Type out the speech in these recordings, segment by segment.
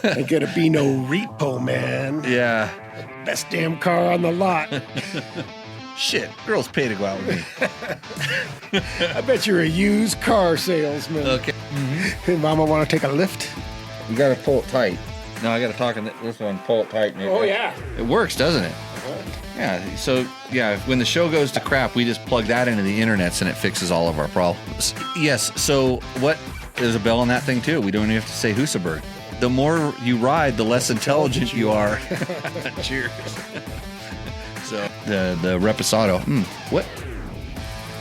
Ain't gonna be no Repo, man. Yeah. Best damn car on the lot. Shit, girls pay to go out with me. I bet you're a used car salesman. Okay. Hey, Mama, want to take a lift? You gotta pull it tight. No, I got to talk in this one. Pull it tight. Nick. Oh, yeah. It works, doesn't it? Yeah. So, yeah, when the show goes to crap, we just plug that into the internets and it fixes all of our problems. Yes. So, what? There's a bell on that thing, too. We don't even have to say Husaberg. The more you ride, the less intelligent you are. Cheers. So, the Reposado. What?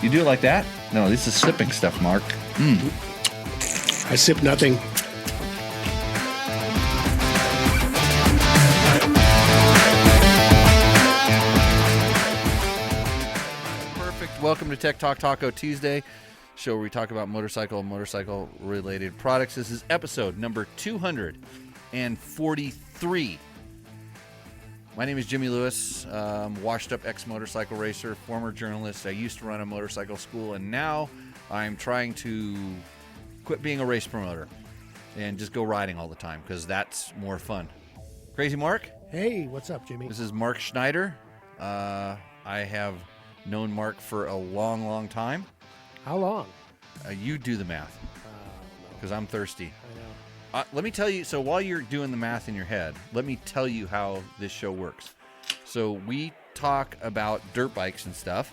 You do it like that? No, this is sipping stuff, Mark. I sip nothing. Perfect. Welcome to Tech Talk Taco Tuesday, show where we talk about motorcycle-related products. This is episode number 243. My name is Jimmy Lewis, washed-up ex-motorcycle racer, former journalist. I used to run a motorcycle school, and now I'm trying to quit being a race promoter and just go riding all the time because that's more fun. Crazy Mark? Hey, what's up, Jimmy? This is Mark Schneider. I have known Mark for a long, long time. How long? You do the math because I'm thirsty. I know. Let me tell you, so while you're doing the math in your head, let me tell you how this show works. So we talk about dirt bikes and stuff.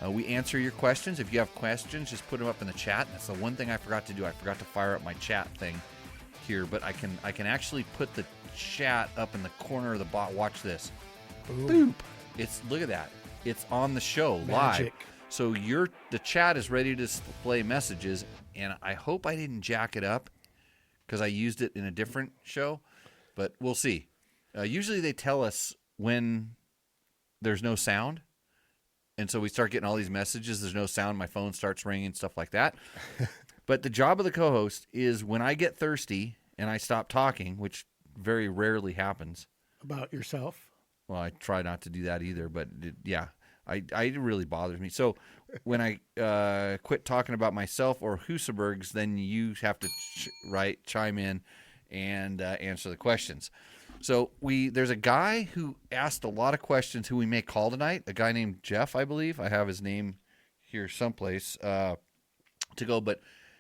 We answer your questions. If you have questions, just put them up in the chat. That's the one thing I forgot to do. I forgot to fire up my chat thing here, but I can actually put the chat up in the corner of the bot. Watch this. Boom. Look at that. It's on the show Magic. live. So the chat is ready to display messages, and I hope I didn't jack it up because I used it in a different show, but we'll see. Usually they tell us when there's no sound, and so we start getting all these messages. There's no sound. My phone starts ringing, stuff like that. But the job of the co-host is when I get thirsty and I stop talking, which very rarely happens. About yourself? Well, I try not to do that either, but it really bothers me. So when I quit talking about myself or Husabergs, then you have to chime in and answer the questions. So there's a guy who asked a lot of questions who we may call tonight, a guy named Jeff, I believe. I have his name here someplace to go, but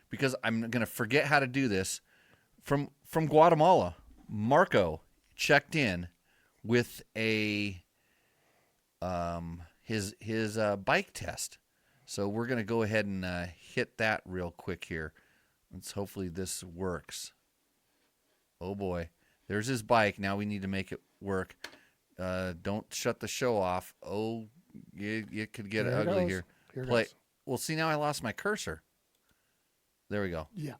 because I'm going to forget how to do this, from Guatemala, Marco checked in with his bike test. So we're going to go ahead and hit that real quick here. Hopefully this works. Oh boy. There's his bike. Now we need to make it work. Don't shut the show off. Oh, it could get ugly here. Play. Well, see, now I lost my cursor. There we go. Yeah.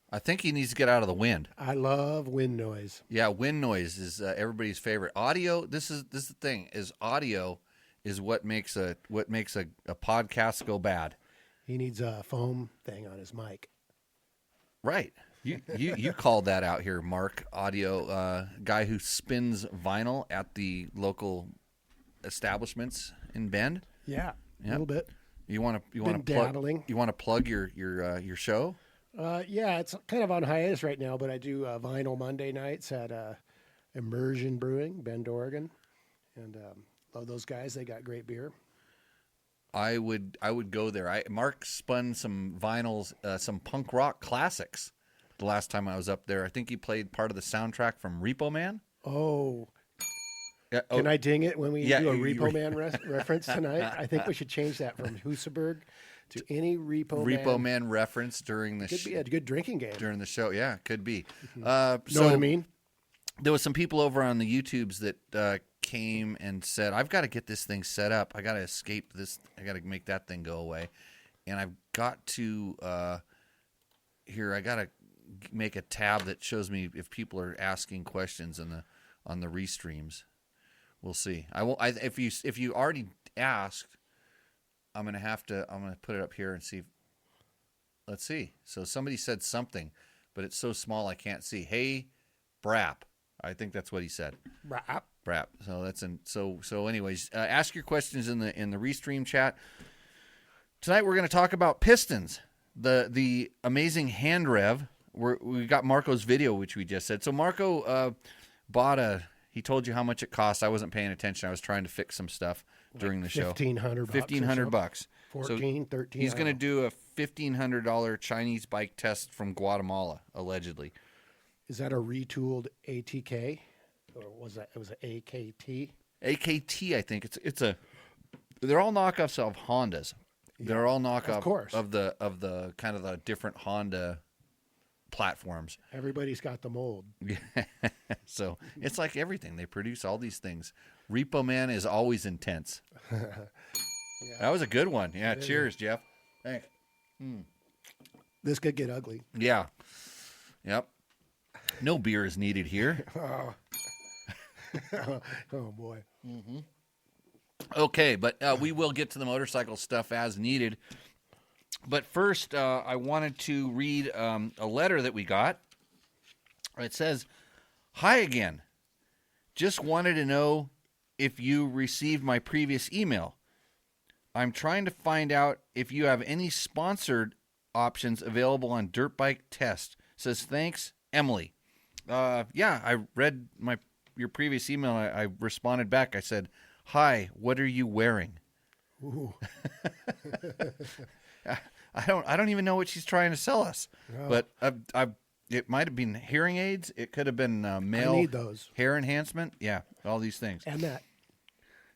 I think he needs to get out of the wind. I love wind noise. Yeah, wind noise is everybody's favorite. Audio. This is the thing. Is audio is what makes a podcast go bad. He needs a foam thing on his mic. Right. You called that out here, Mark. Audio guy who spins vinyl at the local establishments in Bend. Yeah, Yep. a little bit. You want to plug dabbling. You want to plug your show? Yeah, it's kind of on hiatus right now, but I do vinyl Monday nights at Immersion Brewing, Bend, Oregon, and love those guys. They got great beer. I would go there. Mark spun some vinyls, some punk rock classics. The last time I was up there, I think he played part of the soundtrack from Repo Man. Oh, Yeah, can I ding it when we do a Repo you- Man reference tonight? I think we should change that from Husaberg to any Repo Man reference during the Could be a good drinking game. during the show. Yeah, could be. Know what I mean? there was some people over on the YouTubes that came and said, I've got to get this thing set up. I got to escape this. I got to make that thing go away. And I've got to, I got to make a tab that shows me if people are asking questions on the restreams. We'll see. If you already asked, I'm going to put it up here and see. Let's see. So somebody said something, but it's so small I can't see. Hey, Brap. I think that's what he said. Brap. So that's so anyways, ask your questions in the restream chat. Tonight we're going to talk about pistons. The amazing hand rev. We got Marco's video, which we just said. So Marco he told you how much it cost. I wasn't paying attention. I was trying to fix some stuff during the show. $1,500. $1,500. 14, 13. He's going to do a $1,500 Chinese bike test from Guatemala, allegedly. Is that a retooled ATK? Or was it was an AKT? AKT, I think. They're all knockoffs of Hondas. Yeah, they're all knockoffs of the kind of the different Honda platforms. Everybody's got the mold. So it's like everything. They produce all these things. Repo Man is always intense. Yeah. That was a good one. Yeah, cheers, Jeff. Thanks. This could get ugly. Yeah. Yep. No beer is needed here. Oh boy. Mm-hmm. Okay, but we will get to the motorcycle stuff as needed. But first, I wanted to read a letter that we got. It says, "Hi again. Just wanted to know if you received my previous email. I'm trying to find out if you have any sponsored options available on Dirt Bike Test. Says, thanks, Emily." Yeah, I read your previous email. I responded back. I said, "Hi, what are you wearing?" Ooh. I don't even know what she's trying to sell us. No. But it might have been hearing aids. It could have been male I need those. Hair enhancement. Yeah, all these things. And that.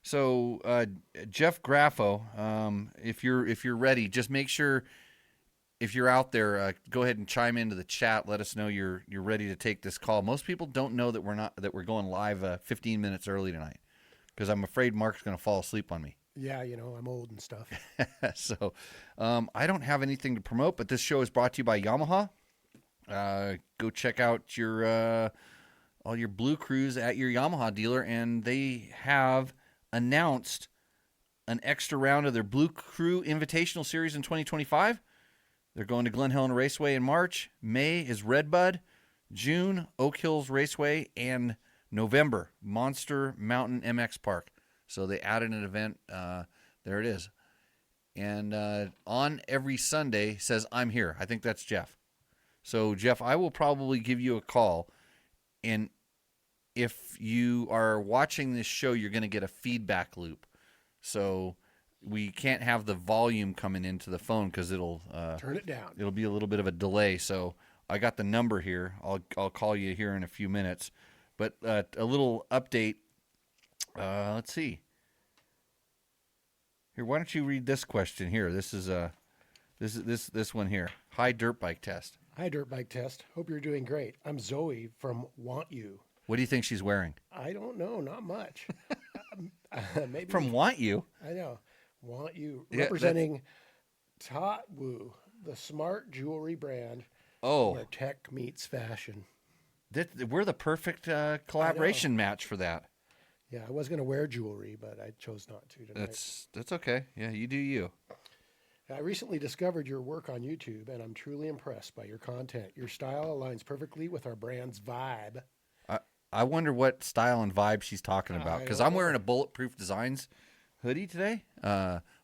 So Jeff Graffo, if you're ready, just make sure if you're out there, go ahead and chime into the chat. Let us know you're ready to take this call. Most people don't know that we're going live 15 minutes early tonight because I'm afraid Mark's going to fall asleep on me. Yeah, I'm old and stuff. So I don't have anything to promote, but this show is brought to you by Yamaha. Go check out your all your Blue Crews at your Yamaha dealer, and they have announced an extra round of their Blue Crew Invitational Series in 2025. They're going to Glen Helen Raceway in March. May is Redbud. June, Oak Hills Raceway. And November, Monster Mountain MX Park. So they added an event. There it is. And on every Sunday says, "I'm here." I think that's Jeff. So, Jeff, I will probably give you a call. And if you are watching this show, you're going to get a feedback loop. So we can't have the volume coming into the phone because it'll turn it down. It'll be a little bit of a delay. So I got the number here. I'll call you here in a few minutes. But a little update. Let's see. Here, why don't you read this question here? This is this one here. Hi, Dirt Bike Test. Hi, Dirt Bike Test. Hope you're doing great. I'm Zoe from Want You. What do you think she's wearing? I don't know. Not much. Maybe from Want You. I know. Want You, representing Tatwoo, the smart jewelry brand. Oh, where tech meets fashion. We're the perfect collaboration match for that. Yeah, I was going to wear jewelry, but I chose not to tonight. That's okay. Yeah, you do you. I recently discovered your work on YouTube, and I'm truly impressed by your content. Your style aligns perfectly with our brand's vibe. I wonder what style and vibe she's talking about, because I'm wearing a Bulletproof Designs hoodie today.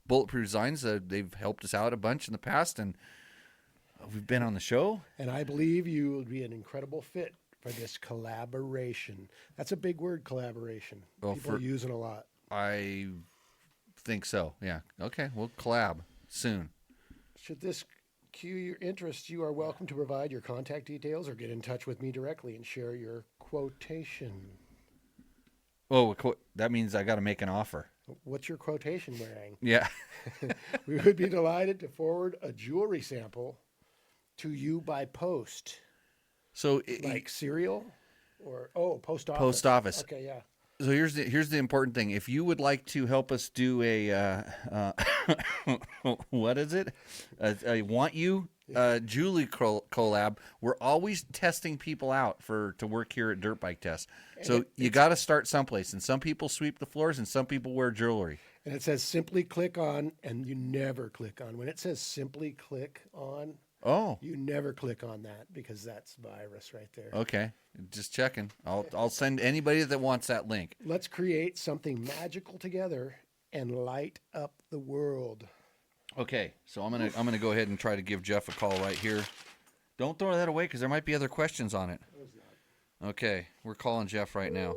Bulletproof Designs, they've helped us out a bunch in the past, and we've been on the show. And I believe you will be an incredible fit for this collaboration. That's a big word, collaboration. Well, people are using a lot. I think so, yeah. Okay, we'll collab soon. Should this cue your interest, you are welcome to provide your contact details or get in touch with me directly and share your quotation. Oh, that means I got to make an offer. What's your quotation wearing? Yeah. We would be delighted to forward a jewelry sample to you by post. So like cereal? Or post office. Post office. Okay, yeah. So here's the important thing. If you would like to help us do a what is it? A want you Julie collab. We're always testing people out to work here at Dirt Bike Test. So you got to start someplace. And some people sweep the floors, and some people wear jewelry. And it says simply click on, and you never click on. When it says simply click on, you never click on that because that's virus right there. Okay. Just checking. I'll send anybody that wants that link. Let's create something magical together and light up the world. Okay, so I'm gonna go ahead and try to give Jeff a call right here. Don't throw that away because there might be other questions on it. Okay, we're calling Jeff right now.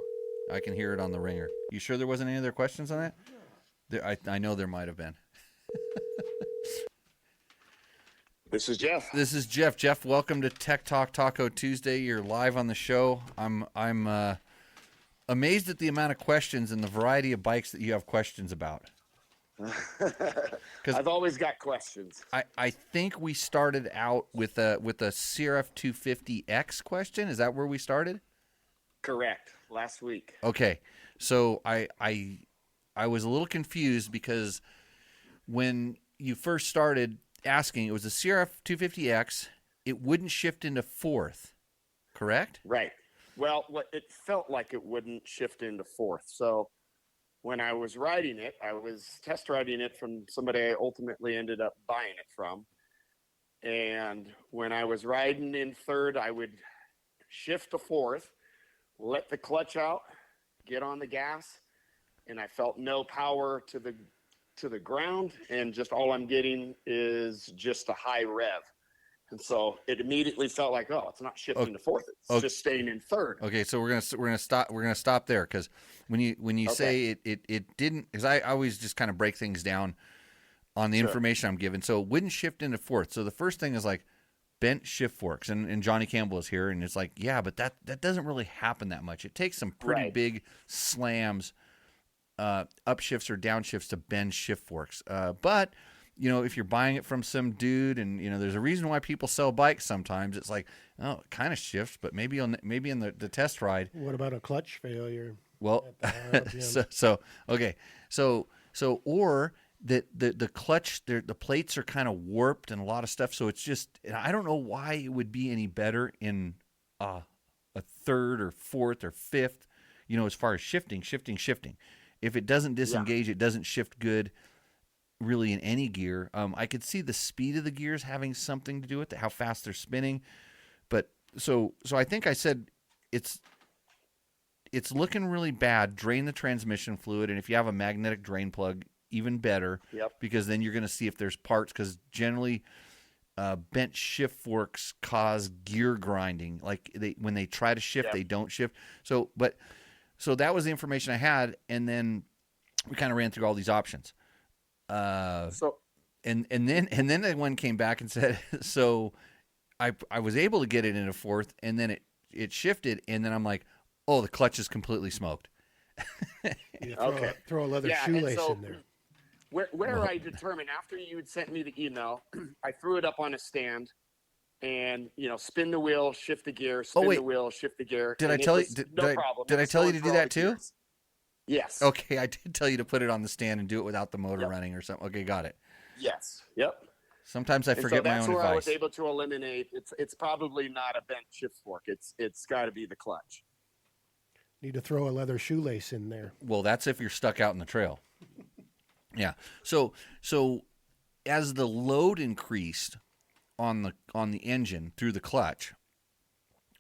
I can hear it on the ringer. You sure there wasn't any other questions on that? I know there might have been. This is Jeff. This is Jeff. Jeff, welcome to Tech Talk Taco Tuesday. You're live on the show. I'm amazed at the amount of questions and the variety of bikes that you have questions about. I've always got questions. I think we started out with a CRF 250X question. Is that where we started? Correct. Last week. Okay. So I was a little confused because when you first started asking, it was a CRF 250X. It wouldn't shift into fourth, correct? Right. Well, it felt like it wouldn't shift into fourth. So when I was riding it, I was test riding it from somebody I ultimately ended up buying it from. And when I was riding in third, I would shift to fourth, let the clutch out, get on the gas, and I felt no power to the ground, and just all I'm getting is just a high rev. And so it immediately felt like, it's not shifting to fourth; it's just staying in third. Okay, so we're gonna stop there because when you say it didn't, because I always just kind of break things down on the information I'm given. So it wouldn't shift into fourth. So the first thing is like bent shift forks, and Johnny Campbell is here, and it's like, yeah, but that doesn't really happen that much. It takes some pretty big slams, upshifts or downshifts to bend shift forks. But if you're buying it from some dude, and there's a reason why people sell bikes sometimes. It's like, it kind of shifts, but maybe in the test ride. What about a clutch failure? Well, or that the clutch, the plates are kind of warped and a lot of stuff. So it's just, I don't know why it would be any better in a third or fourth or fifth, as far as shifting. If it doesn't disengage, it doesn't shift good really in any gear. I could see the speed of the gears having something to do with it, how fast they're spinning. But so I think I said it's looking really bad. Drain the transmission fluid, and if you have a magnetic drain plug, even better. Yep. Because then you're going to see if there's parts. Because generally, bent shift forks cause gear grinding. Like when they try to shift, they don't shift. So that was the information I had, and then we kind of ran through all these options. And then one came back and said, so I was able to get it into fourth, and then it shifted, and then I'm like, the clutch is completely smoked. Throw a leather shoelace in there. Where I determined after you had sent me the email, I threw it up on a stand, and spin the wheel, shift the gear, the wheel, shift the gear. Did I tell you? Did I tell you to do that too? Gears. Yes. Okay, I did tell you to put it on the stand and do it without the motor running or something. Okay, got it. Yes. Yep. Sometimes I forget my own advice. That's where I was able to eliminate. It's probably not a bent shift fork. It's got to be the clutch. Need to throw a leather shoelace in there. Well, that's if you're stuck out in the trail. Yeah. So as the load increased on the engine through the clutch,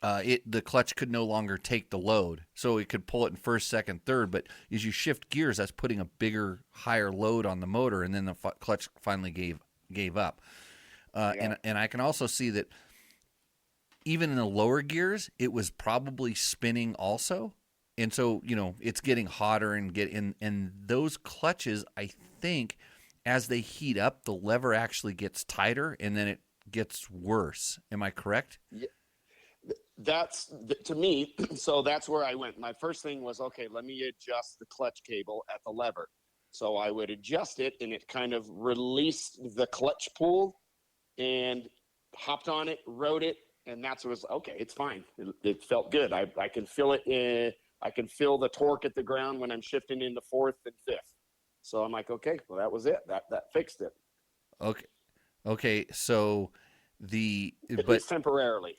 the clutch could no longer take the load, so it could pull it in first, second, third. But as you shift gears, that's putting a bigger, higher load on the motor, and then the clutch finally gave up. And I can also see that even in the lower gears, it was probably spinning also. And so, it's getting hotter and those clutches, I think, as they heat up, the lever actually gets tighter and then it gets worse. Am I correct? Yeah. That's to me. So that's where I went. My first thing was, okay, let me adjust the clutch cable at the lever. So I would adjust it, and it kind of released the clutch pull and hopped on it, rode it, And that's what was okay. It's fine. It felt good. I can feel it. I can feel the torque at the ground when I'm shifting into fourth and fifth. So I'm like, okay, well, that was it. That fixed it. Okay. Okay. So At least temporarily.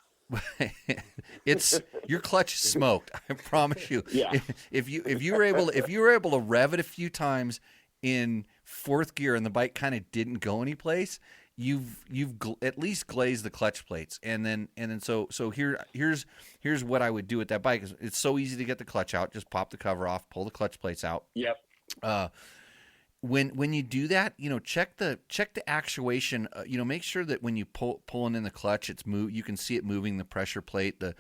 it's your clutch is smoked. I promise you. Yeah. If you were able to rev it a few times in fourth gear and the bike kind of didn't go anyplace, you've at least glazed the clutch plates. And then so here's what I would do with that bike. It's so easy to get the clutch out. Just pop the cover off, pull the clutch plates out. Yep. When you do that, check the actuation. Make sure that when you pulling in the clutch, you can see it moving the pressure plate, the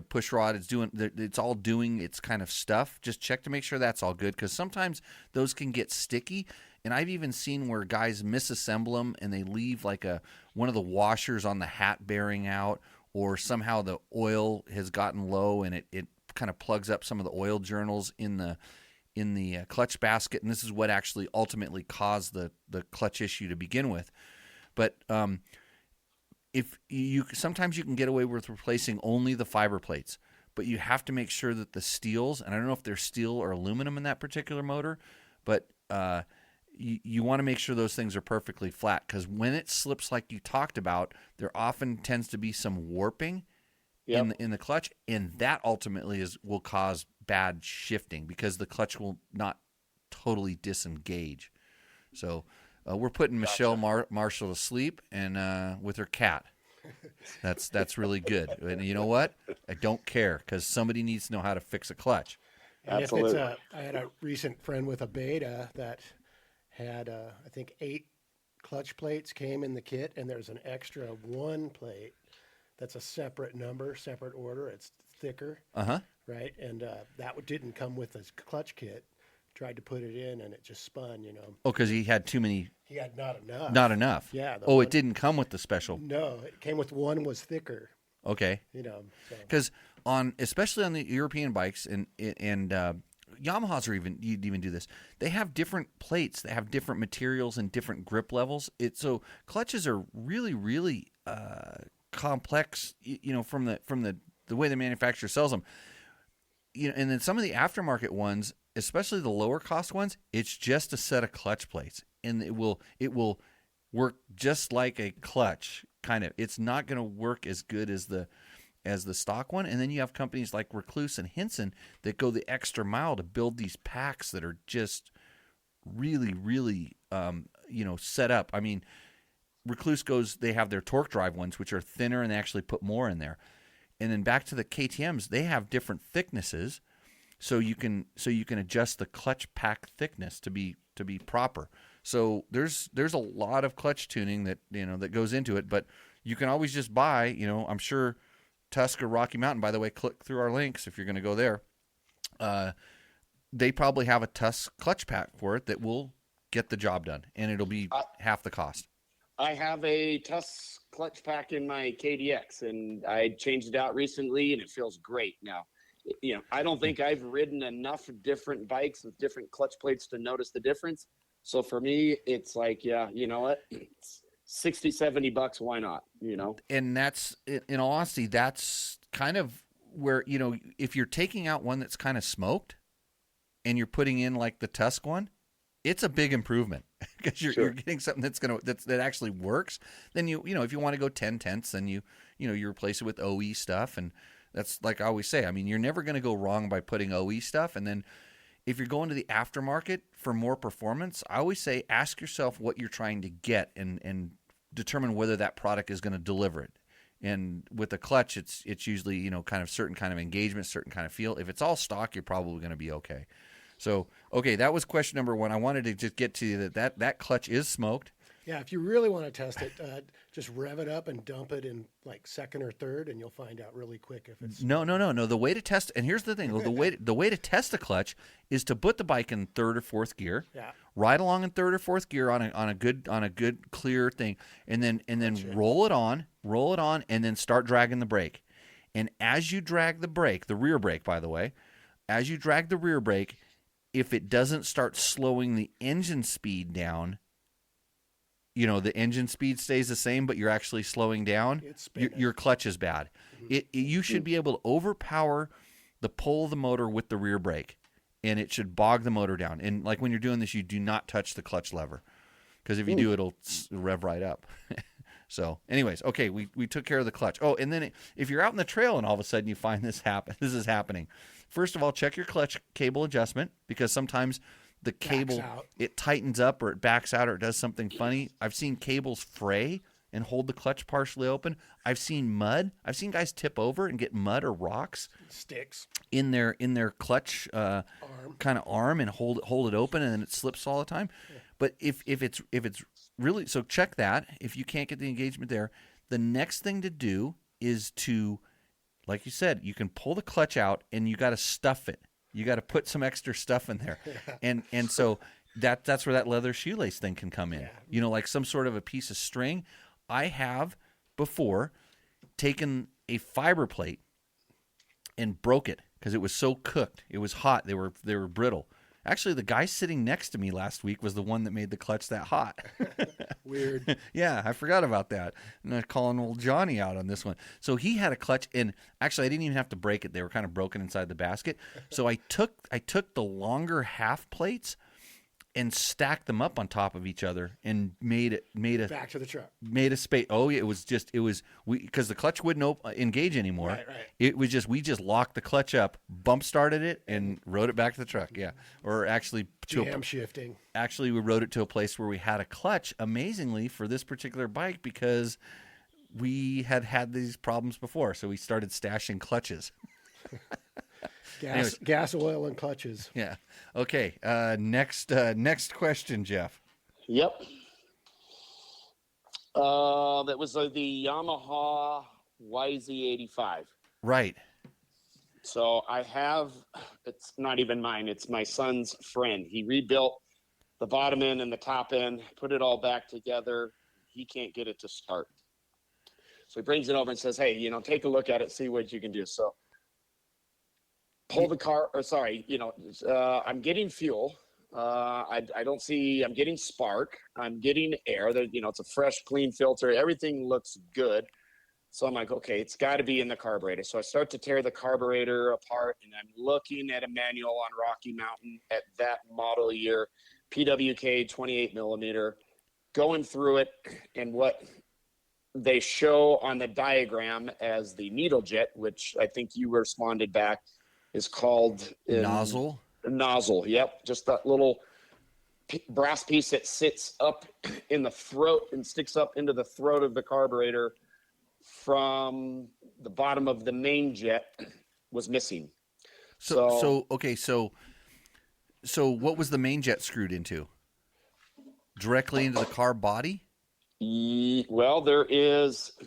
push rod is doing. It's all doing its kind of stuff. Just check to make sure that's all good, because sometimes those can get sticky. And I've even seen where guys misassemble them and they leave like one of the washers on the hat bearing out, or somehow the oil has gotten low and it kind of plugs up some of the oil journals in the clutch basket, and this is what actually ultimately caused the clutch issue to begin with. But sometimes you can get away with replacing only the fiber plates, but you have to make sure that the steels, and I don't know if they're steel or aluminum in that particular motor, but you want to make sure those things are perfectly flat, because when it slips like you talked about, there often tends to be some warping in the clutch, and that ultimately will cause bad shifting because the clutch will not totally disengage. So we're putting Michelle Marshall to sleep and with her cat. That's really good. And you know what? I don't care, because somebody needs to know how to fix a clutch. And Absolutely. I had a recent friend with a Beta that had, I think, 8 clutch plates came in the kit, and there's an extra 1 plate that's a separate number, separate order. It's thicker, right? And that didn't come with his clutch kit. Tried to put it in, and it just spun, Oh, because he had too many. He had not enough. Not enough. Yeah. It didn't come with the special. No, it came with one was thicker. Okay. Because especially on the European bikes and Yamahas you'd even do this. They have different plates. They have different materials and different grip levels. So clutches are really, really complex. From the way the manufacturer sells them. And then some of the aftermarket ones, especially the lower cost ones, it's just a set of clutch plates, and it will work just like a clutch. Kind of, it's not going to work as good as the stock one. And then you have companies like Recluse and Hinson that go the extra mile to build these packs that are just really, really, set up. I mean, Recluse they have their torque drive ones, which are thinner, and they actually put more in there. And then back to the KTMs, they have different thicknesses, so you can adjust the clutch pack thickness to be proper. So there's a lot of clutch tuning that goes into it, but you can always just buy, I'm sure Tusk or Rocky Mountain, by the way, click through our links if you're going to go there. They probably have a Tusk clutch pack for it that will get the job done, and it'll be half the cost. I have a Tusk clutch pack in my KDX, and I changed it out recently, and it feels great now. I don't think I've ridden enough different bikes with different clutch plates to notice the difference. So for me, it's like, yeah, you know what? It's $60-$70. Why not? And that's, in all honesty, that's kind of where, if you're taking out one that's kind of smoked and you're putting in like the Tusk one, it's a big improvement, because you're getting something that actually works. Then if you want to go 10/10, then you replace it with OE stuff, and that's like I always say. I mean, you're never going to go wrong by putting OE stuff. And then if you're going to the aftermarket for more performance, I always say ask yourself what you're trying to get and determine whether that product is going to deliver it. And with a clutch, it's usually kind of certain kind of engagement, certain kind of feel. If it's all stock, you're probably going to be okay. So, okay, that was question number 1. I wanted to just get to you that clutch is smoked. Yeah, if you really want to test it, just rev it up and dump it in like second or third, and you'll find out really quick if it's... No. The way to test, and here's the thing, the way to test a clutch is to put the bike in third or fourth gear, ride along in third or fourth gear on a good clear thing, and then roll it on, and then start dragging the brake. And as you drag the brake, the rear brake, by the way, as you drag the rear brake, if it doesn't start slowing the engine speed down, the engine speed stays the same, but you're actually slowing down, It's spinning. your clutch is bad. You should be able to overpower the pull of the motor with the rear brake, and it should bog the motor down. And like when you're doing this, you do not touch the clutch lever, because if you do, it'll rev right up. So anyways, okay, we took care of the clutch. Oh, and then if you're out in the trail and all of a sudden you find this is happening, first of all, check your clutch cable adjustment, because sometimes the cable, it tightens up or it backs out or it does something funny. I've seen cables fray and hold the clutch partially open. I've seen mud. I've seen guys tip over and get mud or rocks Sticks. in their clutch kind of arm and hold it open, and then it slips all the time. Yeah. But if it's really, so check that. If you can't get the engagement there, the next thing to do is to, like you said, you can pull the clutch out and you got to stuff it. You got to put some extra stuff in there. And so that's where that leather shoelace thing can come in. Yeah. Like some sort of a piece of string. I have before taken a fiber plate and broke it because it was so cooked. It was hot. They were brittle. Actually, the guy sitting next to me last week was the one that made the clutch that hot. Weird. Yeah, I forgot about that. And I'm calling old Johnny out on this one. So he had a clutch, and actually I didn't even have to break it. They were kind of broken inside the basket. So I took the longer half plates and stacked them up on top of each other and made a back to the truck. Made a space. Oh, it was because the clutch wouldn't engage anymore. Right. It was just, we just locked the clutch up, bump started it, and rode it back to the truck. Yeah, or actually jam shifting. Actually, we rode it to a place where we had a clutch. Amazingly, for this particular bike, because we had these problems before, so we started stashing clutches. Gas, oil, and clutches. Yeah. Okay. Next question, Jeff. Yep. That was the Yamaha YZ85. Right. So I have, it's not even mine, it's my son's friend. He rebuilt the bottom end and the top end, put it all back together. He can't get it to start. So he brings it over and says, hey, take a look at it, see what you can do. So pull the car, I'm getting fuel. I don't see, I'm getting spark. I'm getting air. It's a fresh, clean filter. Everything looks good. So I'm like, okay, it's got to be in the carburetor. So I start to tear the carburetor apart, and I'm looking at a manual on Rocky Mountain at that model year, PWK 28 millimeter, going through it, and what they show on the diagram as the needle jet, which I think you responded back, is called nozzle. Nozzle. Yep. Just that little brass piece that sits up in the throat and sticks up into the throat of the carburetor from the bottom of the main jet was missing. So what was the main jet screwed into? Directly into the car body? Well, there is, I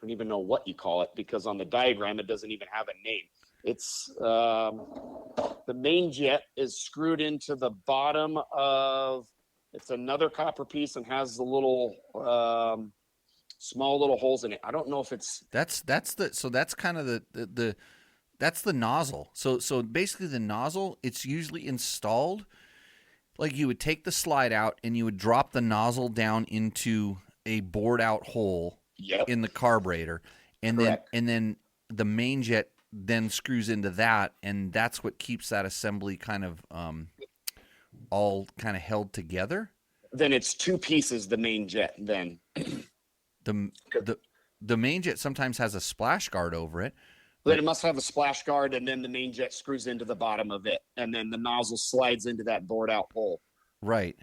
don't even know what you call it, because on the diagram it doesn't even have a name. It's the main jet is screwed into the bottom of, it's another copper piece and has the little small little holes in it. I don't know if it's that's kind of the that's the nozzle. So basically the nozzle, it's usually installed like you would take the slide out and you would drop the nozzle down into a bored out hole in the carburetor, and Correct. then the main jet then screws into that, and that's what keeps that assembly kind of all kind of held together. Then it's two pieces, the main jet. Then the main jet sometimes has a splash guard over it. Then it must have a splash guard, and then the main jet screws into the bottom of it, and then the nozzle slides into that bored out hole. Right.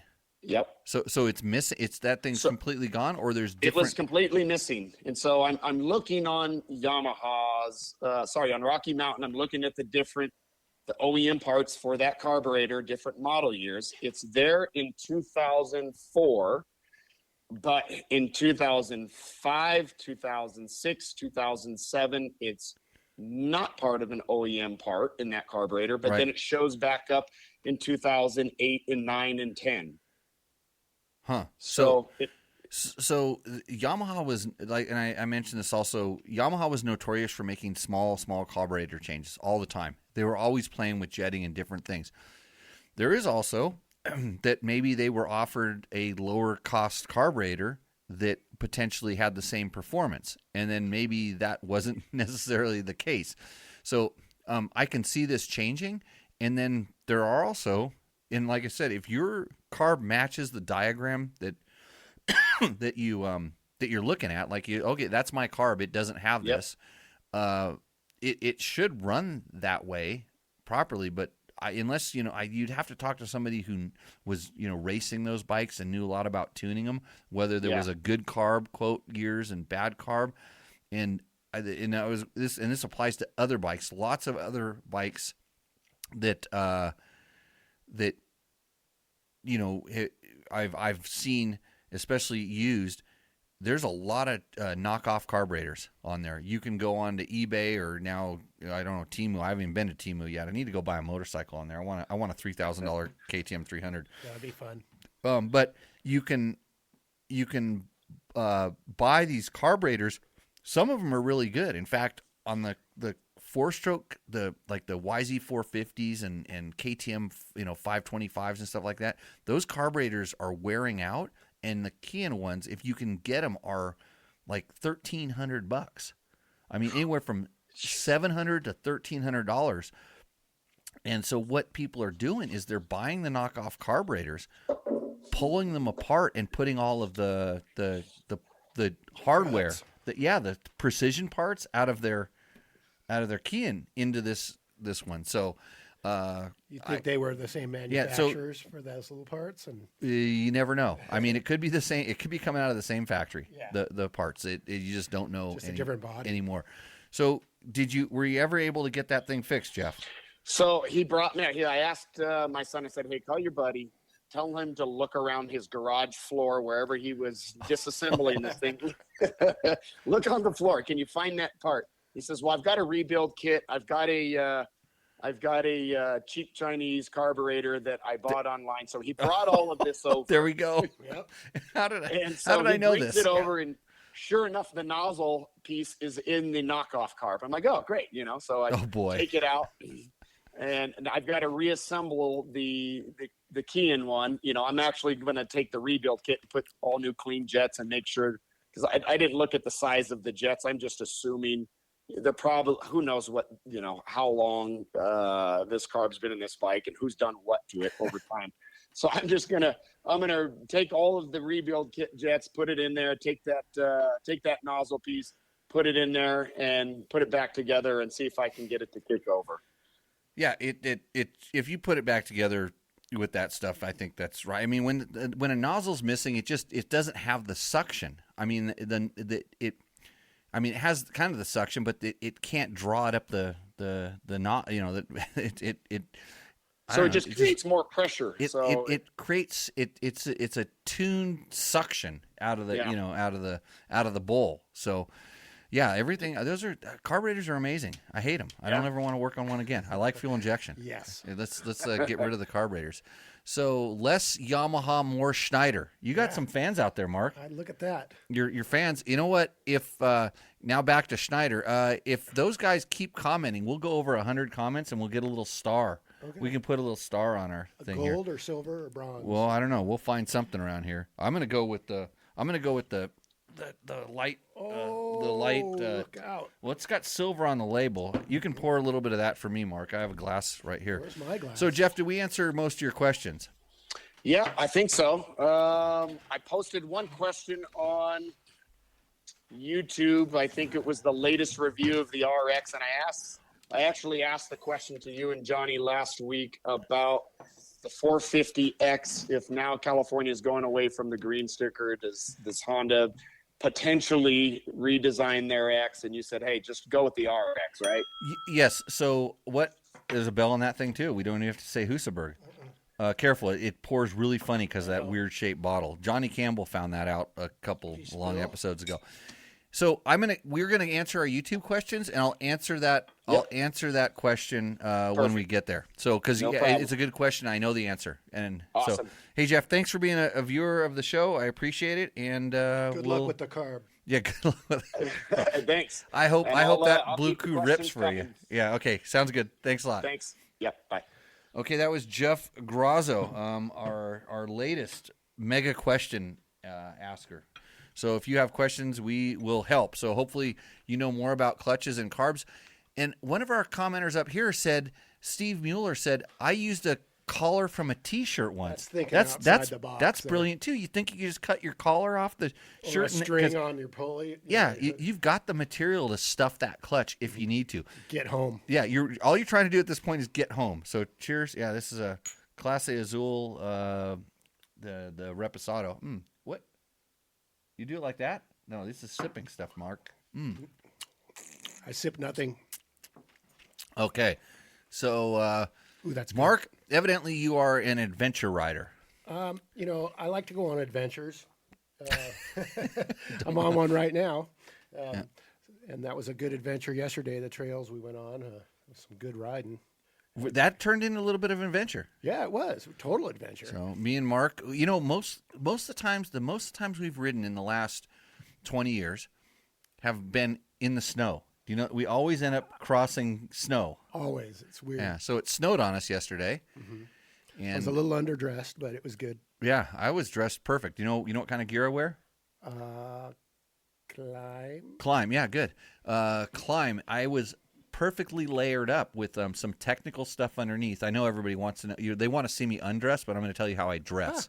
Yep. So it's missing. It's that thing's completely gone, or there's different. It was completely missing, and so I'm looking on Yamaha's. On Rocky Mountain. I'm looking at the OEM parts for that carburetor, different model years. It's there in 2004, but in 2005, 2006, 2007, it's not part of an OEM part in that carburetor. But then it shows back up in 2008 and 9 and 10. Huh. So Yamaha was like, and I mentioned this also, Yamaha was notorious for making small carburetor changes all the time. They were always playing with jetting and different things. There is also that maybe they were offered a lower cost carburetor that potentially had the same performance, and then maybe that wasn't necessarily the case. So I can see this changing, and then there are also, and like I said, if your carb matches the diagram that that you're looking at, like okay, that's my carb, it doesn't have this. It should run that way properly, but unless you'd have to talk to somebody who was racing those bikes and knew a lot about tuning them, whether there was a good carb quote gears and bad carb, this applies to other bikes, lots of other bikes that I've seen, especially used. There's a lot of knockoff carburetors on there. You can go on to eBay or now, I don't know, Temu. I haven't even been to Temu yet. I need to go buy a motorcycle on there. I want a $3,000 KTM 300. That'd be fun. But you can buy these carburetors. Some of them are really good. In fact, on the four-stroke, the YZ450s and KTM 525s and stuff like that, those carburetors are wearing out. And the Kian ones, if you can get them, are like $1,300. I mean, anywhere from $700 to $1,300. And so what people are doing is they're buying the knockoff carburetors, pulling them apart, and putting all of the hardware, the precision parts out of their Kian into this one. So. You think they were the same manufacturers for those little parts? And you never know. I mean, it could be the same. It could be coming out of the same factory. Yeah. The parts. You just don't know. Just a different body anymore. So, were you ever able to get that thing fixed, Jeff? So he brought me. I asked my son. I said, "Hey, call your buddy. Tell him to look around his garage floor wherever he was disassembling this thing. Look on the floor. Can you find that part?" He says, "Well, I've got a rebuild kit. I've got a cheap Chinese carburetor that I bought online." So he brought all of this over. There we go. Yep. How did I know this? He brings it over, and sure enough, the nozzle piece is in the knockoff carb. I'm like, oh, great, So I take it out, and I've got to reassemble the Kian one. I'm actually going to take the rebuild kit and put all new clean jets and make sure, because I didn't look at the size of the jets. I'm just assuming. Who knows what, how long this carb's been in this bike and who's done what to it over time. So I'm gonna take all of the rebuild kit jets, put it in there, take that nozzle piece, put it in there, and put it back together and see if I can get it to kick over. Yeah, if you put it back together with that stuff, I think that's right. I mean, when a nozzle's missing, it doesn't have the suction. I mean, it has kind of the suction, but it can't draw it up the knot. So it just creates more pressure. It's a tuned suction out of the out of the bowl. So yeah, everything. Carburetors are amazing. I hate them. I don't ever want to work on one again. I like fuel injection. Yes. Let's get rid of the carburetors. So less Yamaha, more Schneider. You got some fans out there, Mark. I'd look at that. Your fans. You know what? If now back to Schneider. If those guys keep commenting, we'll go over 100 comments and we'll get a little star. Okay. We can put a little star on our thing here. Gold or silver or bronze? Well, I don't know. We'll find something around here. I'm gonna go with the light. The light. Look out. Well, it's got silver on the label. You can pour a little bit of that for me, Mark. I have a glass right here. Where's my glass? So, Jeff, did we answer most of your questions? Yeah, I think so. I posted one question on YouTube. I think it was the latest review of the RX, and I actually asked the question to you and Johnny last week about the 450X. If now California is going away from the green sticker, does Honda potentially redesign their X? And you said, hey, just go with the RX, right? Yes. So there's a bell on that thing too. We don't even have to say Husaberg. Careful, it pours really funny because of that weird shaped bottle. Johnny Campbell found that out a couple long episodes ago. So we're gonna answer our YouTube questions, and I'll answer that. Yep. I'll answer that question when we get there. So because it's a good question, I know the answer. And awesome. So, hey Jeff, thanks for being a viewer of the show. I appreciate it. And good luck with the carb. Yeah, good luck with it. Thanks. I hope that Blue Coup rips for you. Yeah. Okay. Sounds good. Thanks a lot. Thanks. Yep. Bye. Okay, that was Jeff Grazzo, our latest mega question asker. So if you have questions, we will help. So hopefully you know more about clutches and carbs. And one of our commenters up here said, Steve Mueller said, I used a collar from a T-shirt once. Outside the box. That's brilliant too. You think you just cut your collar off the shirt? Or a string on your pulley. Yeah, you've got the material to stuff that clutch if you need to. Get home. Yeah, all you're trying to do at this point is get home. So cheers. Yeah, this is a Clase Azul, the Reposado. What? You do it like that? No, this is sipping stuff, Mark. I sip nothing. Okay, so Ooh, that's good. Mark, evidently you are an adventure rider. I like to go on adventures. I'm on one right now. And that was a good adventure yesterday, the trails we went on. Some good riding. That turned into a little bit of an adventure. Yeah, it was. Total adventure. So me and Mark, most of the times we've ridden in the last 20 years have been in the snow. We always end up crossing snow. Always. It's weird. Yeah, so it snowed on us yesterday. And I was a little underdressed, but it was good. Yeah, I was dressed perfect. You know what kind of gear I wear? Climb. Yeah, good. Climb. I was perfectly layered up with some technical stuff underneath. I know everybody wants to know. They want to see me undressed, but I'm going to tell you how I dress.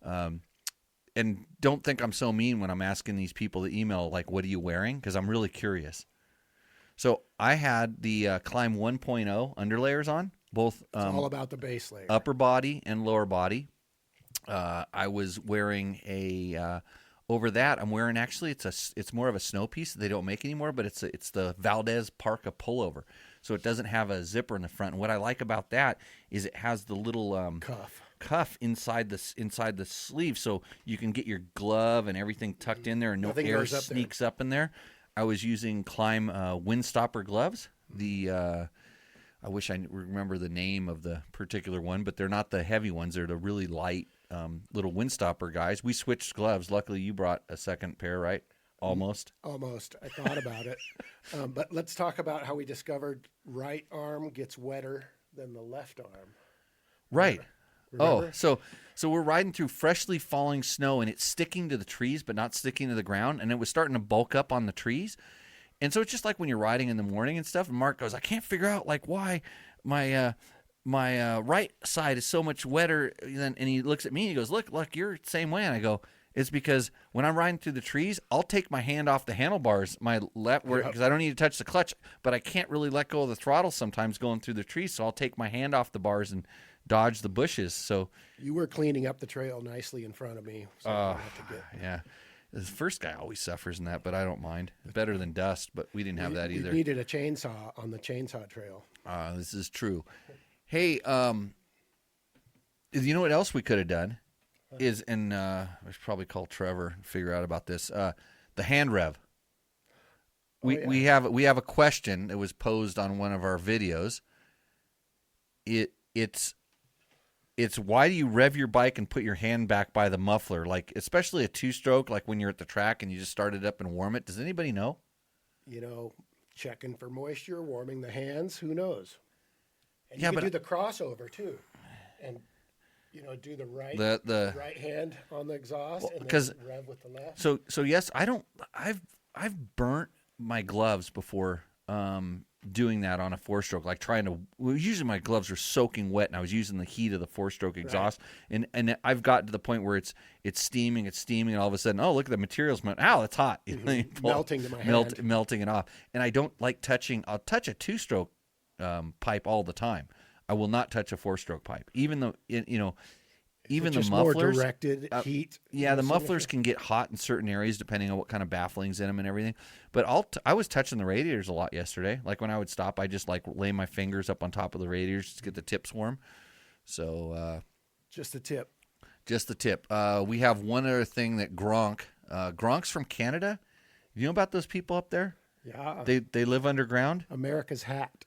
And don't think I'm so mean when I'm asking these people to email, like, what are you wearing? Because I'm really curious. So I had the Climb 1.0 underlayers on, both it's all about the base layer. Upper body and lower body. I was wearing over that I'm wearing, actually it's more of a snow piece that they don't make anymore, but it's the Valdez Parka pullover. So it doesn't have a zipper in the front. And what I like about that is it has the little cuff inside the sleeve, so you can get your glove and everything tucked in there and no air sneaks up in there. I was using Climb Windstopper gloves. I wish I remember the name of the particular one, but they're not the heavy ones. They're the really light little Windstopper guys. We switched gloves. Luckily, you brought a second pair, right? Almost. I thought about it. But let's talk about how we discovered right arm gets wetter than the left arm. Right. Remember? Oh, so we're riding through freshly falling snow, and it's sticking to the trees but not sticking to the ground, and it was starting to bulk up on the trees. And so it's just like when you're riding in the morning and stuff, and Mark goes, I can't figure out like why my right side is so much wetter. And he looks at me and he goes, look, you're the same way. And I go, it's because when I'm riding through the trees, I'll take my hand off the handlebars, my left, because I don't need to touch the clutch, but I can't really let go of the throttle sometimes going through the trees. So I'll take my hand off the bars and dodge the bushes. So you were cleaning up the trail nicely in front of me. So yeah. The first guy always suffers in that, but I don't mind. Better than dust, but we didn't have that either. We needed a chainsaw on the chainsaw trail. This is true. Hey, you know what else we could have done? I should probably call Trevor and figure out about this. The hand rev. We have a question that was posed on one of our videos. It's why do you rev your bike and put your hand back by the muffler, like especially a two-stroke, like when you're at the track and you just start it up and warm it? Does anybody know? Checking for moisture, warming the hands. Who knows? And yeah, you can do the crossover too, and do the right right hand on the exhaust and then rev with the left. So yes, I've burnt my gloves before. Doing that on a four-stroke, like usually my gloves are soaking wet, and I was using the heat of the four-stroke exhaust, right. and I've gotten to the point where it's steaming, and all of a sudden, oh, look at the materials, ow, it's hot, melting to my hand, melting it off. And I don't like touching. I'll touch a two-stroke pipe all the time. I will not touch a four-stroke pipe, even though even the mufflers, more directed heat. Yeah, the mufflers can get hot in certain areas depending on what kind of baffling's in them and everything. But I was touching the radiators a lot yesterday. Like when I would stop, I just like lay my fingers up on top of the radiators to get the tips warm. So just the tip. Just the tip. We have one other thing that Gronk's from Canada. You know about those people up there? Yeah. They live underground. America's hat.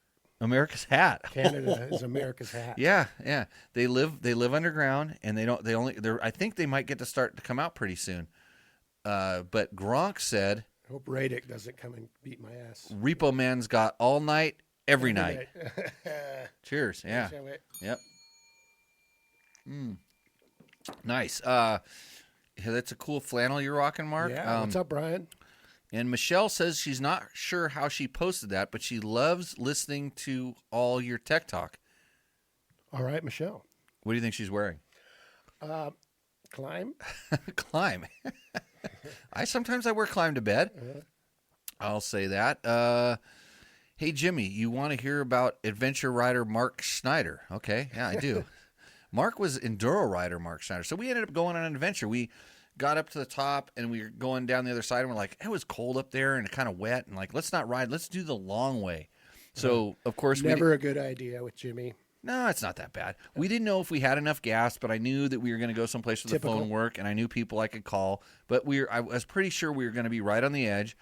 Canada is America's hat. Yeah. They live underground, and I think they might get to start to come out pretty soon. But Gronk said, I hope Radic doesn't come and beat my ass. Repo Man's got all night, every night. Cheers. Yeah. Shall we? Yep. Nice. Yeah, that's a cool flannel you're rocking, Mark. Yeah. What's up, Brian? And Michelle says she's not sure how she posted that, but she loves listening to all your tech talk. All right, Michelle. What do you think she's wearing? Climb. Climb. I wear Climb to bed. I'll say that. Hey, Jimmy, you want to hear about adventure rider Mark Schneider? Okay, yeah, I do. Mark was enduro rider Mark Schneider. So we ended up going on an adventure. We got up to the top, and we were going down the other side, and we're like, it was cold up there and kind of wet, and like, let's not ride. Let's do the long way. So, of course, Never a good idea with Jimmy. No, it's not that bad. We didn't know if we had enough gas, but I knew that we were going to go someplace where the phone work, and I knew people I could call. But I was pretty sure we were going to be right on the edge.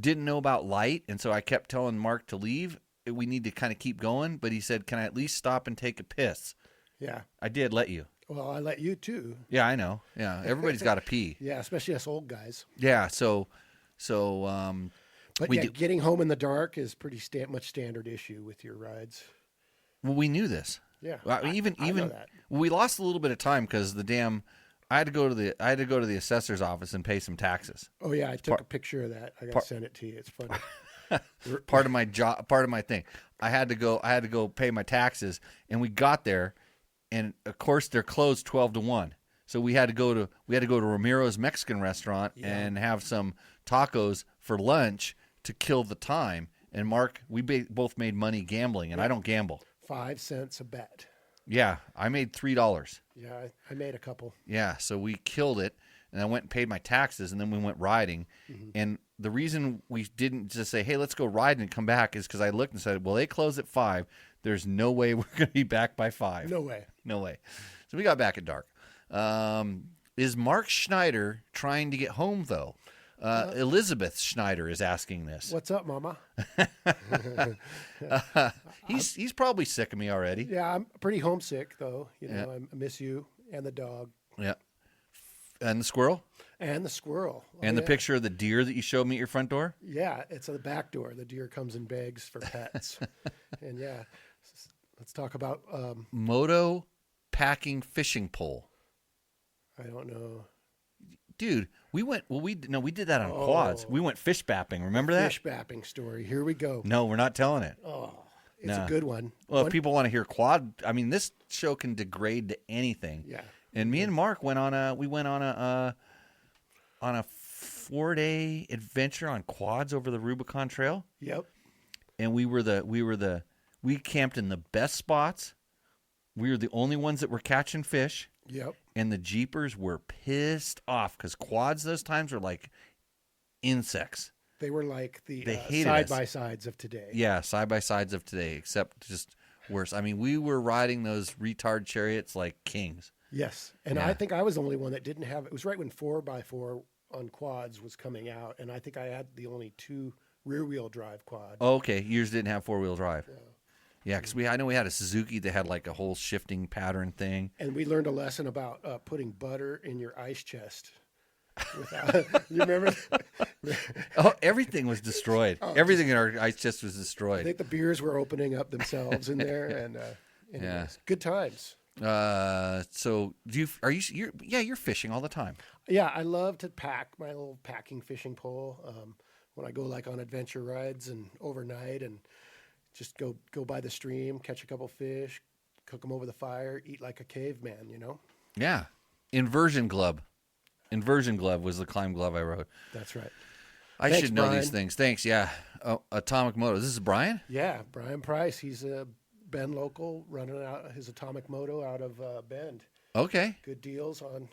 Didn't know about light, and so I kept telling Mark to leave. We need to kind of keep going, but he said, can I at least stop and take a piss? Yeah. I did let you. Well, I let you too. Yeah, I know. Yeah, everybody's got to pee. Yeah, especially us old guys. Yeah, so But getting home in the dark is pretty much standard issue with your rides. Well, we knew this. Yeah, well, I know that. We lost a little bit of time because I had to go to the assessor's office and pay some taxes. Oh yeah, I took a picture of that. I got to send it to you. It's funny. Part of my job, part of my thing. I had to go pay my taxes, and we got there, and of course they're closed 12 to 1. So we had to go to Ramiro's Mexican restaurant and have some tacos for lunch to kill the time. And Mark, we both made money gambling, and I don't gamble. 5 cents a bet. Yeah, I made $3. Yeah, I made a couple. Yeah, so we killed it, and I went and paid my taxes, and then we went riding. And the reason we didn't just say, hey, let's go ride and come back is because I looked and said, well, they close at 5. There's no way we're going to be back by 5. No way. No way. So we got back at dark. Is Mark Schneider trying to get home, though? Elizabeth Schneider is asking this. What's up, Mama? He's probably sick of me already. Yeah, I'm pretty homesick, though. You know, I miss you and the dog. Yeah. And the squirrel? And the squirrel. And the picture of the deer that you showed me at your front door? Yeah, it's at the back door. The deer comes in bags for pets. And yeah, let's talk about... Moto packing fishing pole. I don't know. Dude, we did that on quads. We went fish bapping. Remember that? Fish bapping story. Here we go. No, we're not telling it. Oh, it's a good one. Well, if people want to hear quad, I mean, this show can degrade to anything. Yeah. And me and Mark went on a 4-day adventure on quads over the Rubicon Trail. Yep. And we camped in the best spots. We were the only ones that were catching fish. Yep. And the Jeepers were pissed off because quads those times were like insects. They were like the hated side-by-sides of today. Yeah, side-by-sides of today, except just worse. I mean, we were riding those retard chariots like kings. Yes. And I think I was the only one that didn't have it. It was right when 4x4 on quads was coming out, and I think I had the only 2 rear-wheel drive quad. Oh, okay. Yours didn't have 4-wheel drive. Yeah, because I know we had a Suzuki that had like a whole shifting pattern thing. And we learned a lesson about putting butter in your ice chest. You remember? Oh, everything was destroyed. Everything in our ice chest was destroyed. I think the beers were opening up themselves in there, and anyways, good times. So you're fishing all the time. Yeah, I love to pack my little packing fishing pole when I go like on adventure rides and overnight and just go by the stream, catch a couple fish, cook them over the fire, eat like a caveman, you know? Yeah. Inversion glove. Inversion glove was the climb glove I rode. That's right. I should know Brian. these things. Thanks. Yeah. Atomic Moto. This is Brian? Yeah, Brian Price. He's a Bend local, running out his Atomic Moto out of Bend. Okay. Good deals on,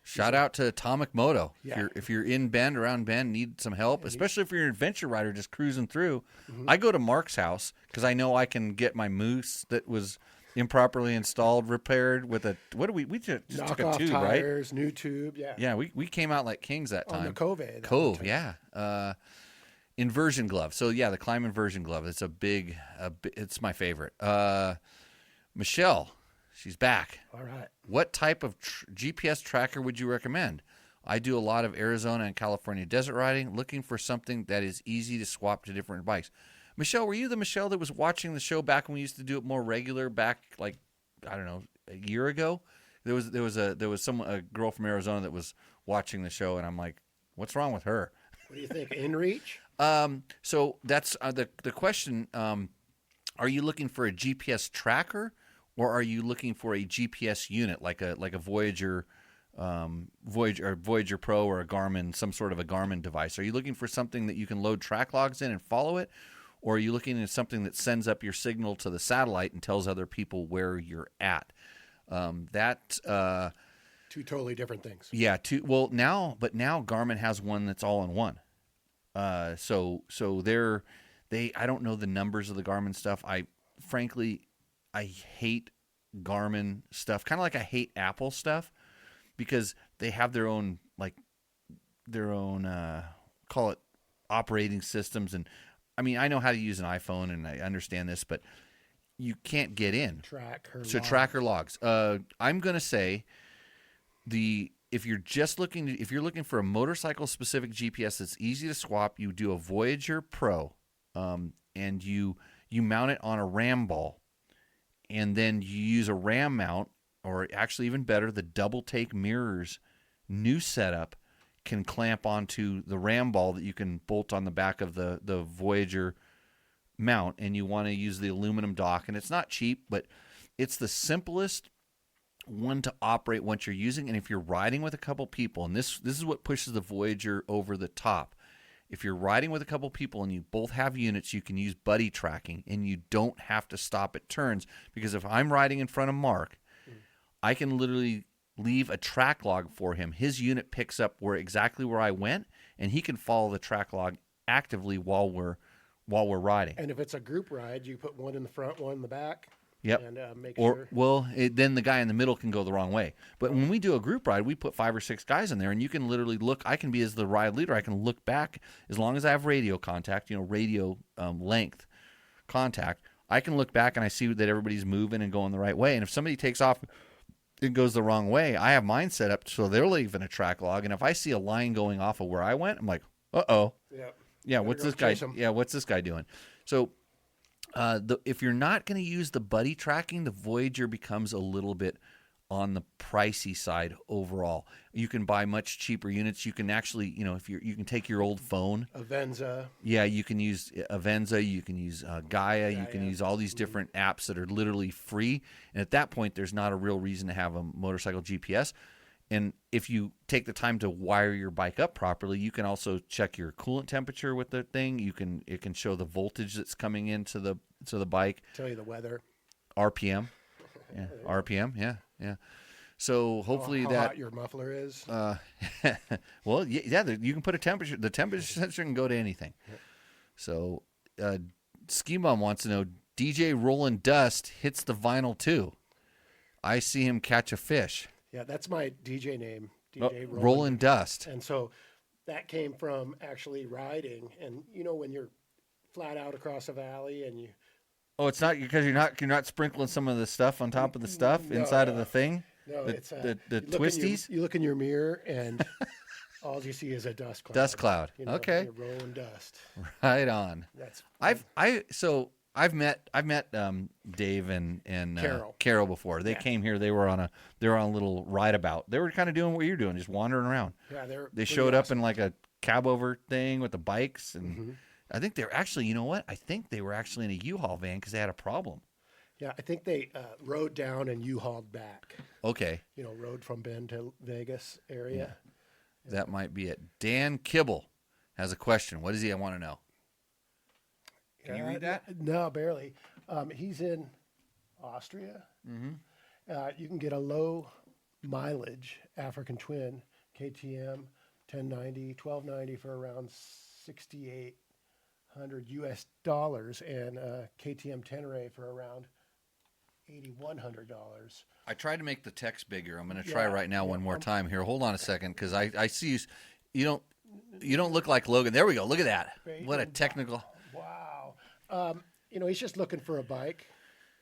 Shout out to Atomic Moto. Yeah. If you're in Bend, around Bend, need some help, especially if you're an adventure rider just cruising through. I go to Mark's house because I know I can get my moose that was improperly installed repaired with a we just took a knock-off tube, tires, right? new tube, yeah. Yeah, we came out like kings that time. On the Cove, yeah. Inversion glove. So yeah, the climb inversion glove. It's it's my favorite. Michelle, she's back. All right. What type of GPS tracker would you recommend? I do a lot of Arizona and California desert riding, looking for something that is easy to swap to different bikes. Michelle, were you the Michelle that was watching the show back when we used to do it more regular? Back like I don't know, a year ago. There was a girl from Arizona that was watching the show, and I'm like, what's wrong with her? What do you think? InReach? So that's the question. Are you looking for a GPS tracker, or are you looking for a GPS unit like a Voyager, Voyager Pro or a Garmin, some sort of a Garmin device? Are you looking for something that you can load track logs in and follow it, or are you looking at something that sends up your signal to the satellite and tells other people where you're at? Two totally different things. Yeah. Now Garmin has one that's all in one. So I don't know the numbers of the Garmin stuff. Frankly, I hate Garmin stuff, kind of like I hate Apple stuff, because they have their own call it operating systems. And I mean, I know how to use an iPhone and I understand this, but you can't get in. Tracker logs. I'm going to say if you're looking for a motorcycle specific GPS that's easy to swap, you do a Voyager Pro, and you mount it on a RAM ball, and then you use a RAM mount, or actually even better, the double take mirrors new setup can clamp onto the RAM ball that you can bolt on the back of the Voyager mount, and you want to use the aluminum dock, and it's not cheap, but it's the simplest one to operate once you're using. And if you're riding with a couple people, and this is what pushes the Voyager over the top, if you're riding with a couple people and you both have units, you can use buddy tracking, and you don't have to stop at turns, because if I'm riding in front of Mark, I can literally leave a track log for him. His unit picks up exactly where I went, and he can follow the track log actively while we're riding. And if it's a group ride, you put one in the front, one in the back. Yep. And make sure. Then the guy in the middle can go the wrong way. But when we do a group ride, we put 5 or 6 guys in there, and you can literally look. I can be as the ride leader. I can look back as long as I have radio contact, radio length contact. I can look back and I see that everybody's moving and going the right way. And if somebody takes off and goes the wrong way, I have mine set up so they're leaving a track log. And if I see a line going off of where I went, I'm like, uh-oh. Yep. Yeah, what's this guy? Yeah, what's this guy doing? So if you're not going to use the buddy tracking, the Voyager becomes a little bit on the pricey side overall. You can buy much cheaper units. You can actually, if you can take your old phone. Avenza. Yeah, you can use Avenza. You can use Gaia. You can use all these different apps that are literally free. And at that point, there's not a real reason to have a motorcycle GPS. And if you take the time to wire your bike up properly, you can also check your coolant temperature with the thing. It can show the voltage that's coming into the bike. Tell you the weather. RPM. Yeah. RPM. Yeah. So hopefully how that hot your muffler is. Well, yeah, you can put a temperature. The temperature sensor can go to anything. Yep. So Ski Bum wants to know, DJ Rollin' Dust hits the vinyl too. I see him catch a fish. Yeah, that's my DJ name, DJ Rollin' Dust. And so that came from actually riding. And when you're flat out across a valley and you. Oh, it's not because you're not sprinkling some of the stuff on top of the stuff inside of the thing. No, it's the twisties. You look in your mirror and all you see is a dust cloud. Dust cloud. Okay. You're rolling dust. Right on. That's. I've met Dave and Carol before. They came here. They were on a little ride about. They were kind of doing what you're doing, just wandering around. Yeah, they showed up in like a cab over thing with the bikes, and I think they're actually. You know what? I think they were actually in a U-Haul van because they had a problem. Yeah, I think they rode down and U-Hauled back. Okay. Rode from Bend to Vegas area. Yeah. That might be it. Dan Kibble has a question. What does he want to know? Can you read that? No, barely. He's in Austria. Mm-hmm. You can get a low mileage African Twin KTM 1090, 1290 for around $6,800 and KTM Tenere for around $8,100. I tried to make the text bigger. I'm going to try right now one more time here. Hold on a second, because I see you don't look like Logan. There we go. Look at that. What a technical. Wow. He's just looking for a bike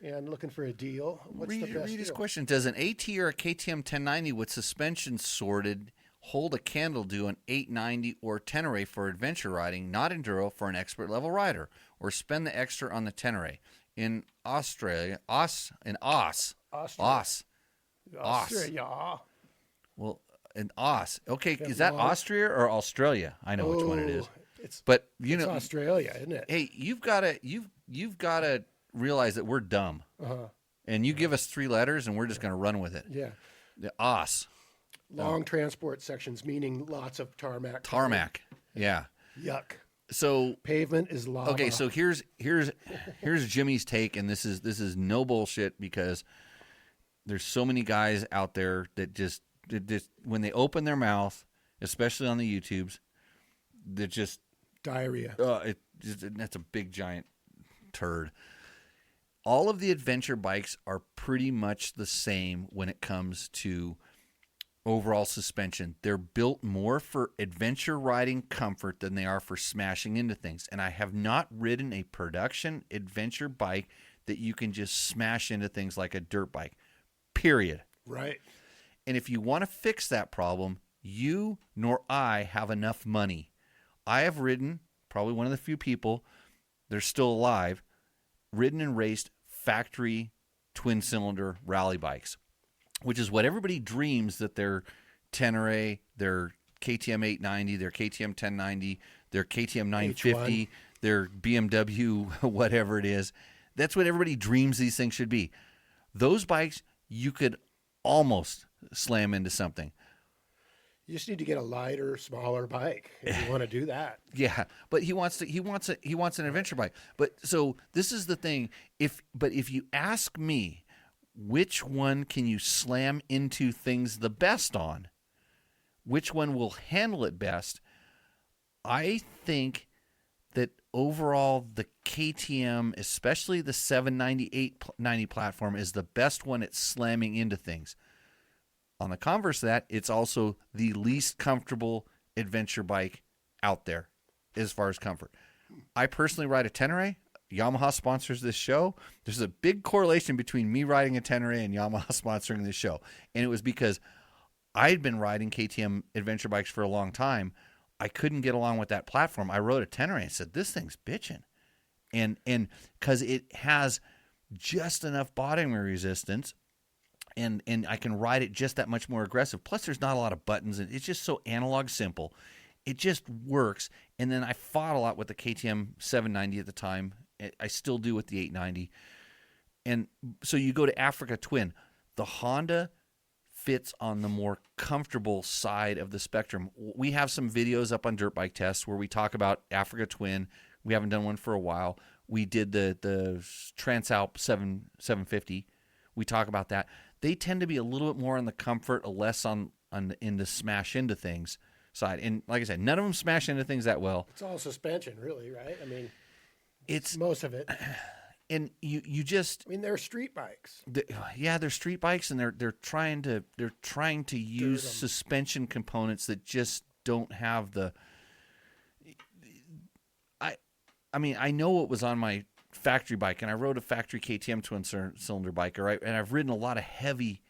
and looking for a deal. What's the best read his deal? question. Does an AT or a KTM 1090 with suspension sorted hold a candle to an 890 or Tenere for adventure riding, not enduro for an expert level rider, or spend the extra on the Tenere. In Australia, Austria. Austria. Well, in Okay, Them is that long- Austria or Australia? I know which one it is. It's But it's Australia, isn't it? hey, you've gotta realize that we're dumb, and you give us 3 letters, and we're just gonna run with it. Yeah. The Aus, Long transport sections, meaning lots of tarmac. tarmac, yeah. Yuck. So Pavement is lava. okay, so here's Jimmy's take, and this is no bullshit because there's so many guys out there that just when they open their mouth, especially on the YouTubes, that just diarrhea. That's a big giant turd. All of the adventure bikes are pretty much the same when it comes to overall suspension. They're built more for adventure riding comfort than they are for smashing into things. And I have not ridden a production adventure bike that you can just smash into things like a dirt bike. Period. Right. And if you want to fix that problem, you nor I have enough money. I have ridden, probably one of the few people, they're still alive, ridden and raced factory twin-cylinder rally bikes, which is what everybody dreams that their Tenere, their KTM 890, their KTM 1090, their KTM 950, their BMW, whatever it is. That's what everybody dreams these things should be. Those bikes, you could almost slam into something. You just need to get a lighter, smaller bike if you want to do that. Yeah, but he wants an adventure bike. But so this is the thing. If you ask me, which one can you slam into things the best on? Which one will handle it best? I think that overall the KTM, especially the 798-90 platform, is the best one at slamming into things. On the converse of that, it's also the least comfortable adventure bike out there as far as comfort. I personally ride a Tenere. Yamaha sponsors this show. There's a big correlation between me riding a Tenere and Yamaha sponsoring this show. And it was because I'd been riding KTM adventure bikes for a long time. I couldn't get along with that platform. I rode a Tenere and said, this thing's bitching. And because it has just enough bottom resistance, and I can ride it just that much more aggressive. Plus, there's not a lot of buttons, and it's just so analog simple. It just works. And then I fought a lot with the KTM 790 at the time. I still do with the 890. And so you go to Africa Twin. The Honda fits on the more comfortable side of the spectrum. We have some videos up on Dirt Bike Tests where we talk about Africa Twin. We haven't done one for a while. We did the Transalp 750. We talk about that. They tend to be a little bit more on the comfort, less in the smash into things side. And like I said, none of them smash into things that well. It's all suspension, really, right? I mean, it's most of it. And you just, I mean, they're street bikes. They're street bikes, and they're trying to use suspension components that just don't have the. I mean, I know what was on my factory bike, and I rode a factory KTM twin-cylinder bike, all right? And I've ridden a lot of heavy,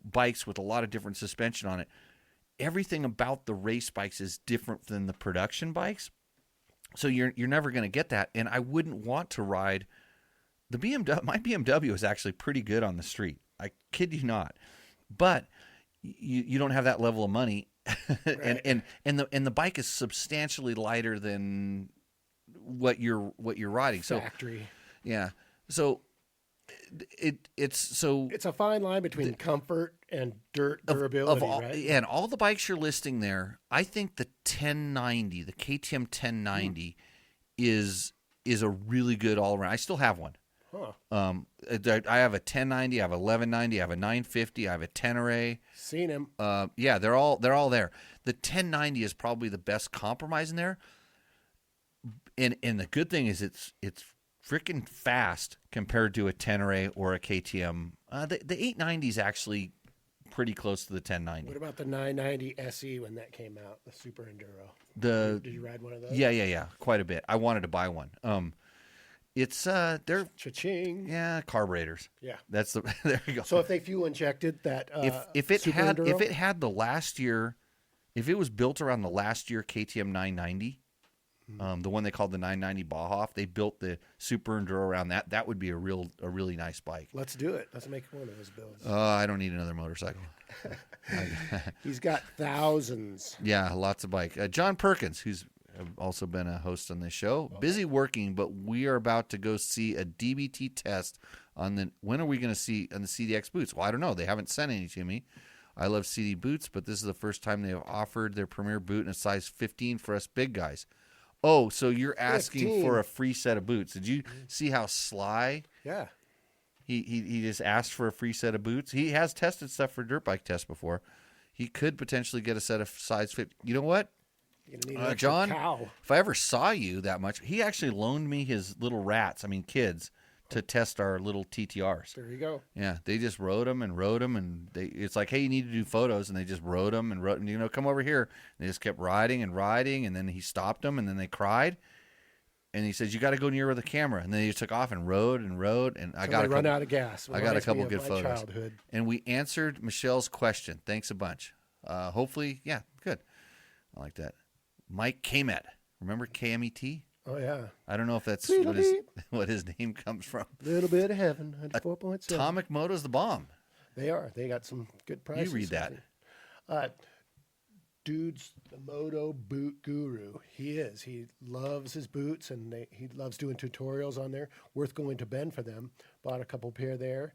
bikes with a lot of different suspension on it. Everything about the race bikes is different than the production bikes, so you're never going to get that. And I wouldn't want to ride the BMW. My BMW is actually pretty good on the street. I kid you not, but you don't have that level of money, right. and the bike is substantially lighter than what you're riding. Factory. So yeah. So it's a fine line between comfort and durability, right? And all the bikes you're listing there, I think the 1090, the KTM 1090 is a really good all around. I still have one. Huh. I have a 1090, I have a 1190, I have a 950, I have a Tenere. Seen him. Yeah, they're all there. The 1090 is probably the best compromise in there. And the good thing is it's freaking fast compared to a Tenere or a KTM. The 890 is actually pretty close to the 1090. What about the 990 SE when that came out, the Super Enduro? Did you ride one of those? Yeah, quite a bit. I wanted to buy one. It's they're Cha-ching. carburetors. Yeah. That's the there you go. So if they fuel injected that, if it Super had Enduro? the last year, if it was built around the last year KTM 990, the one they called the 990 Baja, if they built the Super Enduro around that, that would be a really nice bike. Let's do it. Let's make one of those builds. I don't need another motorcycle. He's got thousands. Yeah, lots of bike. John Perkins, who's also been a host on this show, busy working, but we are about to go see a DBT test on the. When are we going to see on the CDX boots? Well, I don't know. They haven't sent any to me. I love CD boots, but this is the first time they have offered their premier boot in a size 15 for us big guys. Oh, so you're asking 15. for a free set of boots? Did you see how sly? Yeah. He just asked for a free set of boots. He has tested stuff for dirt bike tests before. He could potentially get a set of size 50. You know what? You're gonna need an extra John, cow. if I ever saw you that much, he actually loaned me his little kids, to test our little TTRs. There you go. Yeah, they just rode them, and it's like, hey, you need to do photos, and they just rode them, come over here. And they just kept riding, and then he stopped them, and then they cried, and he says, you got to go nearer the camera, and then he took off and rode, and I got run out of gas. I got a couple Reminds me good of my photos, childhood. and we answered Michelle's question. Thanks a bunch. Hopefully, yeah, good. I like that. Mike Kamet, remember KMET? Oh yeah. I don't know if that's what his name comes from. Little bit of heaven. 4.7. Atomic Moto's the bomb. They are. They got some good prices. You read that. Dude's the moto boot guru. He is. He loves his boots, and he loves doing tutorials on there. Worth going to Ben for them. Bought a couple pair there,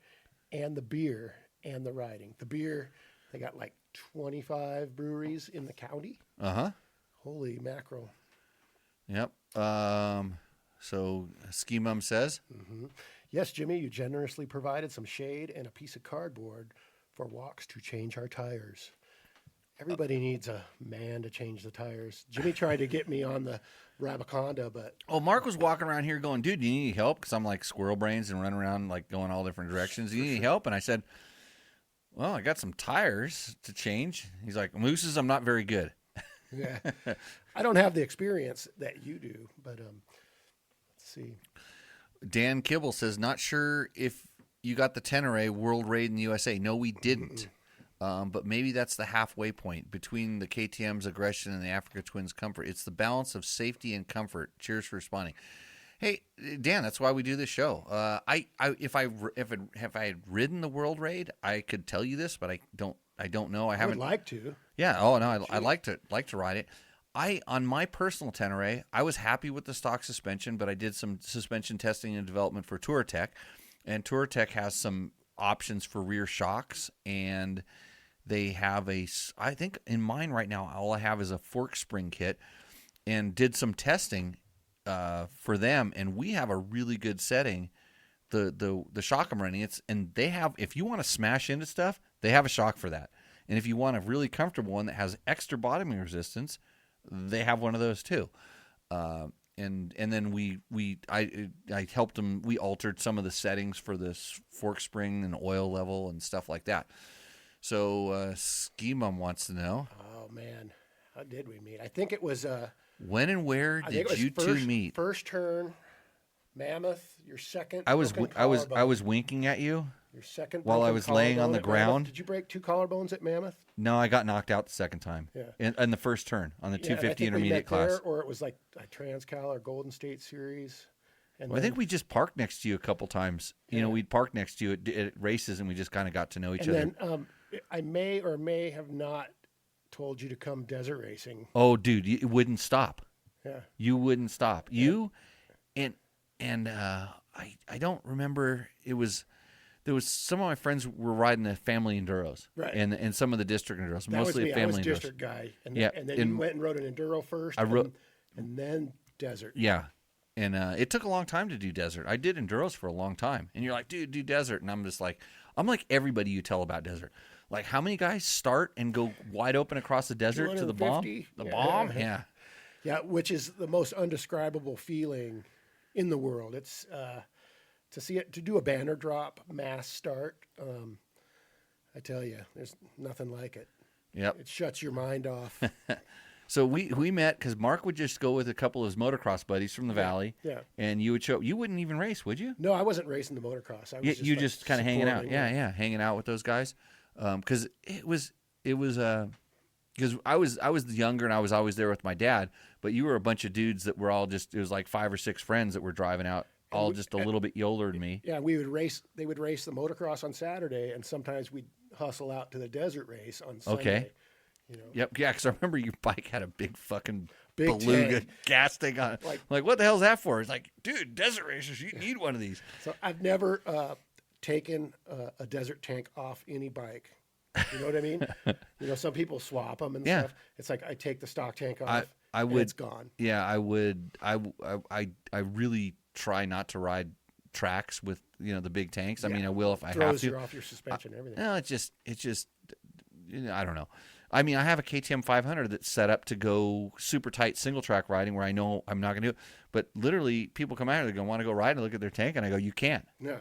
and the beer and the riding. The beer, they got like 25 breweries in the county. Holy mackerel. Yep. So Ski Mum says, Yes, Jimmy, you generously provided some shade and a piece of cardboard for walks to change our tires. Everybody needs a man to change the tires. Jimmy tried to get me on the Rabaconda, but Mark was walking around here going, dude, do you need help? Because I'm like squirrel brains and running around like going all different directions. Do you need help? And I said, well, I got some tires to change. He's like, mooses, I'm not very good. yeah, I don't have the experience that you do, but let's see. Dan Kibble says, not sure if you got the Tenere World Raid in the USA. No, we didn't. But maybe that's the halfway point between the KTM's aggression and the Africa Twins' comfort. It's the balance of safety and comfort. Cheers for responding. Hey, Dan, that's why we do this show. If I had ridden the World Raid, I could tell you this, but I don't know. I haven't. Would like to. Yeah. Oh no, I like to ride it. On my personal Tenere, I was happy with the stock suspension, but I did some suspension testing and development for TourTech, and TourTech has some options for rear shocks, and they have I think in mine right now, all I have is a fork spring kit, and did some testing for them, and we have a really good setting. The shock I'm running, they have, if you want to smash into stuff, they have a shock for that. And if you want a really comfortable one that has extra bottoming resistance, they have one of those too. And then I helped them. We altered some of the settings for this fork spring and oil level and stuff like that. So Ski Mum wants to know. Oh man, how did we meet? I think it was when and where did you two meet? First turn, Mammoth. Your second. I was winking at you. Your second. While I was laying on the ground. Did you break 2 collarbones at Mammoth? No, I got knocked out the second time. Yeah. In the first turn on the 250 intermediate class. There, or it was like a Transcal or Golden State Series. And I think we just parked next to you a couple times. Yeah. You know, we'd park next to you at races, and we just kind of got to know each other. And then I may or may have not told you to come desert racing. Oh, dude, you wouldn't stop. Yeah. You wouldn't stop. Yeah. You and I don't remember. There was some of my friends were riding the family enduros, right? And some of the district enduros, that mostly was me. family I was enduros. district guy, and then you went and rode an enduro first, and then desert. Yeah, and it took a long time to do desert. I did enduros for a long time, and you're like, dude, do desert, and I'm like everybody you tell about desert. Like, how many guys start and go wide open across the desert to the bomb? The bomb, yeah, yeah, which is the most undescribable feeling in the world. It's to see it, to do a banner drop mass start. I tell you, there's nothing like it. Yep. It shuts your mind off. So we met because Mark would just go with a couple of his motocross buddies from the valley. Yeah. And you would show up. You wouldn't even race, would you? No, I wasn't racing the motocross. I was You just kind of hanging out. supporting, Yeah, hanging out with those guys. Because it was because I was younger and I was always there with my dad, but you were a bunch of dudes that were all just, it was like 5 or 6 friends that were driving out, all just a little bit older than me. Yeah, we would race. They would race the motocross on Saturday, and sometimes we'd hustle out to the desert race on Sunday. Okay. You know, Yep. Yeah, because I remember your bike had a big fucking Big beluga tank. gas thing on it. Like, what the hell's that for? It's like, dude, desert racers, you need one of these. so I've never taken a desert tank off any bike. You know what I mean? You know, some people swap them and Yeah. stuff. It's like I take the stock tank off. I and would. It's gone. Yeah, I would. I really try not to ride tracks with the big tanks. I mean, I will if I have Throws to. you off your suspension and everything. No, it's just I don't know. I mean, I have a KTM 500 that's set up to go super tight single track riding where I know I'm not going to do it. But literally, people come out here, they're going to want to go ride and look at their tank, and I go, you can't. Yeah.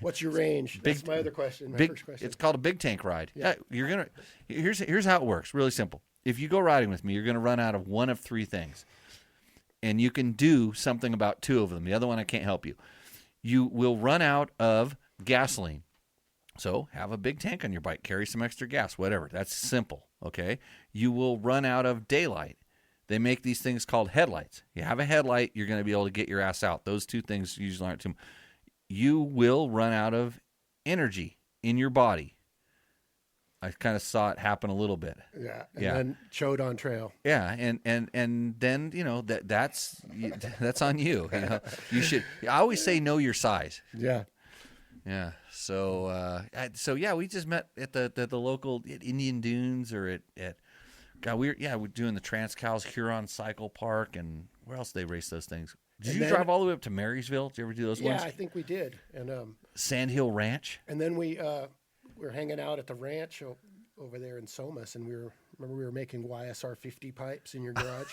What's your range? That's my other question. My first question. It's called a big tank ride. Yeah. You're gonna. Here's how it works. Really simple. If you go riding with me, you're going to run out of one of 3 things, and you can do something about 2 of them. The other one, I can't help you. You will run out of gasoline. So have a big tank on your bike, carry some extra gas, whatever. That's simple, okay? You will run out of daylight. They make these things called headlights. You have a headlight, you're going to be able to get your ass out. Those 2 things usually aren't too much. You will run out of energy in your body. I kind of saw it happen a little bit. Yeah. And then chode on trail. Yeah, and then that's on you. You should. I always say know your size. Yeah. Yeah. So yeah, we just met at the local Indian Dunes or at God, we're doing the Transcals Huron Cycle Park, and where else do they race those things? Did you drive all the way up to Marysville? Did you ever do those ones? Yeah, I think we did. And Sandhill Ranch. and then we were hanging out at the ranch over there in Somas, and we were making YSR 50 pipes in your garage.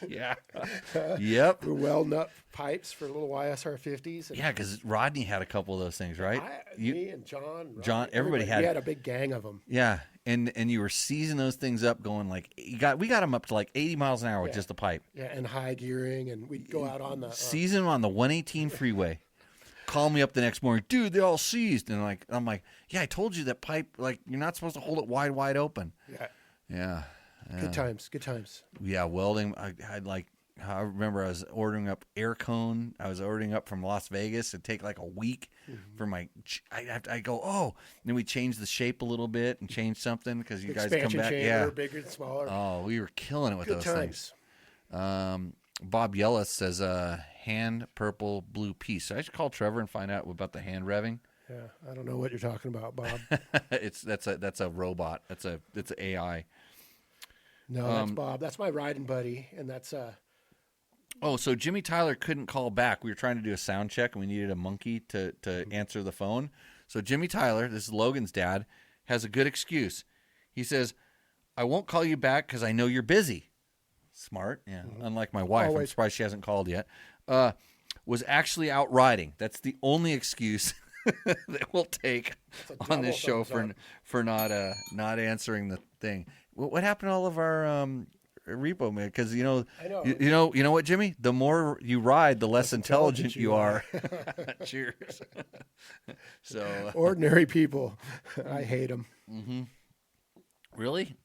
Yeah. Yep. We were welding up pipes for little YSR 50s. And Yeah, because Rodney had a couple of those things, right? me and John, Everybody had. We had a big gang of them. Yeah, and you were seizing those things up, going like we got them up to like 80 miles an hour with just a pipe. Yeah, and high gearing, and we'd go out on the Seizing them on the 118 freeway. Call me up the next morning, dude. They all seized, and I'm like, yeah, I told you that pipe. Like, you're not supposed to hold it wide open. Yeah. Yeah. Good times. Yeah, welding. I remember I was ordering up air cone. I was ordering up from Las Vegas. It'd take like a week for my. I go, oh, and then we changed the shape a little bit and changed something because you guys come Expansion back. chamber, Yeah, bigger and smaller. oh, we were killing it with Good those times. things. Bob Yellis says, hand purple blue piece. So I should call Trevor and find out about the hand revving. Yeah, I don't know what you're talking about, Bob. That's a robot. It's an AI. No, that's Bob. That's my riding buddy, and that's Oh, so Jimmy Tyler couldn't call back. We were trying to do a sound check, and we needed a monkey to answer the phone. So Jimmy Tyler, this is Logan's dad, has a good excuse. He says, I won't call you back because I know you're busy. Smart, yeah. Unlike my wife, I'm Always. surprised she hasn't called yet. Was actually out riding. That's the only excuse that we'll take on this show for not answering the thing. What happened to all of our repo man? Because I know. you know what, Jimmy? The more you ride, the less intelligent you are. Cheers. So ordinary people. I hate them. really.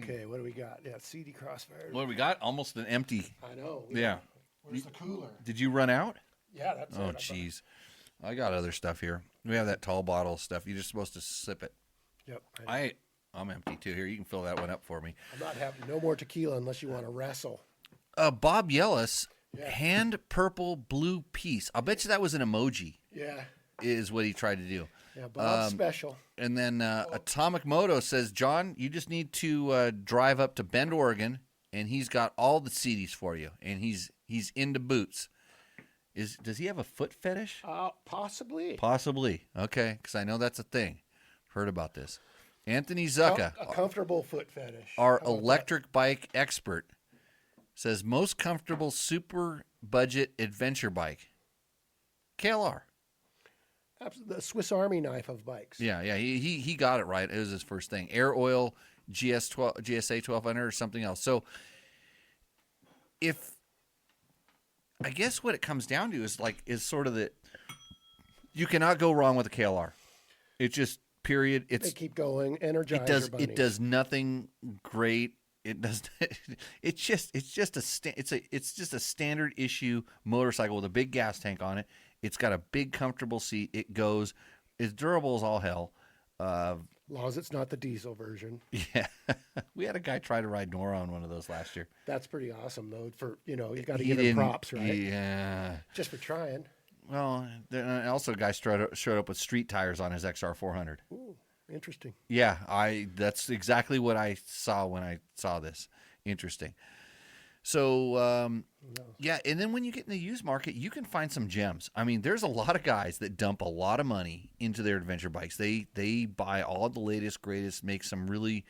Okay, what do we got? Yeah, CD Crossfire. What do we got? Almost an empty. I know. Yeah. Where's the cooler? Did you run out? Yeah, that's Oh, it. jeez. I got other stuff here. We have that tall bottle of stuff. You're just supposed to sip it. Yep. I'm empty too. Here, you can fill that one up for me. I'm not having no more tequila unless you want to wrestle. Bob Yellis, Yeah. hand purple blue piece. I'll bet you that was an emoji. Yeah. Is what he tried to do. Yeah, Bob's special. And then Atomic Moto says, John, you just need to drive up to Bend, Oregon, and he's got all the CDs for you. And he's into boots. Does he have a foot fetish? Possibly. Possibly. Okay, because I know that's a thing. Heard about this. Anthony Zucca, A comfortable foot fetish. our How about electric bike expert, says most comfortable super budget adventure bike. KLR. The Swiss Army knife of bikes. Yeah, he got it right. It was his first thing. Air oil, GSA 1200 or something else. So if I guess what it comes down to is sort of that you cannot go wrong with a KLR. It just period. They keep going. Energizer it bunnies. does nothing great. It does. It's just a standard issue motorcycle with a big gas tank on it. It's got a big comfortable seat. It goes. It's durable as all hell. As long as it's not the diesel version. Yeah, we had a guy try to ride Nora on one of those last year. That's pretty awesome, though. For you got to give him props, right? Yeah, just for trying. Well, also a guy showed up with street tires on his XR 400. Ooh, interesting. Yeah, that's exactly what I saw when I saw this. Interesting. So, yeah, and then when you get in the used market, you can find some gems. I mean, there's a lot of guys that dump a lot of money into their adventure bikes. They buy all the latest, greatest, make some really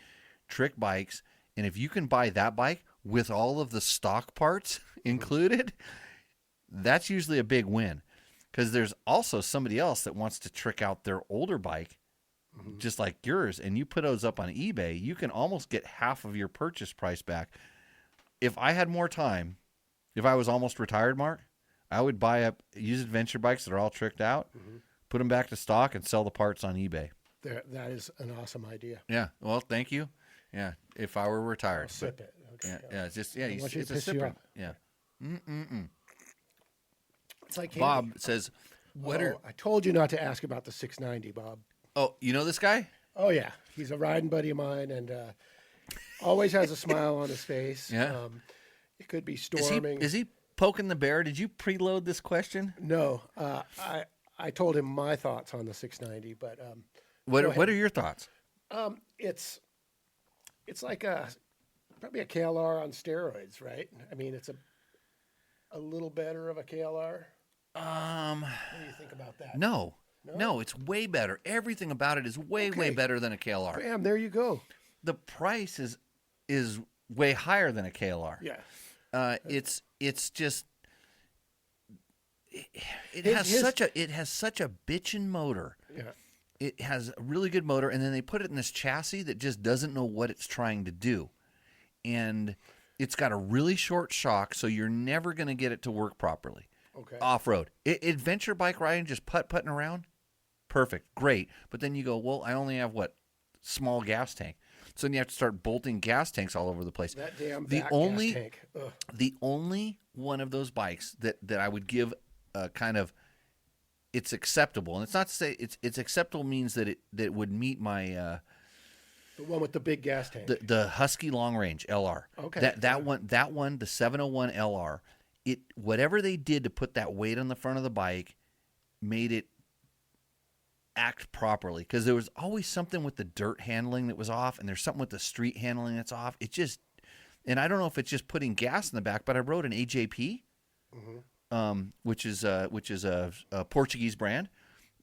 trick bikes, and if you can buy that bike with all of the stock parts included, that's usually a big win. Because there's also somebody else that wants to trick out their older bike, just like yours, and you put those up on eBay, you can almost get half of your purchase price back. If I had more time, if I was almost retired, Mark, I would buy up used adventure bikes that are all tricked out, put them back to stock, and sell the parts on eBay. That is an awesome idea. Yeah. Well, thank you. Yeah. If I were retired. I'll sip it. Okay. Yeah. It's just I want you it's to a piss you sipper. off. Yeah. It's like candy. Bob says, I told you not to ask about the 690, Bob. Oh, you know this guy? Oh yeah, he's a riding buddy of mine, and always has a smile on his face. Yeah. It could be storming. Is he poking the bear? Did you preload this question? No, I told him my thoughts on the 690, but What are your thoughts? it's like probably a KLR on steroids, right? I mean, it's a little better of a KLR. What do you think about that? No, it's way better. Everything about it is way better than a KLR. Bam, there you go. The price is way higher than a KLR. Yeah. It's just it has such a bitchin' motor. Yeah. It has a really good motor, and then they put it in this chassis that just doesn't know what it's trying to do. And it's got a really short shock, so you're never going to get it to work properly. Okay. Off-road. Adventure bike riding, just putting around, perfect, great. But then you go, well, I only have, small gas tank. So then you have to start bolting gas tanks all over the place. That damn the gas tank. Ugh. The only one of those bikes that I would give kind of, it's acceptable. And it's not to say it's acceptable means that it would meet my The one with the big gas tank. the Husky Long Range LR. Okay. That one, the 701 LR. Whatever they did to put that weight on the front of the bike made it act properly, because there was always something with the dirt handling that was off, and there's something with the street handling that's off. It just, and I don't know if it's just putting gas in the back, but I rode an AJP, which is a Portuguese brand,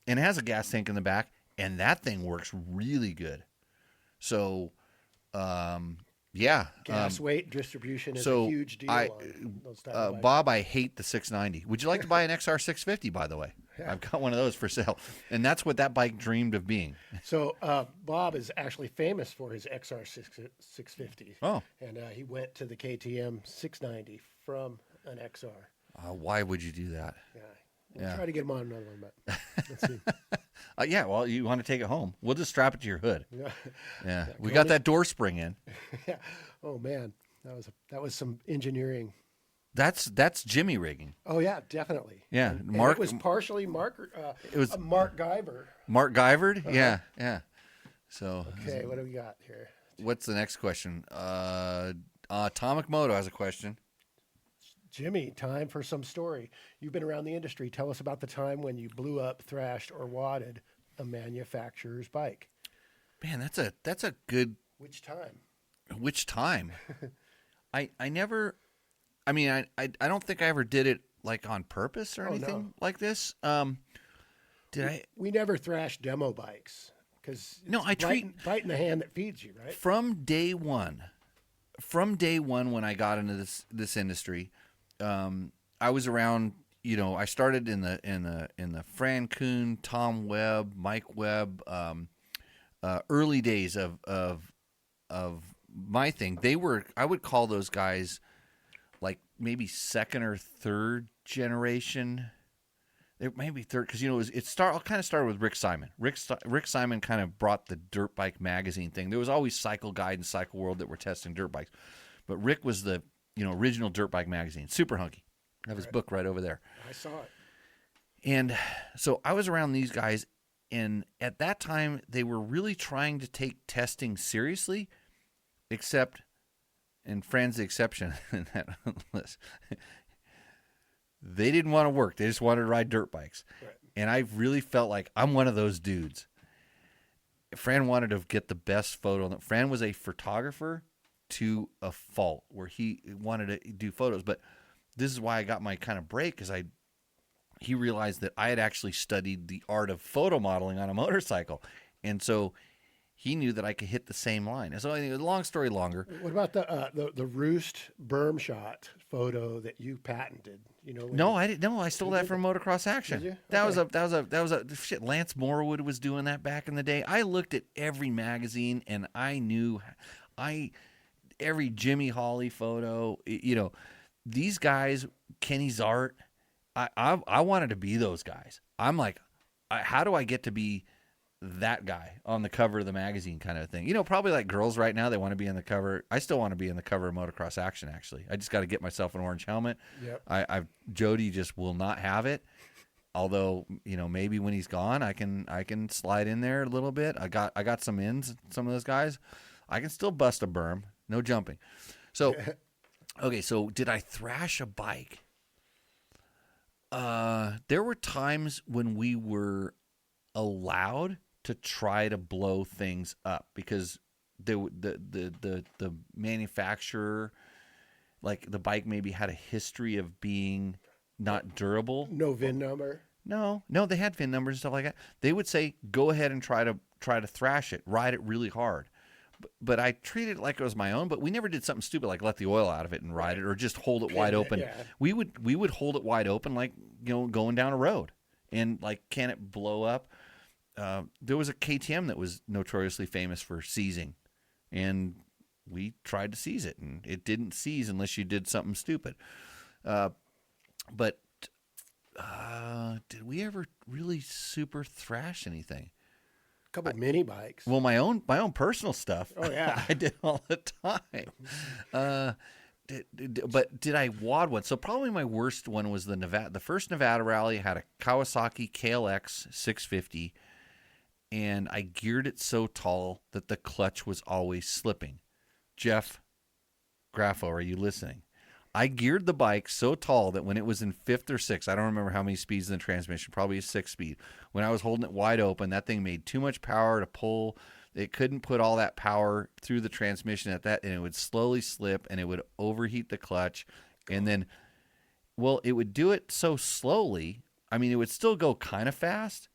and it has a gas tank in the back, and that thing works really good. So, yeah. Gas weight distribution is so a huge deal on those type of bikes. Bob, I hate the 690. Would you like to buy an XR 650, by the way? Yeah. I've got one of those for sale. And that's what that bike dreamed of being. So Bob is actually famous for his XR 650. Oh. And he went to the KTM 690 from an XR. Why would you do that? Yeah. We'll try to get him on another one, but let's see. Yeah, well, you want to take it home. We'll just strap it to your hood. Yeah. Yeah. We got that door spring in. Yeah. Oh, man. That was some engineering. That's Jimmy rigging. Oh, yeah, definitely. Yeah. And Mark it was partially Mark Guyver. Mark Guyvered? Yeah, yeah. So Okay, what do we got here? what's the next question? Atomic Moto has a question. Jimmy, time for some story. You've been around the industry. Tell us about the time when you blew up, thrashed, or wadded a manufacturer's bike. Man, that's a good. Which time? Which time? I never. I mean, I don't think I ever did it like on purpose or anything like this. Did I? We never thrashed demo bikes because No, I biting the hand that feeds you, right? From day one when I got into this industry, I was around I started in the Fran Kuhn, Tom Webb, Mike Webb, early days of my thing. I would call those guys like maybe second or third generation. It may be third because it kind of started with Rick Simon. Rick Simon kind of brought the dirt bike magazine thing. There was always Cycle Guide and Cycle World that were testing dirt bikes, but Rick was the original dirt bike magazine. Super hunky. I have his book right over there. I saw it. And so I was around these guys, and at that time they were really trying to take testing seriously, except, and Fran's the exception in that list. They didn't want to work. They just wanted to ride dirt bikes. Right. And I really felt like I'm one of those dudes. Fran wanted to get the best photo. Fran was a photographer to a fault where he wanted to do photos. But this is why I got my kind of break, because he realized that I had actually studied the art of photo modeling on a motorcycle. And so he knew that I could hit the same line. And so anyway, long story longer. What about the roost berm shot photo that you patented? No, I didn't. No, I stole that from Motocross Action. Did you? That was a shit. Lance Morwood was doing that back in the day. I looked at every magazine and I knew every Jimmy Hawley photo. These guys, Kenny Zart. I wanted to be those guys. I'm like, how do I get to be that guy on the cover of the magazine kind of thing? Probably like girls right now, they want to be on the cover. I still want to be in the cover of Motocross Action, actually. I just got to get myself an orange helmet. Yep. Jody just will not have it. Although, maybe when he's gone, I can slide in there a little bit. I got some ins, some of those guys. I can still bust a berm, no jumping. So, okay, so did I thrash a bike? There were times when we were allowed to try to blow things up because the manufacturer, like the bike maybe had a history of being not durable. No VIN number. No, they had VIN numbers and stuff like that. They would say, go ahead and try to thrash it, ride it really hard. But I treated it like it was my own, but we never did something stupid like let the oil out of it and ride it or just hold it wide open. Yeah. We would hold it wide open like, going down a road and like, can it blow up? There was a KTM that was notoriously famous for seizing, and we tried to seize it, and it didn't seize unless you did something stupid. But did we ever really super thrash anything? A couple of mini bikes. Well, my own personal stuff. Oh yeah, I did all the time. But did I wad one? So probably my worst one was the first Nevada rally. I had a Kawasaki KLX 650, and I geared it so tall that the clutch was always slipping. Jeff Graffo, are you listening? I geared the bike so tall that when it was in fifth or sixth, I don't remember how many speeds in the transmission, probably a 6-speed. When I was holding it wide open, that thing made too much power to pull. It couldn't put all that power through the transmission and it would slowly slip, and it would overheat the clutch. And then, well, it would do it so slowly. I mean, it would still go kind of fast,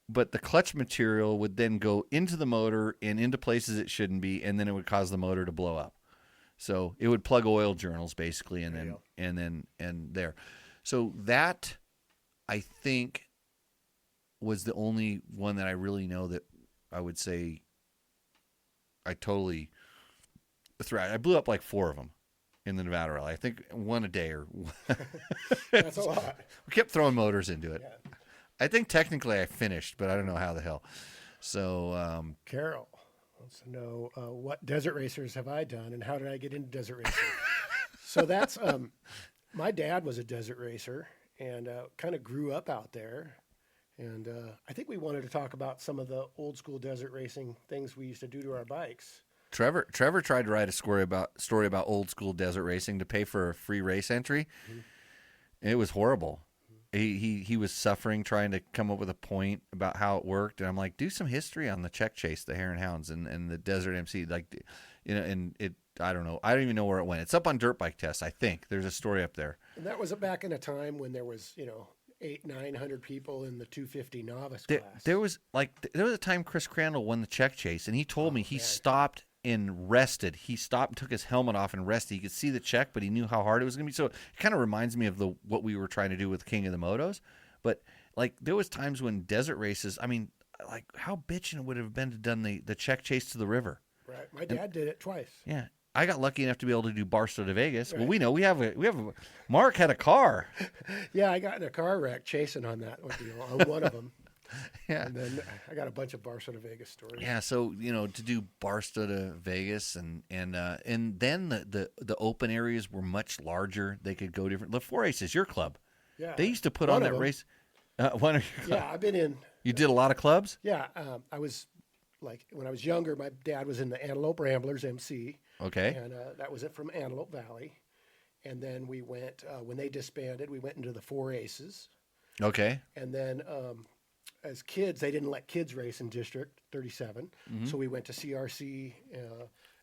but the clutch material would then go into the motor and into places it shouldn't be, and then it would cause the motor to blow up. So it would plug oil journals basically, and there. So that, I think, was the only one that I really know that I would say I totally thrashed. I blew up like 4 of them in the Nevada rally. I think one a day or. That's a lot. We kept throwing motors into it. Yeah. I think technically I finished, but I don't know how the hell. So Carol wants to know what desert racers have I done and how did I get into desert racing? So that's my dad was a desert racer and kind of grew up out there. And I think we wanted to talk about some of the old school desert racing things we used to do to our bikes. Trevor tried to write a story about old school desert racing to pay for a free race entry. Mm-hmm. It was horrible. He was suffering trying to come up with a point about how it worked, and I'm like, do some history on the Czech Chase, the Hare and Hounds, and the Desert MC, like, and it. I don't know. I don't even know where it went. It's up on Dirt Bike Test, I think. There's a story up there. And that was back in a time when there was 800-900 people in the 250 novice class. There was a time Chris Crandall won the Czech Chase, and he told me he stopped and rested. He stopped and took his helmet off and rested. He could see the check, but he knew how hard it was going to be. So it kind of reminds me of what we were trying to do with King of the Motos. But like there was times when desert races, I mean, like how bitching it would have been to done the check chase to the river. Right. My dad did it twice. Yeah. I got lucky enough to be able to do Barstow to Vegas. Right. Well, we know we have a Mark had a car. Yeah, I got in a car wreck chasing on that on one of them. Yeah. And then I got a bunch of Barstow to Vegas stories. Yeah, so to do Barstow to Vegas and then the open areas were much larger. They could go different. The 4 Aces, your club. Yeah. They used to put One on of that them. race. One of your clubs. Yeah, I've been in. You did a lot of clubs? Yeah, I was like when I was younger. My dad was in the Antelope Ramblers MC. Okay. And that was it from Antelope Valley. And then we went when they disbanded. We went into the 4 Aces. Okay. And then as kids, they didn't let kids race in District 37. Mm-hmm. So we went to CRC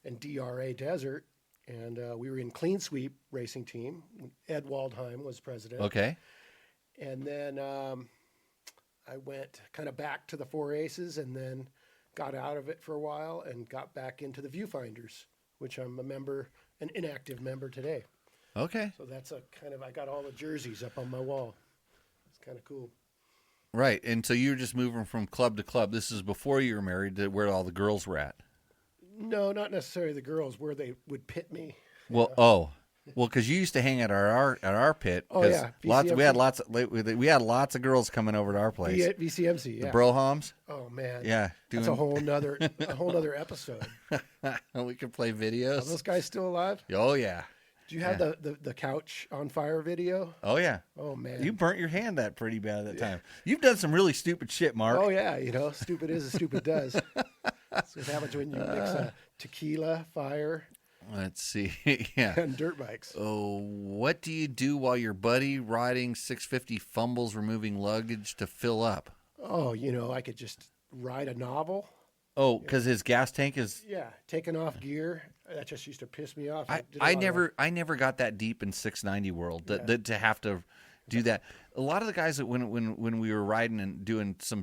and DRA Desert. And we were in clean sweep racing team. Ed Waldheim was president. Okay. And then I went kind of back to the 4 Aces and then got out of it for a while and got back into the Viewfinders, which I'm a member, an inactive member today. Okay. So that's I got all the jerseys up on my wall. It's kind of cool. Right. And so you were just moving from club to club. This is before you were married to where all the girls were at. No, not necessarily the girls, where they would pit me. Well, because you used to hang at our pit. Oh, 'cause yeah, we had lots of girls coming over to our place. VCMC, yeah. The Brohams. Oh man, Yeah, that's a whole nother episode. we could play Are videos. those guys still alive? Oh yeah. Do you have the couch on fire video? Oh yeah. Oh man, You burnt your hand that pretty bad at that time. You've done some really stupid shit, Mark. Oh yeah, stupid is as stupid does. That's what happens when you mix tequila, fire, Let's see. Yeah. and dirt bikes. Oh, what do you do while your buddy riding 650 fumbles removing luggage to fill up? Oh, I could just ride a novel. Oh, because his gas tank is. Yeah, taking off gear. That just used to piss me off. I never got that deep in 690 world that to have to do that. A lot of the guys that when we were riding and doing some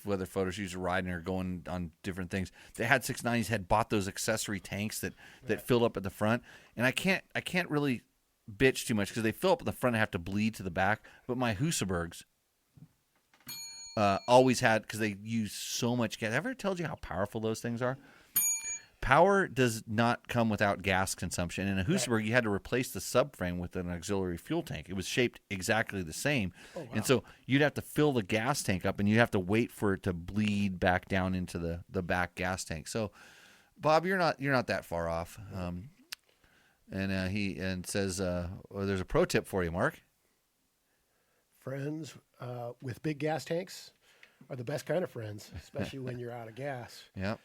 whether photo shoots or riding or going on different things, they had 690s had bought those accessory tanks that filled up at the front, and I can't really bitch too much because they fill up at the front and have to bleed to the back. But my Husabergs always had, because they use so much gas. Have I ever told you how powerful those things are? Power does not come without gas consumption. In a Husaberg, you had to replace the subframe with an auxiliary fuel tank. It was shaped exactly the same. Oh, wow. And so you'd have to fill the gas tank up, and you'd have to wait for it to bleed back down into the back gas tank. So, Bob, you're not that far off. And he says, well, there's a pro tip for you, Mark. Friends with big gas tanks are the best kind of friends, especially when you're out of gas. Yeah.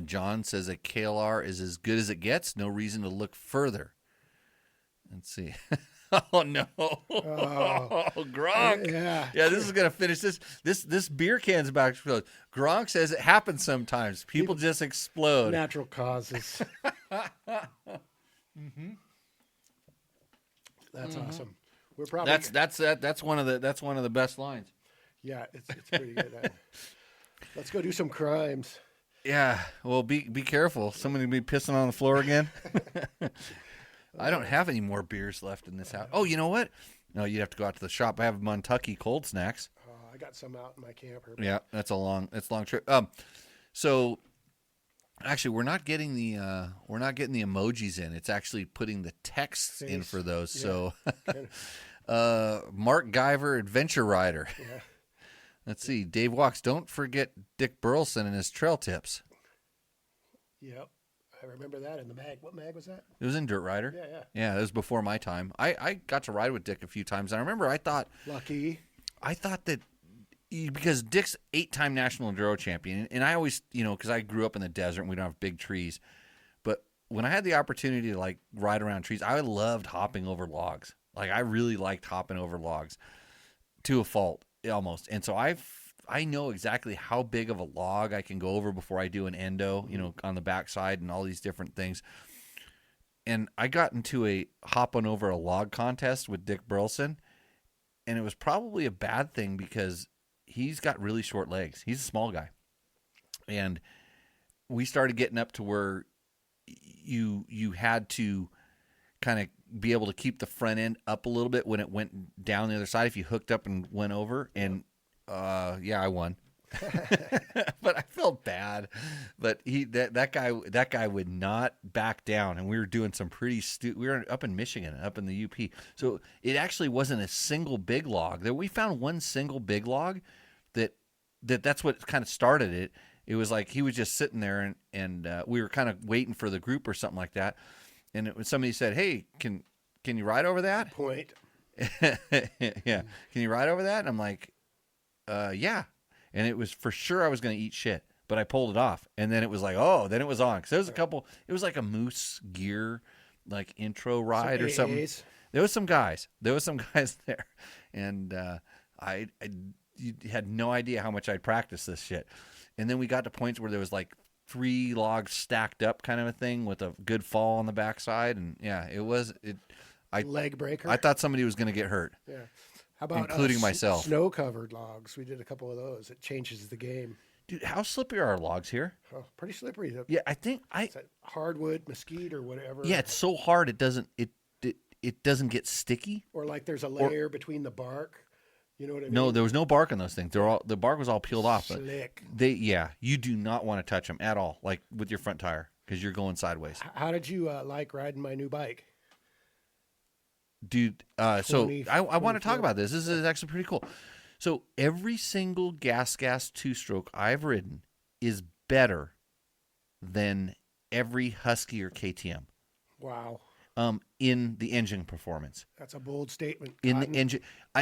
John says a KLR is as good as it gets. No reason to look further. Let's see. Oh no! Oh, Gronk. Yeah. This is gonna finish this beer can's about to explode. Gronk says it happens sometimes. People just explode. Natural causes. Mm-hmm. That's awesome. We're probably that's one of the best lines. Yeah, it's pretty good. Let's go do some crimes. Yeah, well, be careful. Somebody be pissing on the floor again. I don't have any more beers left in this house. Oh, you know what? No, you'd have to go out to the shop. I have Montucky cold snacks. I got some out in my camper. Yeah, that's a long trip. So actually, we're not getting the emojis in. It's actually putting the texts in for those. Yeah. So, Mark Guyver, Adventure Rider. Yeah. Let's see. Dave Walks. Don't forget Dick Burleson and his trail tips. Yep. I remember that in the mag. What mag was that? It was in Dirt Rider. Yeah. Yeah, it was before my time. I got to ride with Dick a few times. And I remember I thought that because Dick's 8-time national enduro champion, and I always, because I grew up in the desert and we don't have big trees. But when I had the opportunity to like ride around trees, I loved hopping over logs. Like I really liked hopping over logs to a fault. Almost. And so I know exactly how big of a log I can go over before I do an endo, on the backside and all these different things. And I got into a hopping over a log contest with Dick Burleson, and it was probably a bad thing because he's got really short legs. He's a small guy. And we started getting up to where you had to kind of be able to keep the front end up a little bit when it went down the other side. If you hooked up and went over, and I won. But I felt bad. But that guy would not back down, and we were doing some pretty we were up in Michigan, up in the UP. So it actually wasn't a single big log. We found one single big log that's what kind of started it. It was like he was just sitting there, and we were kind of waiting for the group or something like that. And it was somebody said, "Hey, can you ride over that?" Point. Yeah, can you ride over that? And I'm like, yeah. And it was for sure I was going to eat shit, but I pulled it off. And then it was like, then it was on. Because there was a couple, it was like a Moose Gear, like intro ride or something. AAs. There was some guys there. And you had no idea how much I'd practiced this shit. And then we got to points where there was like 3 logs stacked up kind of a thing with a good fall on the backside. And yeah, Leg breaker. I thought somebody was going to get hurt. Yeah. How about including myself. Snow-covered logs? We did a couple of those. It changes the game. Dude, how slippery are our logs here? Oh, pretty slippery. Yeah, I think Is that hardwood, mesquite, or whatever? Yeah, it's so hard it doesn't get sticky. Or like there's a layer between the bark. You know what I mean? No, there was no bark on those things. The bark was all peeled off. But Slick. you do not want to touch them at all, like with your front tire, because you're going sideways. How did you like riding my new bike? Dude, so 20, I want to talk 24. about this. This is actually pretty cool. So every single gas 2-stroke I've ridden is better than every Husky or KTM. Wow. In the engine performance. That's a bold statement. In Cotton. the engine,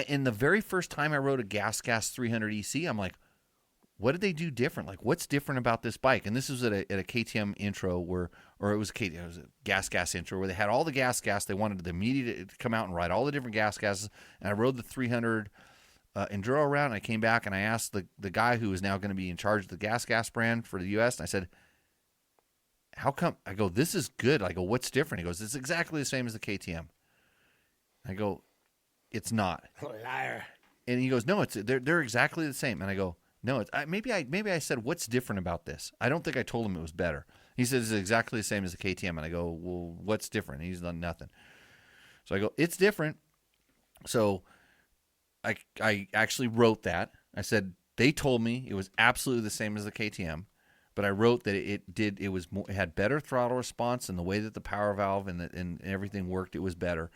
in the very first time I rode a gas 300 EC, I'm like, what did they do different? Like, what's different about this bike? And this was at a KTM intro it was a gas intro where they had all the gas. They wanted the media to come out and ride all the different gas gases. And I rode the 300 Enduro around. And I came back and I asked the guy who was now going to be in charge of the gas brand for the U.S. And I said, how come? I go, this is good. I go, what's different? He goes, it's exactly the same as the KTM. I go, it's not. Liar. And he goes, no, they're exactly the same. And I go, no, maybe I said, what's different about this? I don't think I told him it was better. He says it's exactly the same as the KTM. And I go, well, what's different? He's done nothing. So I go, it's different. So I actually wrote that. I said, they told me it was absolutely the same as the KTM. But I wrote that it had better throttle response, and the way that the power valve and everything worked, it was better.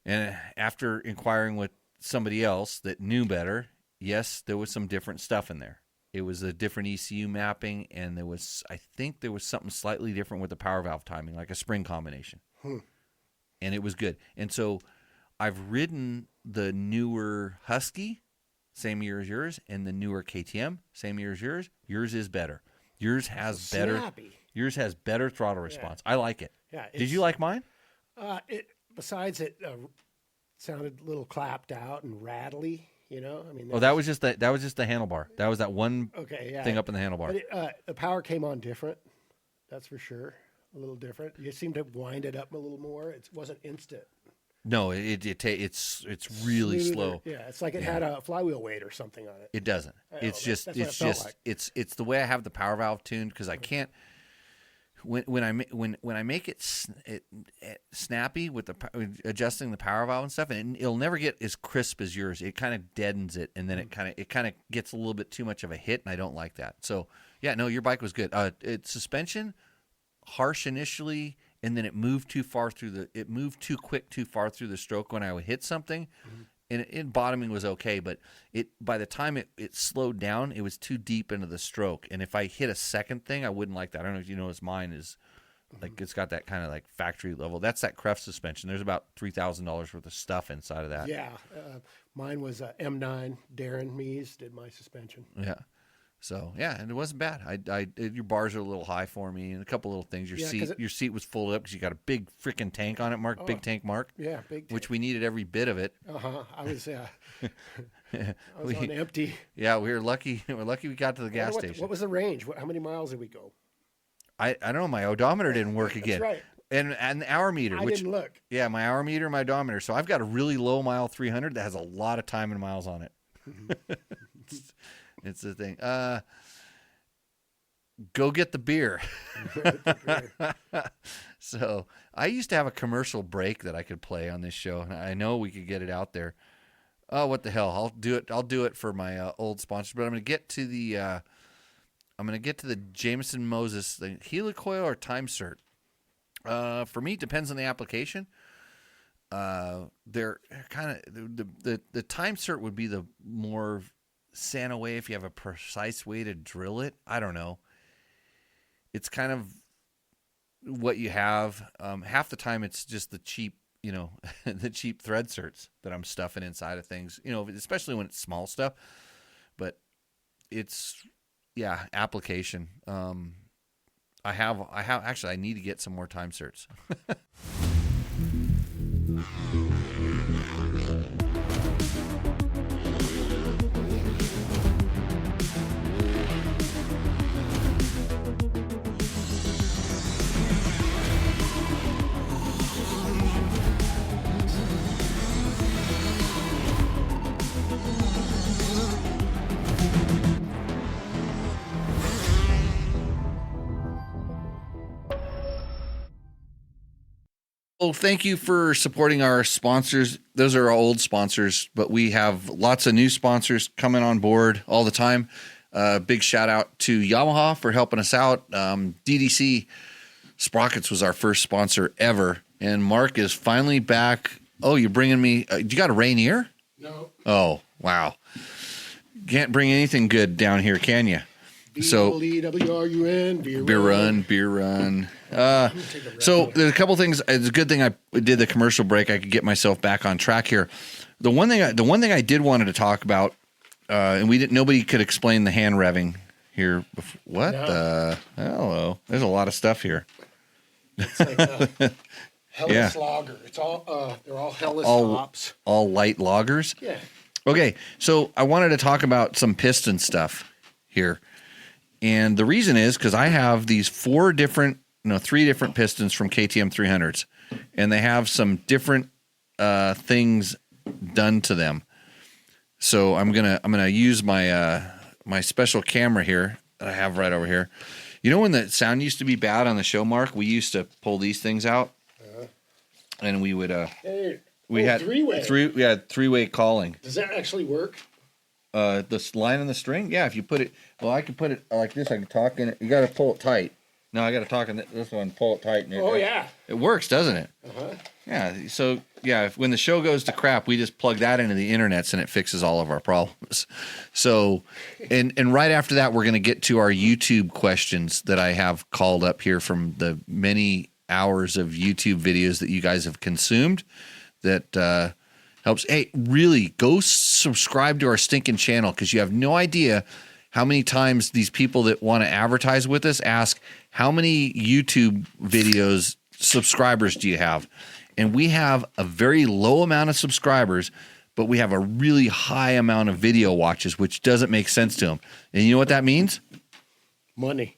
And after inquiring with somebody else that knew better, yes, there was some different stuff in there. It was a different ECU mapping, and I think there was something slightly different with the power valve timing, like a spring combination. And it was good. And so I've ridden the newer Husky, same year as yours, and the newer KTM, same year as yours. Yours is better. Yours has better. Snappy. Yours has better throttle response. I like it. Yeah. Did you like mine? Besides it sounded a little clapped out and rattly. You know, I mean. That was just the handlebar. That was that one thing up in the handlebar. But the power came on different. That's for sure. A little different. You seemed to wind it up a little more. It wasn't instant. No, it's really Smoother. slow. Yeah, it's like it had a flywheel weight or something on it. It doesn't. That's what it felt like. It's the way I have the power valve tuned, because I can't when I make it snappy with adjusting the power valve and stuff, and it'll never get as crisp as yours. It kind of deadens it, and then it kind of gets a little bit too much of a hit, and I don't like that. So yeah, no, your bike was good. It's suspension harsh initially, and then it moved too quick too far through the stroke when I would hit something. And bottoming was okay, but by the time it slowed down, it was too deep into the stroke. And if I hit a second thing, I wouldn't like that. I don't know if you notice mine is like it's got that kind of like factory level. That's that Kreft suspension. There's about $3,000 worth of stuff inside of that. Yeah, mine was M9. Darren Mees did my suspension. Yeah. So yeah, and it wasn't bad. Your bars are a little high for me, and a couple little things. Your seat was folded up because you got a big freaking tank on it, Mark. Big tank, Mark. Yeah, big tank. Which we needed every bit of it. I was on empty. Yeah, we were lucky. We're lucky we got to the gas station. What was the range? How many miles did we go? I don't know. My odometer didn't work again. That's right. And the hour meter. I didn't look. Yeah, my hour meter, my odometer. So I've got a really low mile 300 that has a lot of time and miles on it. It's the thing. go get the beer. So I used to have a commercial break that I could play on this show, and I know we could get it out there. Oh, what the hell? I'll do it for my old sponsors, but I'm going to get to the Jameson Moses, the helicoil or time cert. For me, it depends on the application. They're kind of the time cert would be the more Santa way if you have a precise way to drill it. I don't know. It's kind of what you have. Half the time, it's just the cheap, the cheap thread certs that I'm stuffing inside of things. Especially when it's small stuff. But it's application. I need to get some more time certs. Well, thank you for supporting our sponsors. Those are our old sponsors, but we have lots of new sponsors coming on board all the time. Big shout out to Yamaha for helping us out. DDC Sprockets was our first sponsor ever, and Mark is finally back. Oh, you're bringing me? You got a Rainier? No. Oh, wow! Can't bring anything good down here, can you? So B-L-E-W-R-U-N, beer run. So there's a couple things. It's a good thing I did the commercial break. I could get myself back on track here. The one thing I did wanted to talk about, and nobody could explain the hand revving here. What the hello? There's a lot of stuff here. It's like Hellas lager. It's all they're all Hellas hops. All light lagers. Yeah. Okay, so I wanted to talk about some piston stuff here. And the reason is because I have these three different pistons from KTM 300s, and they have some different things done to them. So I'm gonna use my my special camera here that I have right over here. You know when the sound used to be bad on the show, Mark? We used to pull these things out, and we would we had three-way calling. Does that actually work? The line on the string, yeah. If you put it, I can put it like this. I can talk in it. You got to pull it tight. No, I got to talk in this one. Pull it tight. It works, doesn't it? Yeah. So when the show goes to crap, we just plug that into the internets and it fixes all of our problems. So, and right after that, we're going to get to our YouTube questions that I have called up here from the many hours of YouTube videos that you guys have consumed. That helps. Hey, really, go subscribe to our stinking channel because you have no idea how many times these people that want to advertise with us ask, how many YouTube videos subscribers do you have? And we have a very low amount of subscribers, but we have a really high amount of video watches, which doesn't make sense to them. And you know what that means? Money.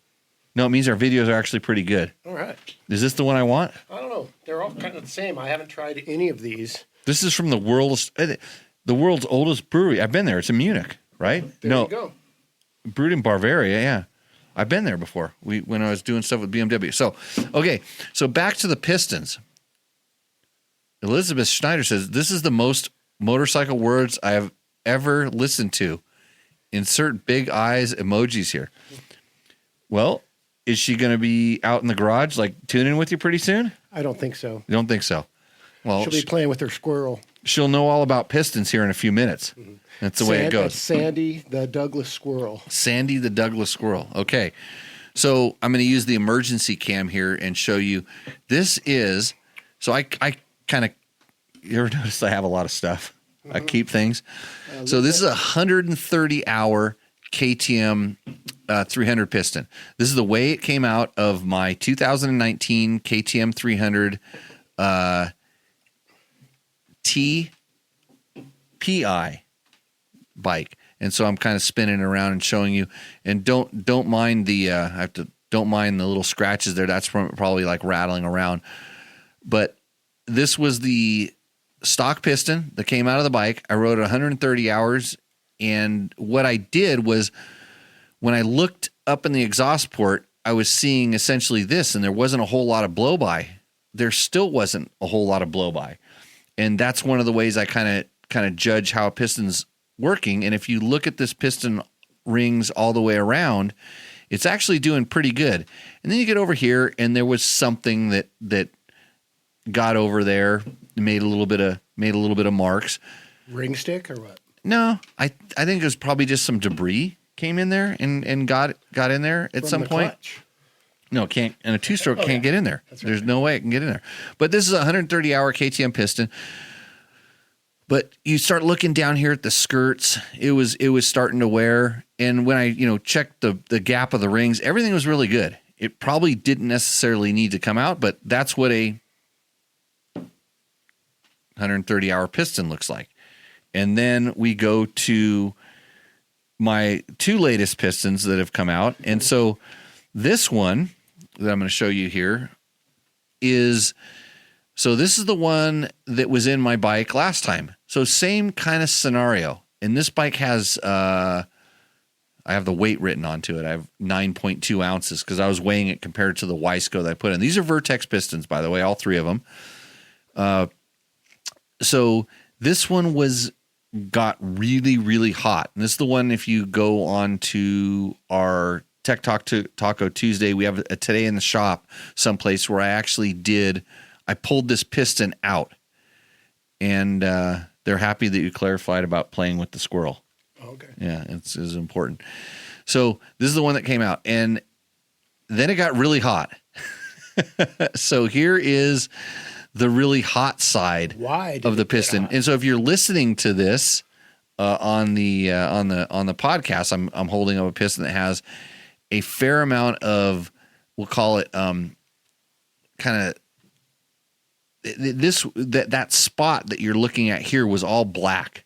No, it means our videos are actually pretty good. All right. Is this the one I want? I don't know. They're all kind of the same. I haven't tried any of these. This is from the world's oldest brewery. I've been there. It's in Munich, right? There you go. Brewed in Bavaria, yeah. I've been there before. When I was doing stuff with BMW. So, okay. So back to the pistons. Elizabeth Schneider says, this is the most motorcycle words I have ever listened to. Insert big eyes emojis here. Well, is she going to be out in the garage, like tuning with you pretty soon? I don't think so. You don't think so? Well, she'll be playing with her squirrel. She'll know all about pistons here in a few minutes. Mm-hmm. That's the way it goes. Sandy the Douglas squirrel. Sandy the Douglas squirrel. Okay. So I'm going to use the emergency cam here and show you. This is, so I kind of, you ever notice I have a lot of stuff? Mm-hmm. I keep things. So this is a 130-hour KTM 300 piston. This is the way it came out of my 2019 KTM 300 TPI bike. And so I'm kind of spinning around and showing you. And don't mind the don't mind the little scratches there. That's from probably like rattling around. But this was the stock piston that came out of the bike. I rode it 130 hours. And what I did was when I looked up in the exhaust port, I was seeing essentially this, and there wasn't a whole lot of blow by. There still wasn't a whole lot of blow by. And that's one of the ways I kind of judge how a piston's working. And if you look at this piston rings all the way around, it's actually doing pretty good. And then you get over here, and there was something that got over there, made a little bit of marks. Ring stick or what? No, I think it was probably just some debris came in there and got in there at From some the point. clutch. No, it can't. And a two-stroke can't get in there. That's right. There's no way it can get in there. But this is a 130-hour KTM piston. But you start looking down here at the skirts. It was starting to wear. And when I checked the gap of the rings, everything was really good. It probably didn't necessarily need to come out, but that's what a 130-hour piston looks like. And then we go to my two latest pistons that have come out. And so this one that I'm going to show you here is, so this is the one that was in my bike last time. So same kind of scenario. And this bike has, I have the weight written onto it. I have 9.2 ounces because I was weighing it compared to the Wiseco that I put in. These are Vertex pistons, by the way, all three of them. So this one got really, really hot. And this is the one, if you go on to our Tech Talk Taco Tuesday, we have a Today in the Shop someplace where I pulled this piston out. And they're happy that you clarified about playing with the squirrel. Okay. Yeah, it's important. So this is the one that came out. And then it got really hot. So here is the really hot side of the piston. And so if you're listening to this on the podcast, I'm holding up a piston that has a fair amount of, we'll call it kind of that spot that you're looking at here was all black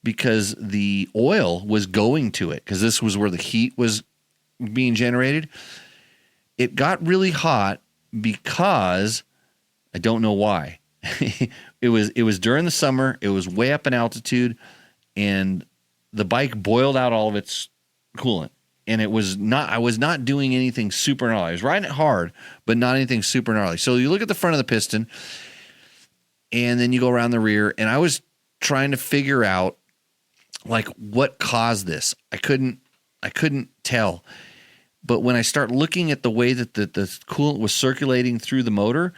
because the oil was going to it, because this was where the heat was being generated. It got really hot because I don't know why. It was during the summer. It was way up in altitude, and the bike boiled out all of its coolant. And I was not doing anything super gnarly. I was riding it hard, but not anything super gnarly. So you look at the front of the piston, and then you go around the rear, and I was trying to figure out like what caused this. I couldn't tell. But when I start looking at the way that the coolant was circulating through the motor,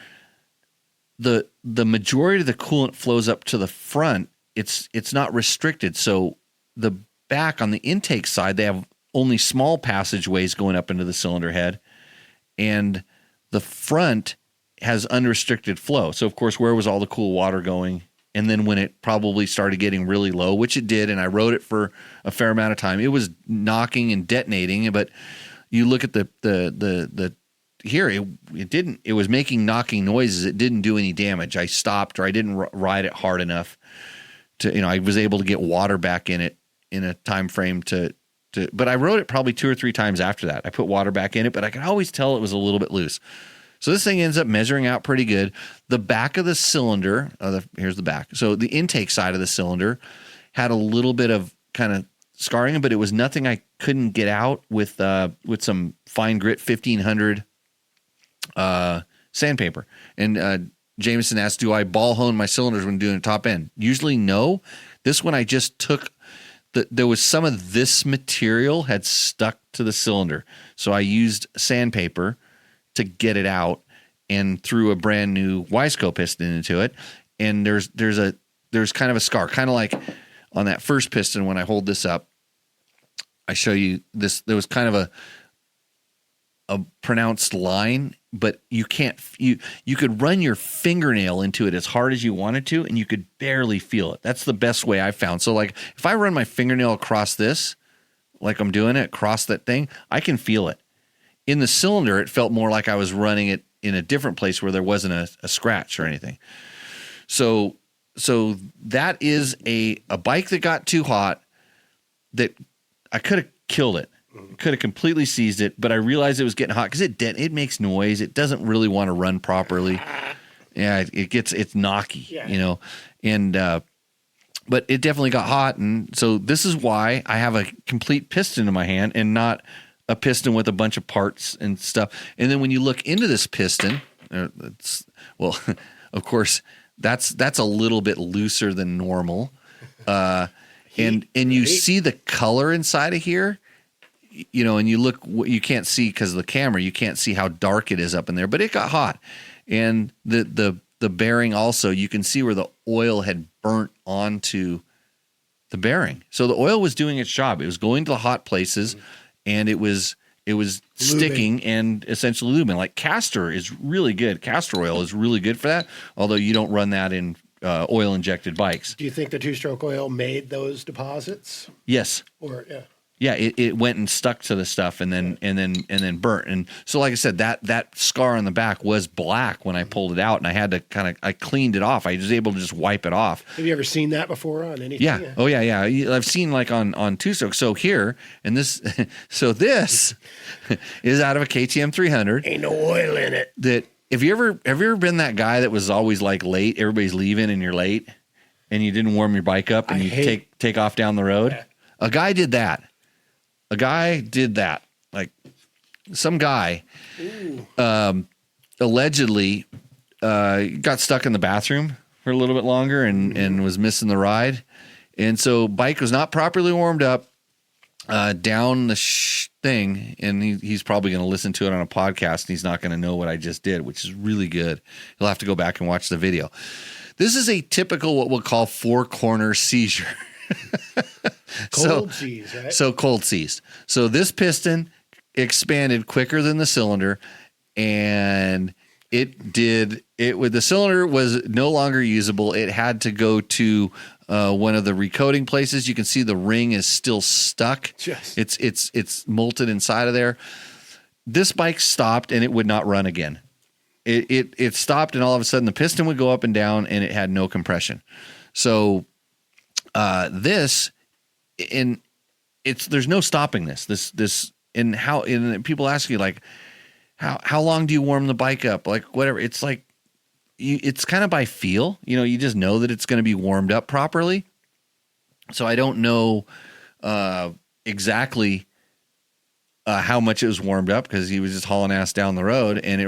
the majority of the coolant flows up to the front. It's not restricted. So the back on the intake side, they have only small passageways going up into the cylinder head, and the front has unrestricted flow. So of course, where was all the cool water going? And then when it probably started getting really low, which it did, and I rode it for a fair amount of time, it was knocking and detonating. But you look at the here, it was making knocking noises. It didn't do any damage. I stopped, or I didn't ride it hard enough to, I was able to get water back in it in a time frame but I rode it probably 2 or 3 times after that. I put water back in it, but I could always tell it was a little bit loose. So this thing ends up measuring out pretty good. The back of the cylinder, here's the back. So the intake side of the cylinder had a little bit of kind of scarring, but it was nothing I couldn't get out with some fine grit 1500 sandpaper. And Jameson asked, do I ball hone my cylinders when doing a top end? Usually no. This one I just took. There was some of this material had stuck to the cylinder. So I used sandpaper to get it out and threw a brand new Wiseco piston into it. And there's kind of a scar, kind of like on that first piston. When I hold this up, I show you this, there was kind of a pronounced line, but you could run your fingernail into it as hard as you wanted to, and you could barely feel it. That's the best way I found. So like if I run my fingernail across this, like I'm doing it across that thing, I can feel it. In the cylinder, it felt more like I was running it in a different place where there wasn't a scratch or anything. So that is a bike that got too hot that I could have killed it. Could have completely seized it, but I realized it was getting hot because it makes noise. It doesn't really want to run properly. Yeah, it's knocky, yeah. And but it definitely got hot. And so this is why I have a complete piston in my hand and not a piston with a bunch of parts and stuff. And then when you look into this piston, well, of course, that's a little bit looser than normal. And you see the color inside of here, you know, and you look, you can't see because of the camera, you can't see how dark it is up in there, but it got hot. And the bearing also, you can see where the oil had burnt onto the bearing. So the oil was doing its job. It was going to the hot places, and it was sticking and essentially lubing. Like castor is really good. Castor oil is really good for that, although you don't run that in oil injected bikes. Do you think the two-stroke oil made those deposits? Yes. Or Yeah, it went and stuck to the stuff and then burnt. And so, like I said, that scar on the back was black when I pulled it out, and I had to I cleaned it off. I was able to just wipe it off. Have you ever seen that before on anything? Yeah. Oh yeah. I've seen like on two strokes. So here and this, so this is out of a KTM 300. Ain't no oil in it. That have you ever been that guy that was always like late? Everybody's leaving and you're late, and you didn't warm your bike up, and you take off down the road. Yeah. A guy did that. Like some guy, allegedly, got stuck in the bathroom for a little bit longer and was missing the ride. And so bike was not properly warmed up, down the thing. And he's probably going to listen to it on a podcast, and he's not going to know what I just did, which is really good. He'll have to go back and watch the video. This is a typical, what we'll call 4-corner seizure. Cold seize, right? So cold seized. So this piston expanded quicker than the cylinder, and the cylinder was no longer usable. It had to go to one of the recoating places. You can see the ring is still stuck. Yes. It's molted inside of there. This bike stopped, and it would not run again. It stopped, and all of a sudden the piston would go up and down, and it had no compression. So there's no stopping this, and people ask you like, how long do you warm the bike up? Like whatever. It's like, it's kind of by feel, you just know that it's going to be warmed up properly. So I don't know, exactly, how much it was warmed up, because he was just hauling ass down the road, and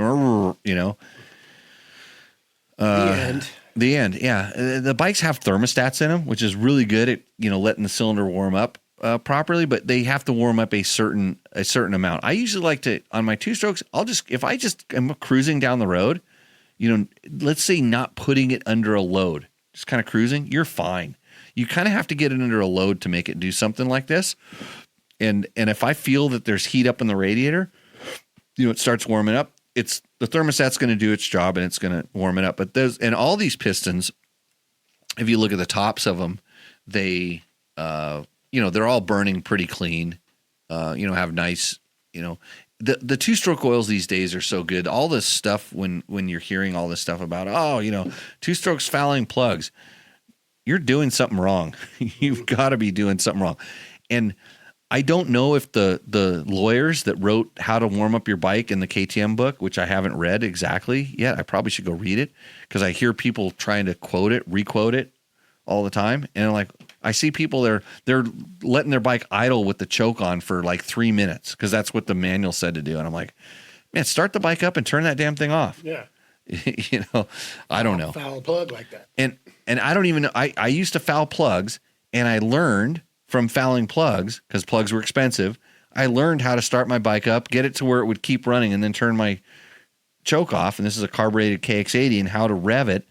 the end. Yeah. The bikes have thermostats in them, which is really good at, letting the cylinder warm up properly, but they have to warm up a certain amount. I usually like to, on my two strokes, if I just am cruising down the road, let's say not putting it under a load, just kind of cruising, you're fine. You kind of have to get it under a load to make it do something like this. And if I feel that there's heat up in the radiator, it starts warming up. The thermostat's going to do its job, and it's going to warm it up. But and all these pistons, if you look at the tops of them, they, they're all burning pretty clean. Have nice, the two-stroke oils these days are so good. All this stuff, when you're hearing all this stuff about, two-strokes fouling plugs, you're doing something wrong. You've got to be doing something wrong. And I don't know if the lawyers that wrote how to warm up your bike in the KTM book, which I haven't read exactly yet, I probably should go read it, because I hear people trying to requote it all the time. And I see people they're letting their bike idle with the choke on for like 3 minutes, because that's what the manual said to do. And I'm like, man, start the bike up and turn that damn thing off. Yeah. I don't know. Foul plug like that. And I don't even know. I used to foul plugs, and I learned from fouling plugs, because plugs were expensive. I learned how to start my bike up, get it to where it would keep running, and then turn my choke off. And this is a carbureted KX80, and how to rev it.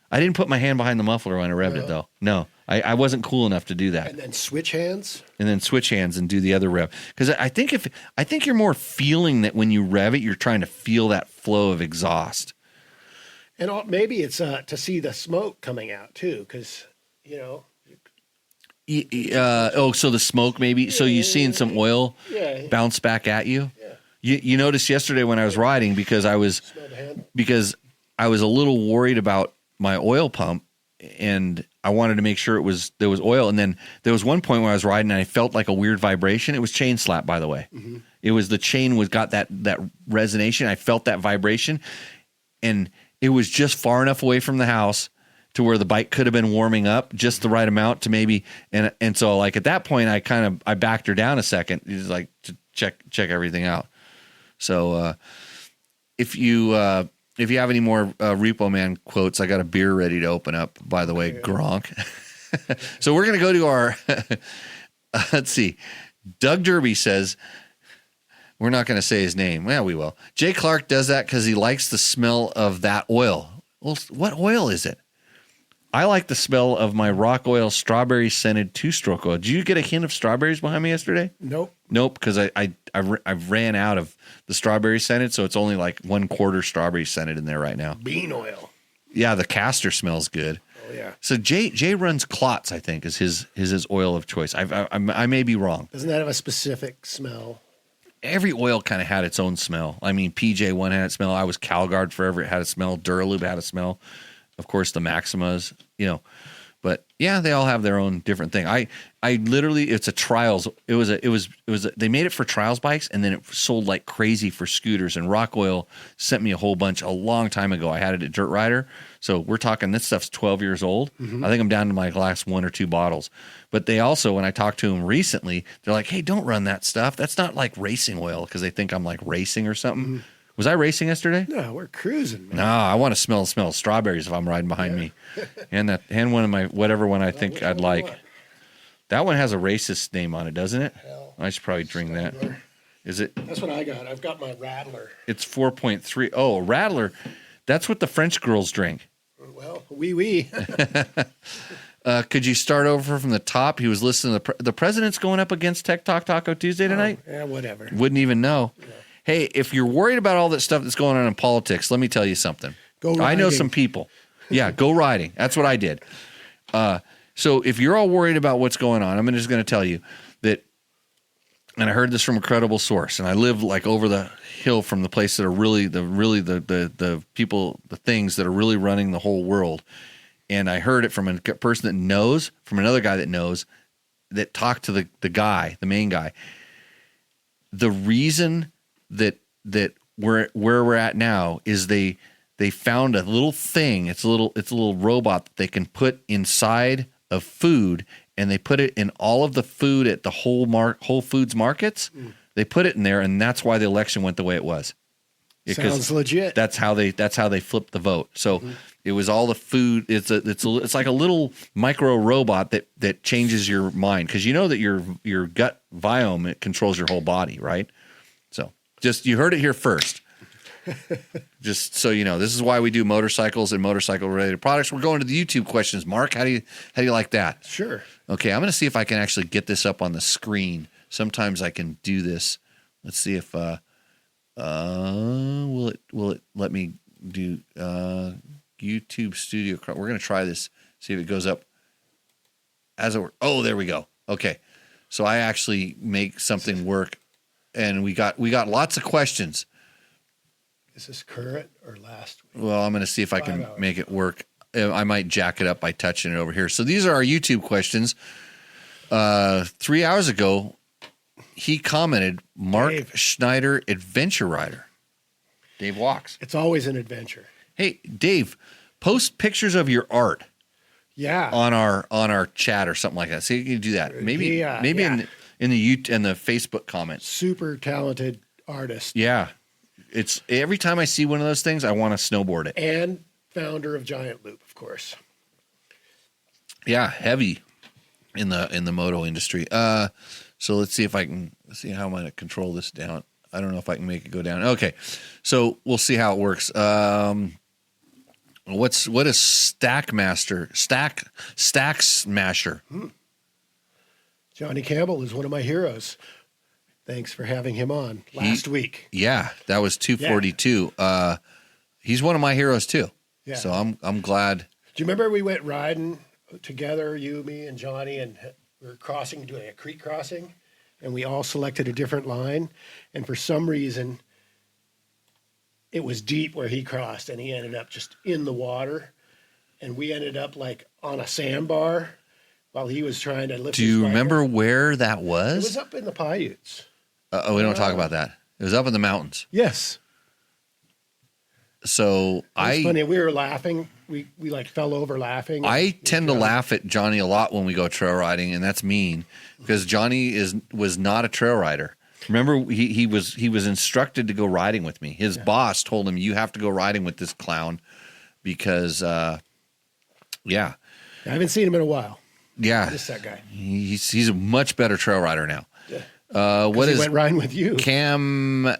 I didn't put my hand behind the muffler when I revved it, though. No, I wasn't cool enough to do that. And then switch hands. And do the other rev. Because I think you're more feeling that when you rev it, you're trying to feel that flow of exhaust. And maybe it's to see the smoke coming out too, because so the smoke maybe. So you're seeing some oil bounce back at you. Yeah. You noticed yesterday when I was riding, because I was a little worried about my oil pump, and I wanted to make sure there was oil. And then there was one point where I was riding, and I felt like a weird vibration. It was chain slap, by the way. Mm-hmm. It was the chain got that resonation. I felt that vibration, and it was just far enough away from the house to where the bike could have been warming up just the right amount to maybe, and so like at that point I backed her down a second, just like to check everything out. So if you have any more Repo Man quotes, I got a beer ready to open up, by the way, Gronk. So we're going to go to our, let's see. Doug Derby says, we're not going to say his name. Well, we will. Jay Clark does that because he likes the smell of that oil. Well, what oil is it? I like the smell of my Rock Oil strawberry scented 2-stroke oil. Did you get a hint of strawberries behind me yesterday? Nope. Nope, because I ran out of the strawberry scented, so it's only like 1/4 strawberry scented in there right now. Bean oil. Yeah, the castor smells good. Oh yeah. So Jay runs Klotz, I think, is his oil of choice. I may be wrong. Doesn't that have a specific smell? Every oil kind of had its own smell. I mean, PJ1 had a smell. I was CalGuard forever. It had a smell. Duralube had a smell. Of course, the Maximas, but yeah, they all have their own different thing. I literally, it's a trials. They made it for trials bikes, and then it sold like crazy for scooters. And Rock Oil sent me a whole bunch a long time ago. I had it at Dirt Rider. So we're talking, this stuff's 12 years old. I think I'm down to my last 1 or 2 bottles. But they also, when I talked to them recently, they're like, hey, don't run that stuff. That's not like racing oil, because they think I'm like racing or something. Was I racing yesterday? No, we're cruising, man. No, I want to smell of strawberries if I'm riding behind me. And one of my whatever one I think I'd like. That one has a racist name on it, doesn't it? Hell, I should probably drink that. Is it? That's what I got. I've got my Rattler. It's 4.3. Oh, a Rattler. That's what the French girls drink. Well, wee. Could you start over from the top? He was listening to the president's going up against Tech Talk Taco Tuesday tonight. Yeah, whatever. Wouldn't even know. Yeah. Hey, if you're worried about all that stuff that's going on in politics, let me tell you something. Go riding. I know some people. Yeah, go riding. That's what I did. So if you're all worried about what's going on, I'm just going to tell you that, and I heard this from a credible source, and I live like over the hill from the place that are really the people, the things that are really running the whole world. And I heard it from a person that knows, from another guy that knows, that talked to the main guy. The reason that where we're at now is they found a little thing. It's a little robot that they can put inside of food, and they put it in all of the food at the Whole Foods markets. They put it in there, and that's why the election went the way it was. Sounds legit. That's how they flipped the vote. So it was all the food. It's like a little micro robot that changes your mind, because you know that your gut biome, it controls your whole body, right? So just, you heard it here first. Just so you know, this is why we do motorcycles and motorcycle related products. We're going to the YouTube questions. Mark, how do you like that? Sure. Okay, I'm going to see if I can actually get this up on the screen. Sometimes I can do this. Let's see if will it let me do YouTube Studio. We're going to try this. See if it goes up as it were. Oh, there we go. Okay, so I actually make something work, and we got lots of questions. Is this current or last week? Well, I'm going to see if I can make it work. I might jack it up by touching it over here. So these are our YouTube questions. 3 hours ago, he commented, Mark Dave. Schneider, adventure rider. Dave walks. It's always an adventure. Hey, Dave, post pictures of your art Yeah. on our chat or something like that. See, you can do that. Maybe Yeah. in the Facebook comments. Super talented artist Yeah. It's every time I see one of those things, I want to snowboard it. and founder of Giant Loop, of course. Yeah, heavy in the moto industry. So let's see if I can see how I'm going to control this down. I don't know if I can make it go down. Okay, so we'll see how it works. What is Stack Smasher? Johnny Campbell is one of my heroes. Thanks for having him on last week. Yeah, that was 242. He's one of my heroes too. Yeah. So I'm glad. Do you remember we went riding together, you, me, and Johnny, and we were doing a creek crossing, and we all selected a different line, and for some reason, it was deep where he crossed, and he ended up just in the water, and we ended up like on a sandbar while he was trying to lift. Do you his bike remember up. where that It was? was up in the Paiutes. We don't talk about that. It was up in the mountains. Yes. So It was funny. We were laughing. we like fell over laughing. I tend to laugh at Johnny a lot when we go trail riding, and that's mean because Johnny was not a trail rider. Remember, he was instructed to go riding with me. His boss told him, "You have to go riding with this clown," because I haven't seen him in a while. Yeah, Just that guy. He's a much better trail rider now. What is went riding with you? Can-Am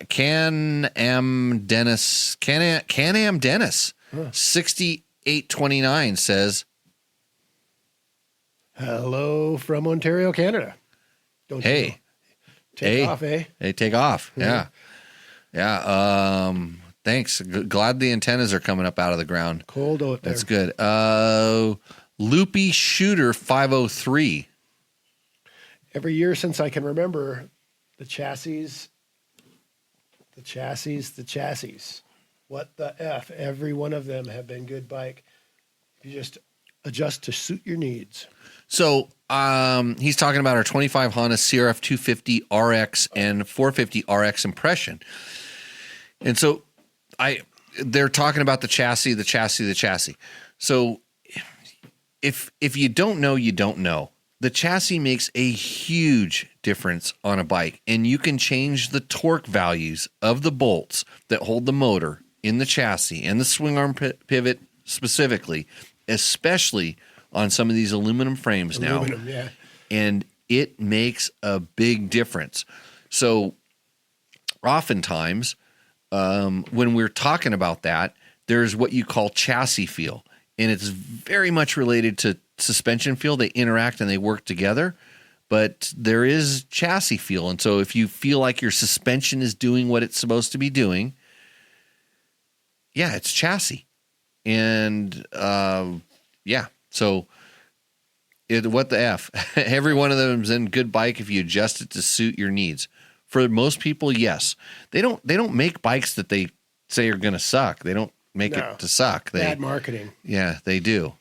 Dennis 6829 says, "Hello from Ontario, Canada." Don't you know? Take off, eh? Hey, take off. Yeah. Thanks. Glad the antennas are coming up out of the ground. Cold out there. That's good. Loopy Shooter 503. Every year since I can remember, the chassis. What the F? Every one of them have been good bike. You just adjust to suit your needs. So he's talking about our 25 Honda CRF 250 RX and 450 RX Impression. And so they're talking about the chassis. So if you don't know, you don't know. The chassis makes a huge difference on a bike, and you can change the torque values of the bolts that hold the motor in the chassis and the swing arm pivot specifically, especially on some of these aluminum frames now. Yeah. And it makes a big difference. So oftentimes when we're talking about that, there's what you call chassis feel, and it's very much related to suspension feel. They interact and they work together, but there is chassis feel. And so if you feel like your suspension is doing what it's supposed to be doing, it's chassis. And so what the F? Every one of them is in good bike if you adjust it to suit your needs. For most people, yes. They don't make bikes that they say are going to suck. They don't make it to suck. Bad marketing. Yeah, they do.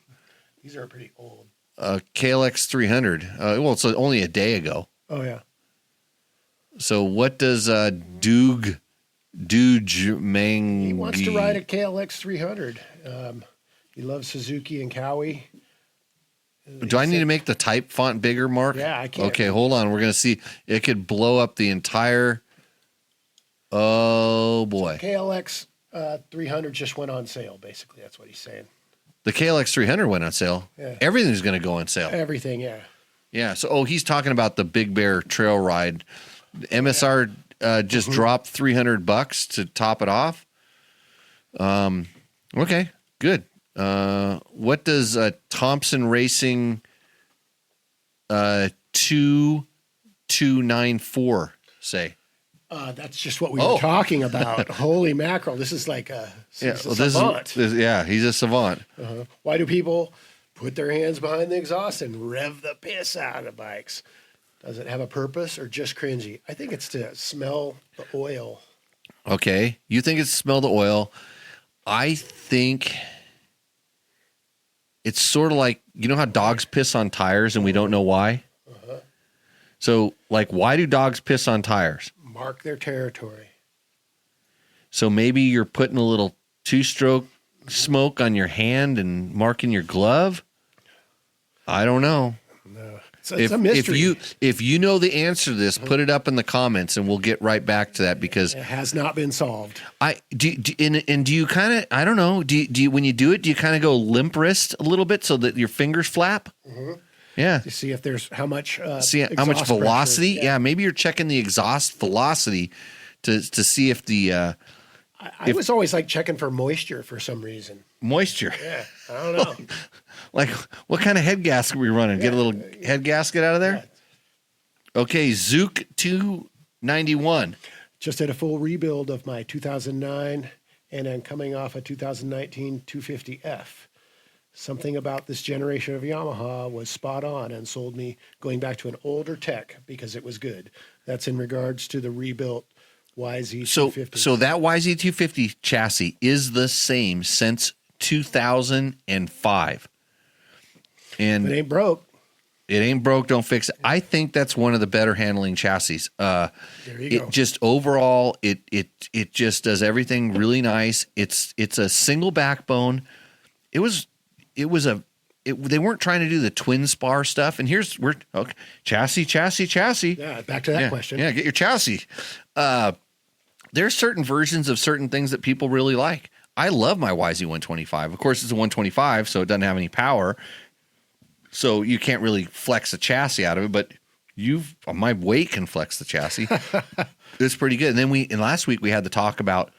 These are pretty old. KLX 300. It's only a day ago. Oh, yeah. So what does Doog Mangi? He wants to ride a KLX 300. He loves Suzuki and Cowie. Do I need to make the type font bigger, Mark? Yeah, I can. Okay, hold on. We're going to see. It could blow up the entire. Oh, boy. So KLX 300 just went on sale, basically. That's what he's saying. The KLX 300 went on sale. Yeah. Everything's going to go on sale. Everything, yeah. Yeah. So, he's talking about the Big Bear Trail Ride. MSR just dropped $300 to top it off. Okay, good. What does Thompson Racing 2294 say? That's just what we were talking about. Holy mackerel! This is like he's a savant. He's a savant. Why do people put their hands behind the exhaust and rev the piss out of bikes? Does it have a purpose or just cringy? I think it's to smell the oil. Okay, you think it's smell the oil? I think it's sort of like, you know how dogs piss on tires and we don't know why? So, like, why do dogs piss on tires? Mark their territory. So maybe you're putting a little two-stroke smoke on your hand and marking your glove? I don't know. No. It's a mystery. If you know the answer to this, put it up in the comments and we'll get right back to that, because it has not been solved. Do you kind of, I don't know, do you when you do it, do you kind of go limp wrist a little bit so that your fingers flap? Yeah. To see if there's how much velocity. Pressure. Yeah, maybe you're checking the exhaust velocity to see if the I was always like checking for moisture for some reason. Moisture. Yeah, I don't know. Like, what kind of head gasket were we running? Get a little head gasket out of there? Yeah. Okay, Zook 291. Just had a full rebuild of my 2009, and I'm coming off a 2019 250F. Something about this generation of Yamaha was spot on and sold me going back to an older tech because it was good. That's in regards to the rebuilt YZ250. So that YZ250 chassis is the same since 2005. And if it ain't broke. It ain't broke, don't fix it. I think that's one of the better handling chassis. There you go. Just overall, it just does everything really nice. It's a single backbone. they weren't trying to do the twin spar stuff. And we're okay, chassis. Yeah, back to that question. Yeah, get your chassis. There's certain versions of certain things that people really like. I love my YZ125. Of course, it's a 125, so it doesn't have any power. So you can't really flex a chassis out of it, but my weight can flex the chassis. It's pretty good. And then last week we had the talk about,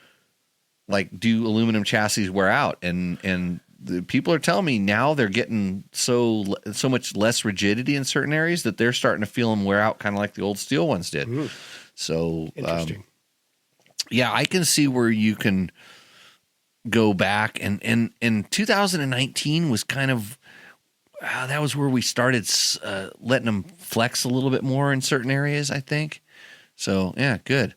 like, do aluminum chassis wear out? And the people are telling me now they're getting so much less rigidity in certain areas that they're starting to feel them wear out, kind of like the old steel ones did. Ooh, so interesting. Yeah, I can see where you can go back, and 2019 was kind of that was where we started letting them flex a little bit more in certain areas, I think. So yeah, good.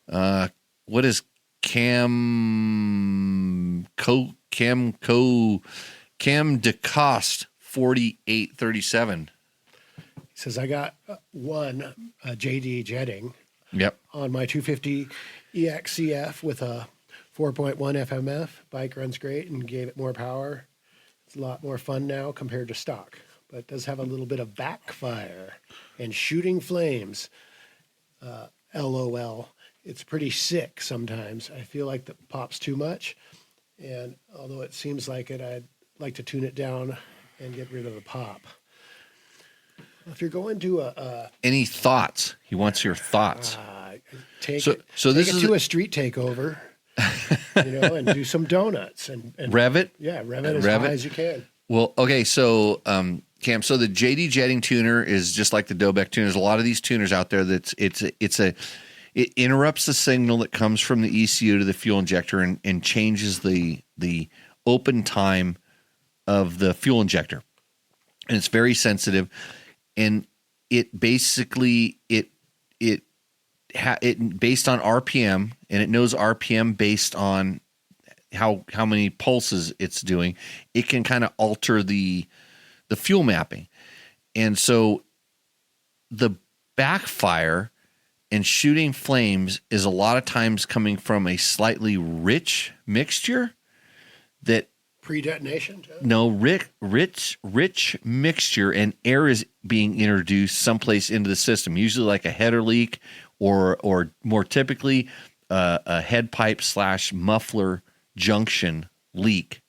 What is Cam DeCoste 4837? He says, I got one JD jetting. Yep. On my 250 EXCF with a 4.1 FMF. Bike runs great and gave it more power. It's a lot more fun now compared to stock, but it does have a little bit of backfire and shooting flames. LOL. It's pretty sick sometimes. I feel like that pops too much, and although it seems like it, I'd like to tune it down and get rid of the pop. If you're going to any thoughts? He wants your thoughts. Take it to a street takeover, and do some donuts and rev it. Yeah, rev it as high as you can. Well, okay, so Cam, so the JD jetting tuner is just like the Dobeck tuner. There's a lot of these tuners out there it interrupts the signal that comes from the ECU to the fuel injector and changes the open time of the fuel injector, and it's very sensitive. And it basically it based on RPM, and it knows RPM based on how many pulses it's doing. It can kind of alter the fuel mapping, and so the backfire and shooting flames is a lot of times coming from a slightly rich mixture that. Pre-detonation? No, rich mixture, and air is being introduced someplace into the system, usually like a header leak or more typically a head pipe / muffler junction leak.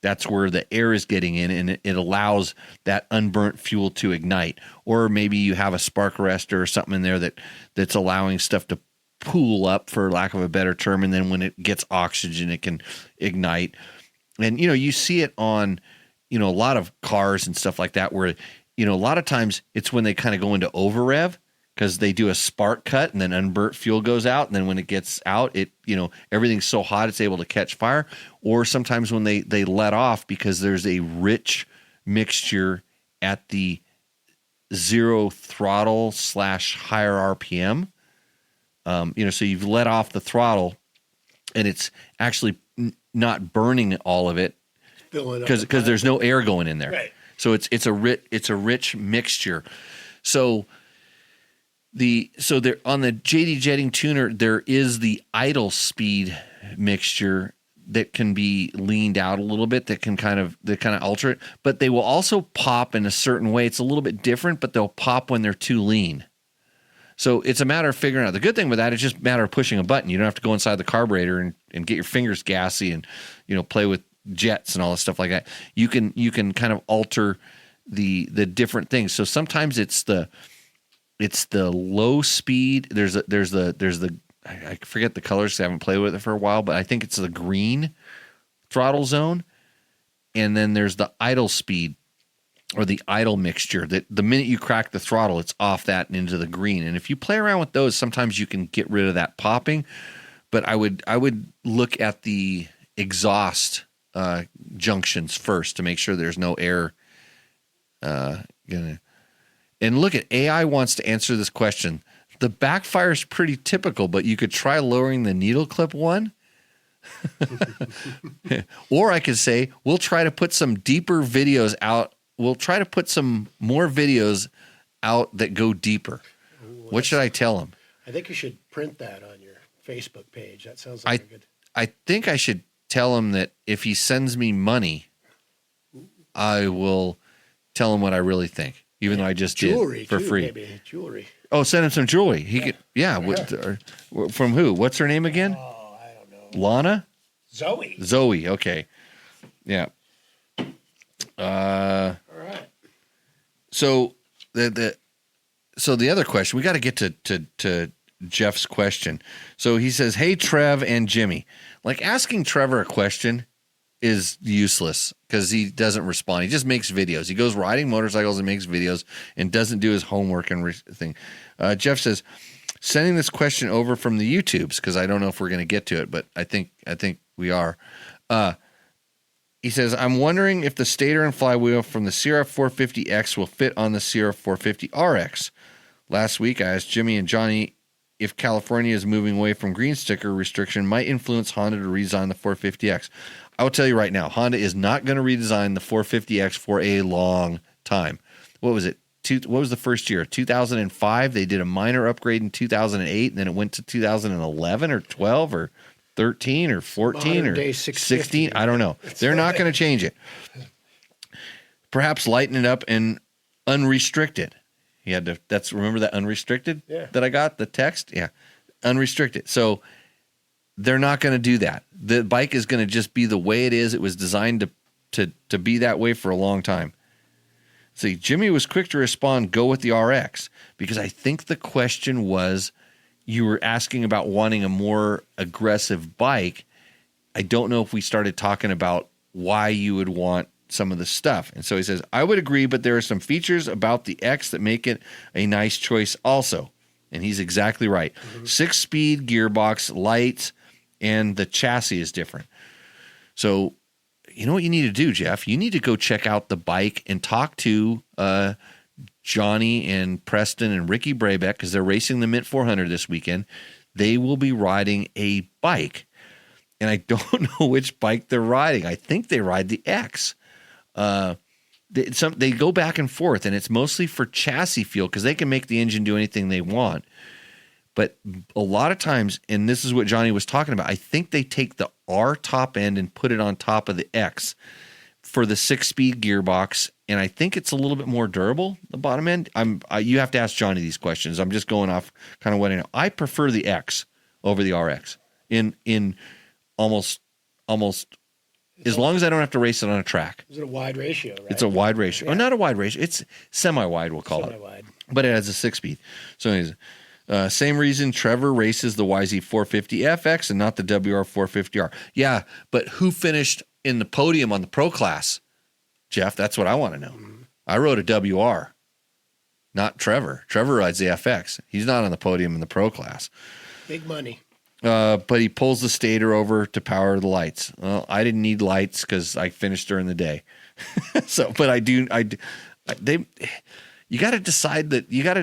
That's where the air is getting in, and it allows that unburnt fuel to ignite. Or maybe you have a spark arrestor or something in there that's allowing stuff to pool up, for lack of a better term, and then when it gets oxygen, it can ignite. And, you see it on, a lot of cars and stuff like that where, a lot of times it's when they kind of go into over rev because they do a spark cut and then unburnt fuel goes out. And then when it gets out, everything's so hot it's able to catch fire. Or sometimes when they let off because there's a rich mixture at the zero throttle / higher RPM. So you've let off the throttle and it's actually not burning all of it because there's no air going in there. Right. So it's a rich mixture. So there on the JD jetting tuner there is the idle speed mixture that can be leaned out a little bit that kind of alter it, but they will also pop in a certain way. It's a little bit different, but they'll pop when they're too lean. So it's a matter of figuring out. The good thing with that is just a matter of pushing a button. You don't have to go inside the carburetor and get your fingers gassy and play with jets and all this stuff like that. You can kind of alter the different things. So sometimes it's the low speed. There's the I forget the colors 'cause I haven't played with it for a while, but I think it's the green throttle zone, and then there's the idle speed. Or the idle mixture that the minute you crack the throttle, it's off that and into the green. And if you play around with those, sometimes you can get rid of that popping. But I would look at the exhaust junctions first to make sure there's no air. And look at AI wants to answer this question. The backfire is pretty typical, but you could try lowering the needle clip one. Or I could say we'll try to put some deeper videos out. We'll try to put some more videos out that go deeper. Ooh, what should I tell him? I think you should print that on your Facebook page. That sounds like a good. I think I should tell him that if he sends me money, I will tell him what I really think, even though I just Jewelry did for too, free. maybe. Jewelry. Oh, send him some jewelry. He could, yeah. From who? What's her name again? Oh, I don't know. Lana? Zoe. Zoe. Okay. Yeah. All right. So the other question, we got to get to Jeff's question. So he says, "Hey, Trev and Jimmy, like asking Trevor a question is useless because he doesn't respond. He just makes videos. He goes riding motorcycles and makes videos and doesn't do his homework and thing." Jeff says, "Sending this question over from the YouTubes because I don't know if we're going to get to it, but I think we are." He says, "I'm wondering if the stator and flywheel from the CRF 450X will fit on the CRF 450 RX. Last week, I asked Jimmy and Johnny if California is moving away from green sticker restriction might influence Honda to redesign the 450X. I will tell you right now, Honda is not going to redesign the 450X for a long time. What was it? What was the first year? 2005. They did a minor upgrade in 2008, and then it went to 2011 or 12 or 13 or 14 or 16. I don't know. They're not going to change it. Perhaps lighten it up and unrestricted." He had to. Remember that unrestricted that I got the text. Yeah, unrestricted. So they're not going to do that. The bike is going to just be the way it is. It was designed to be that way for a long time. See, Jimmy was quick to respond, "Go with the RX," because I think the question was, you were asking about wanting a more aggressive bike. I don't know if we started talking about why you would want some of the stuff. And so he says, "I would agree, but there are some features about the X that make it a nice choice also." And he's exactly right. 6-speed gearbox, lights, and the chassis is different. So you know what you need to do, Jeff? You need to go check out the bike and talk to Johnny and Preston and Ricky Brabeck because they're racing the Mint 400 this weekend. They will be riding a bike. And I don't know which bike they're riding. I think they ride the X. They go back and forth, and it's mostly for chassis feel because they can make the engine do anything they want. But a lot of times, and this is what Johnny was talking about, I think they take the R top end and put it on top of the X for the 6-speed gearbox, and I think it's a little bit more durable, the bottom end. You have to ask Johnny these questions. I'm just going off kind of what I know. I prefer the X over the RX in almost as long as I don't have to race it on a track. Is it a wide ratio, right? It's a wide ratio. Yeah. Or not a wide ratio. It's semi-wide, we'll call it. But it has a 6-speed. So anyways, same reason Trevor races the YZ450FX and not the WR450R. Yeah, but who finished in the podium on the Pro Class? Jeff, that's what I want to know. I rode a WR, not Trevor. Trevor rides the FX. He's not on the podium in the Pro Class. Big money. But he pulls the stator over to power the lights. Well, I didn't need lights because I finished during the day. But I do. You got to decide that you got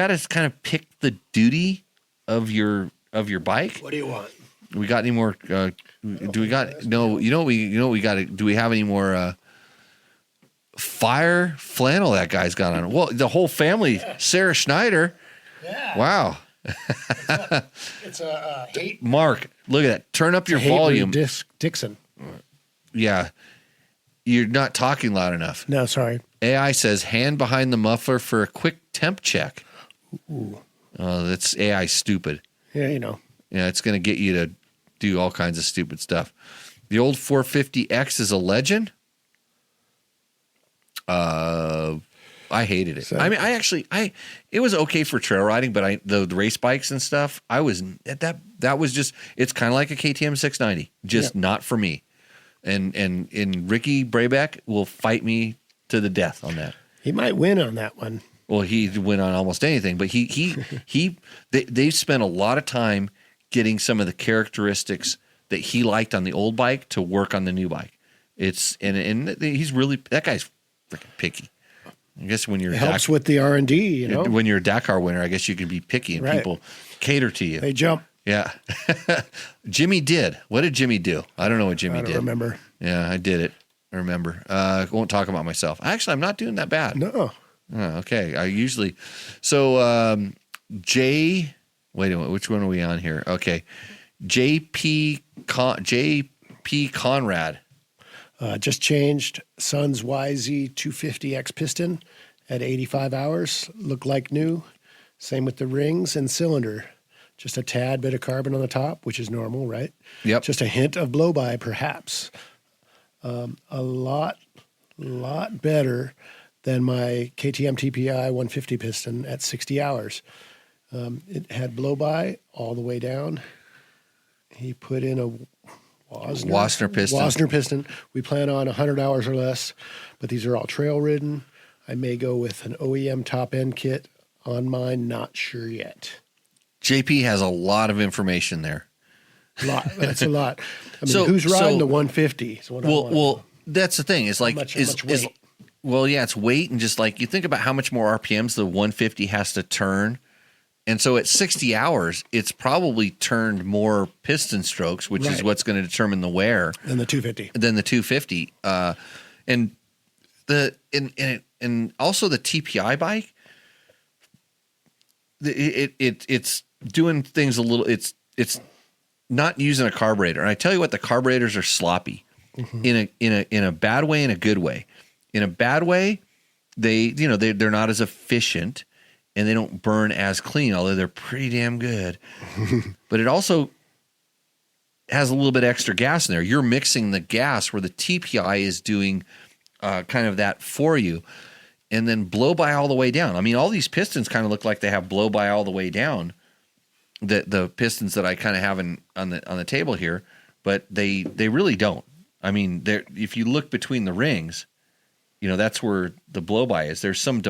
to kind of pick the duty of your bike. What do you want? We got any more? Do we got no? You know we got to. Do we have any more? Fire flannel that guy's got on. Well, the whole family. Yeah. Sarah Schneider. Yeah. Wow. It's a hate. Mark, look at that. Turn up your volume. Dixon. Yeah. You're not talking loud enough. No, sorry. AI says hand behind the muffler for a quick temp check. Ooh. Oh, that's AI stupid. Yeah, you know. Yeah, it's going to get you to do all kinds of stupid stuff. The old 450X is a legend. I hated it. So, I mean, it was okay for trail riding, but the race bikes and stuff, I was that was just, it's kind of like a KTM 690, just not for me. And Ricky Brabeck will fight me to the death on that. He might win on that one. Well, he'd win on almost anything, but they spent a lot of time getting some of the characteristics that he liked on the old bike to work on the new bike. And he's really, that guy's freaking picky. I guess when you're helps with the R&D, you know. When you're a Dakar winner, I guess you can be picky and people cater to you. They jump. Yeah. Jimmy did. What did Jimmy do? I don't know what Jimmy did. I don't remember. Yeah, I did it. I remember. I won't talk about myself. Actually, I'm not doing that bad. No. Oh, okay. I usually. So, wait a minute. Which one are we on here? Okay. JP Conrad. Just changed Sun's YZ250X piston at 85 hours. Look like new. Same with the rings and cylinder. Just a tad bit of carbon on the top, which is normal, right? Yep. Just a hint of blow-by, perhaps. A lot better than my KTM TPI 150 piston at 60 hours. It had blow-by all the way down. He put in a Wasner piston. We plan on 100 hours or less, but these are all trail ridden. I may go with an OEM top end kit on mine. Not sure yet. JP has a lot of information there. That's a lot. I mean, who's riding the 150? Well, that's the thing. It's like much weight? Well, yeah, it's weight, and just like you think about how much more RPMs the 150 has to turn. And so at 60 hours, it's probably turned more piston strokes, which is what's going to determine the wear than the 250. And also the TPI bike, it's doing things a little. It's not using a carburetor, and I tell you what, the carburetors are sloppy in a bad way and a good way. In a bad way, they're not as efficient. And they don't burn as clean, although they're pretty damn good. But it also has a little bit extra gas in there. You're mixing the gas where the TPI is doing kind of that for you. And then blow by all the way down. I mean, all these pistons kind of look like they have blow by all the way down. The pistons that I kind of have on the table here, but they really don't. I mean, if you look between the rings, that's where the blow by is. There's some.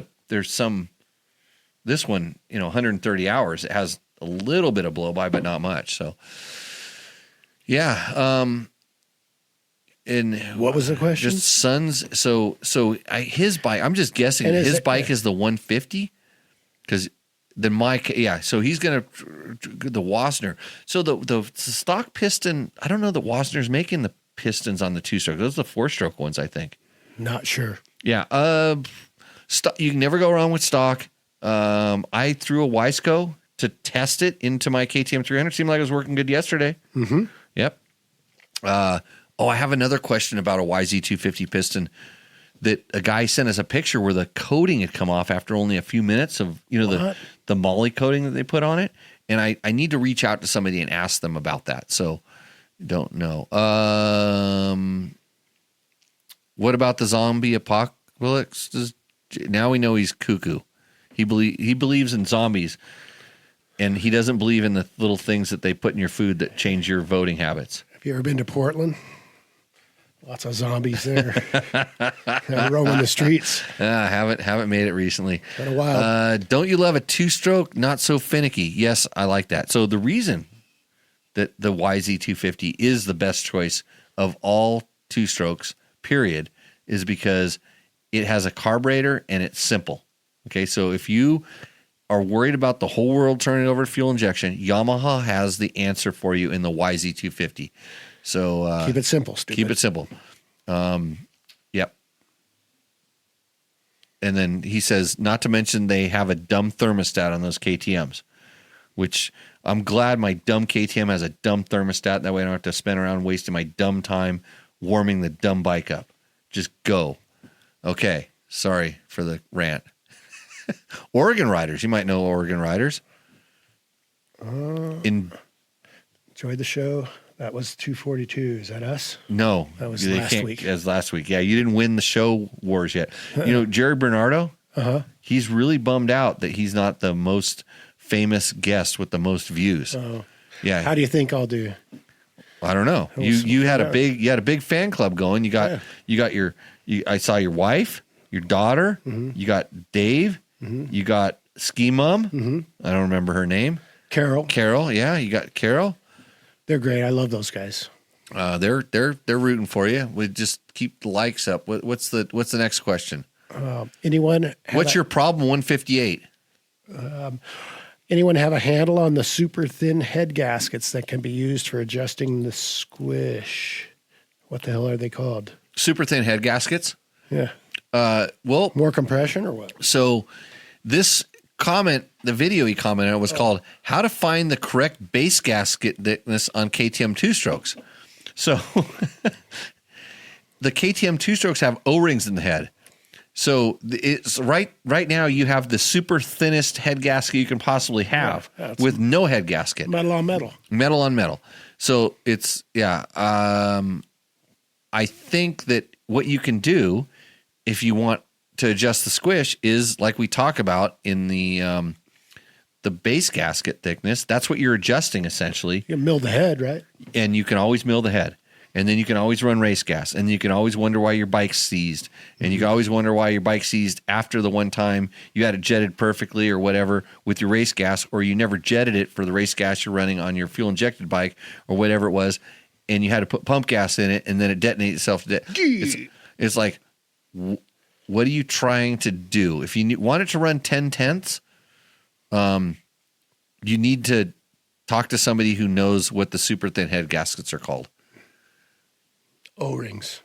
This one, 130 hours, it has a little bit of blow by, but not much. So, yeah. And what was the question? Just Sun's. So his bike. I'm just guessing his bike is the 150, because then so he's gonna the Wasner. So the stock piston. I don't know that Wasner's making the pistons on the 2-stroke. Those are the 4-stroke ones, I think. Not sure. Yeah. You can never go wrong with stock. I threw a Wiseco to test it into my KTM 300. Seemed like it was working good yesterday. Mm-hmm. Yep. I have another question about a YZ250 piston that a guy sent us a picture where the coating had come off after only a few minutes of, the moly coating that they put on it. And I need to reach out to somebody and ask them about that. So don't know. What about the zombie apocalypse? Now we know he's cuckoo. He believes in zombies, and he doesn't believe in the little things that they put in your food that change your voting habits. Have you ever been to Portland? Lots of zombies there, roaming the streets. I haven't made it recently. Been a while. Don't you love a 2-stroke? Not so finicky. Yes, I like that. So the reason that the YZ250 is the best choice of all 2-strokes, period, is because it has a carburetor and it's simple. Okay, so if you are worried about the whole world turning over to fuel injection, Yamaha has the answer for you in the YZ250. So keep it simple, stupid. Keep it simple. Yep. And then he says, not to mention they have a dumb thermostat on those KTMs, which I'm glad my dumb KTM has a dumb thermostat. That way I don't have to spend around wasting my dumb time warming the dumb bike up. Just go. Okay, sorry for the rant. Oregon Riders. You might know Oregon Riders. Enjoyed the show. That was 242. Is that us? No. That was last week. As last week. Yeah, you didn't win the show wars yet. Jerry Bernardo, he's really bummed out that he's not the most famous guest with the most views. Yeah. How do you think I'll do? I don't know. You had a big fan club going. I saw your wife, your daughter, you got Dave, you got Ski Mom. I don't remember her name. Carol, yeah, you got Carol. They're great. I love those guys. They're rooting for you. We just keep the likes up. What's the next question? What's your problem? 158. Anyone have a handle on the super thin head gaskets that can be used for adjusting the squish? What the hell are they called? Super thin head gaskets? Yeah. Well, more compression or what? So this comment, the video he commented on was called "How to Find the Correct Base Gasket Thickness on KTM 2-Strokes." So the KTM 2-strokes have O-rings in the head. So it's right now you have the super thinnest head gasket you can possibly have with no head gasket. Metal on metal. Metal on metal. So it's, I think that what you can do if you want to adjust the squish is like we talk about in the base gasket thickness. That's what you're adjusting essentially. You mill the head, right? And you can always mill the head. And then you can always run race gas. And you can always wonder why your bike's seized. And you can always wonder why your bike seized after the one time you had it jetted perfectly or whatever with your race gas, or you never jetted it for the race gas you're running on your fuel-injected bike or whatever it was, and you had to put pump gas in it, and then it detonated itself. It's like, what are you trying to do? If you want it to run 10/10ths, you need to talk to somebody who knows what the super thin head gaskets are called. O-rings.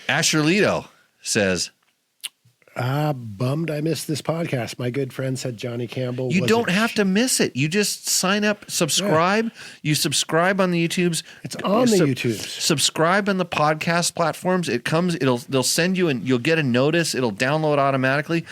Asher Leto says, Bummed I missed this podcast. My good friend said Johnny Campbell. You don't have to miss it. You just sign up, subscribe. Yeah. You subscribe on the YouTubes. It's on the YouTubes. Subscribe on the podcast platforms. They'll send you and you'll get a notice. It'll download automatically.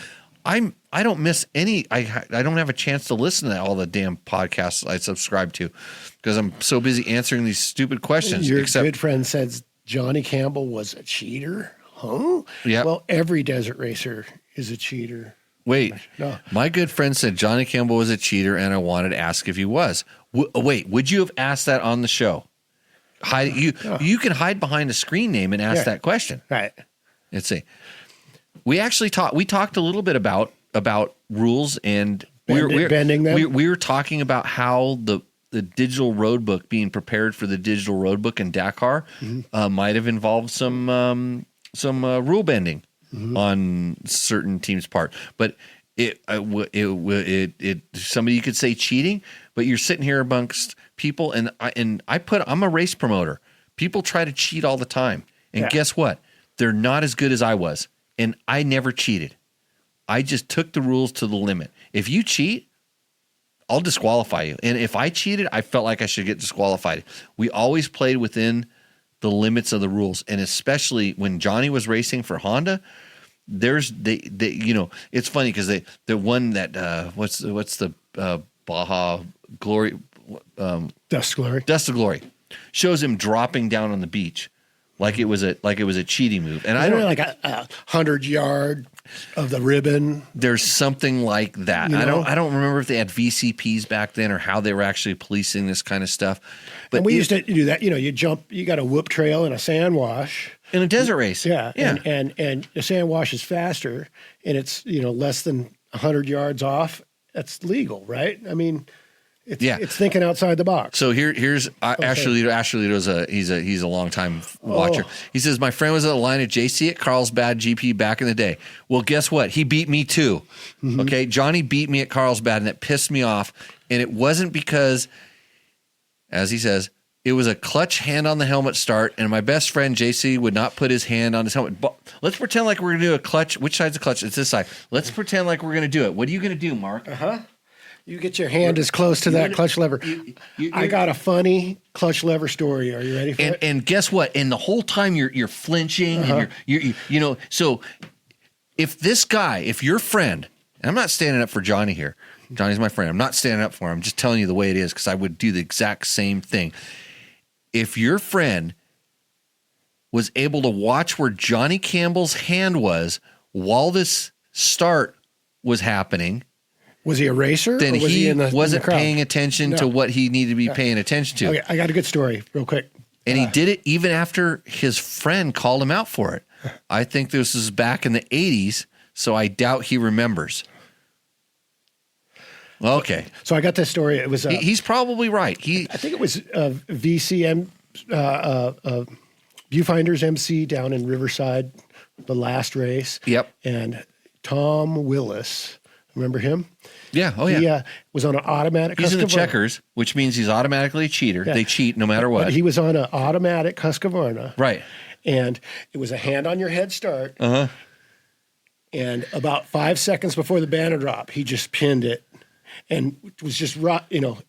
I don't miss any. I don't have a chance to listen to all the damn podcasts I subscribe to because I'm so busy answering these stupid questions. Your good friend says Johnny Campbell was a cheater. Huh? Yeah. Well, every desert racer is a cheater. Wait. No. My good friend said Johnny Campbell was a cheater, and I wanted to ask if he was. Wait, would you have asked that on the show? You can hide behind a screen name and ask that question. Right. Let's see. We actually talked a little bit about rules and bending them. We were talking about how the digital road book being prepared for the digital road book in Dakar might have involved some rule bending on certain teams' part, but it somebody could say cheating, but you're sitting here amongst people, and I'm a race promoter. People try to cheat all the time, and guess what? They're not as good as I was, and I never cheated. I just took the rules to the limit. If you cheat, I'll disqualify you. And if I cheated, I felt like I should get disqualified. We always played within the limits of the rules, and especially when Johnny was racing for Honda, it's funny because the one that what's the Baja Glory Dust of Glory shows him dropping down on the beach like it was a cheating move, and I don't like a 100-yard of the ribbon. There's something like that. I don't remember if they had VCPs back then or how they were actually policing this kind of stuff. But we used to do that. You jump. You got a whoop trail and a sand wash in a desert race. Yeah. And the sand wash is faster, and it's less than 100 yards off. That's legal, right? I mean, it's thinking outside the box. So here's Asher Leto. Asher Leto's he's a long time watcher. He says, my friend was at the line at JC at Carlsbad GP back in the day. Well, guess what? He beat me too. Okay, Johnny beat me at Carlsbad, and that pissed me off. And it wasn't because, as he says, it was a clutch hand on the helmet start, and my best friend JC would not put his hand on his helmet. But let's pretend like we're going to do a clutch. Which side's the clutch? It's this side. Let's pretend like we're going to do it. What are you going to do, Mark? You get your hand as close to that clutch lever. I got a funny clutch lever story. Are you ready for it? And guess what? And the whole time you're flinching, and you're so if your friend, and I'm not standing up for Johnny here. Johnny's my friend. I'm not standing up for him. I'm just telling you the way it is because I would do the exact same thing. If your friend was able to watch where Johnny Campbell's hand was while this start was happening, was he a racer? Then or was he in wasn't the crowd? paying attention to what he needed to be paying attention to. Okay, I got a good story real quick. And he did it even after his friend called him out for it. I think this is back in the 80s, so I doubt he remembers. Okay. So I got this story. It was he's probably right. I think it was VCM Viewfinders MC down in Riverside, the last race. Yep. And Tom Willis, remember him? Yeah. Oh, yeah. He was on an automatic. He's in the Husqvarna. checkers, which means he's automatically a cheater. Yeah. They cheat no matter what. But he was on an automatic Husqvarna. Right. And it was a hand on your head start. And about 5 seconds before the banner drop, he just pinned it. and was just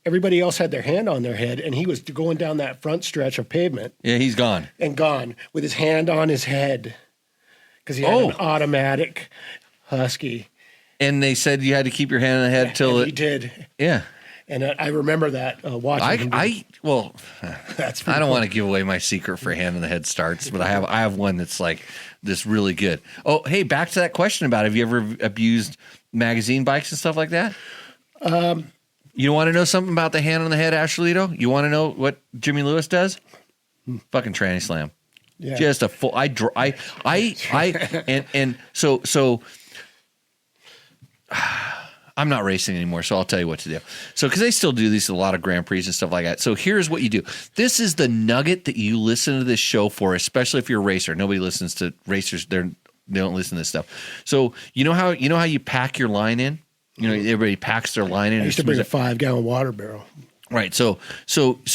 everybody else had their hand on their head, and he was going down that front stretch of pavement Yeah, he's gone. and gone with his hand on his head because he had an automatic Husky. And they said you had to keep your hand on the head till He did. Yeah. And I remember that watching. I That's don't want to give away my secret for hand on the head starts, but I have one that's like this really good. Oh, hey, back to that question about have you ever abused magazine bikes and stuff like that? You want to know something about the hand on the head, Ashleyto? You want to know what Jimmy Lewis does? Fucking tranny slam. Yeah. Just a full. So. I'm not racing anymore, so I'll tell you what to do. So, because they still do these a lot of Grand Prix and stuff like that. So here's what you do. This is the nugget that you listen to this show for, especially if you're a racer. Nobody listens to racers. They don't listen to this stuff. So you know how you pack your line in? You know, everybody packs their line in. I used to bring a 5-gallon water barrel. Right. So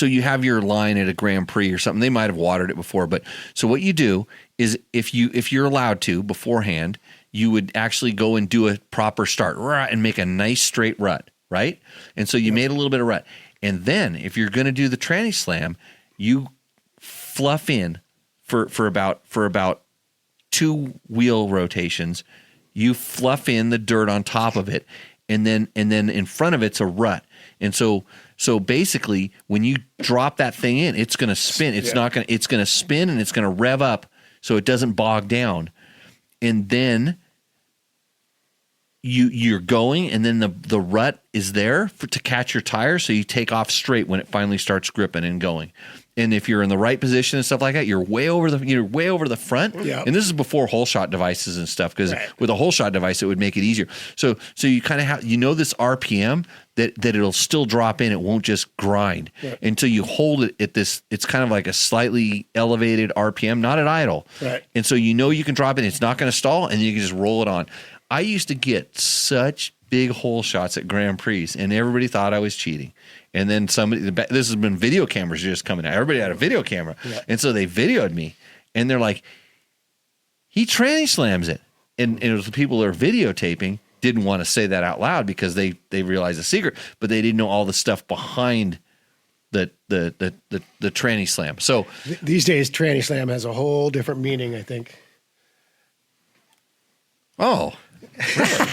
you have your line at a Grand Prix or something. They might have watered it before, but so what you do is if you're allowed to beforehand, you would actually go and do a proper start and make a nice straight rut, right? And so you made a little bit of rut. And then if you're going to do the tranny slam, you fluff in for about 2 wheel rotations. You fluff in the dirt on top of it, and then in front of it's a rut. And so basically when you drop that thing in, it's going to spin. It's going to spin and it's going to rev up so it doesn't bog down. And then you're going, and then the rut is there to catch your tire, so you take off straight when it finally starts gripping and going. And if you're in the right position and stuff like that, you're way over the front. Yeah. And this is before hole shot devices and stuff, because with a hole shot device, it would make it easier. So you kind of have this RPM that it'll still drop in. It won't just grind until you hold it at this. It's kind of like a slightly elevated RPM, not at idle. Right. And so you can drop it. It's not going to stall, and you can just roll it on. I used to get such big hole shots at Grand Prix, and everybody thought I was cheating. And then this has been video cameras just coming out. Everybody had a video camera. Yeah. And so they videoed me, and they're like, he tranny slams it. And it was the people that are videotaping didn't want to say that out loud because they realized the secret, but they didn't know all the stuff behind the tranny slam. So these days, tranny slam has a whole different meaning, I think. Oh, really?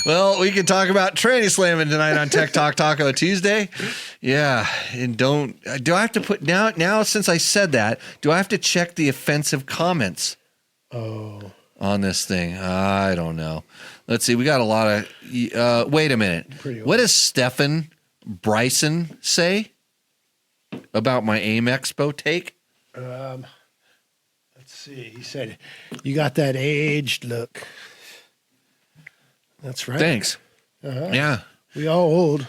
Well, we can talk about tranny slamming tonight on Tech Talk Taco Tuesday. Yeah, and do I have to put now since I said that, do I have to check the offensive comments on this thing? I don't know. Let's see. We got a lot of wait a minute. What does Stefan Bryson say about my AIM Expo take? Let's see. He said, "You got that aged look." That's right. Thanks. Yeah. We all old.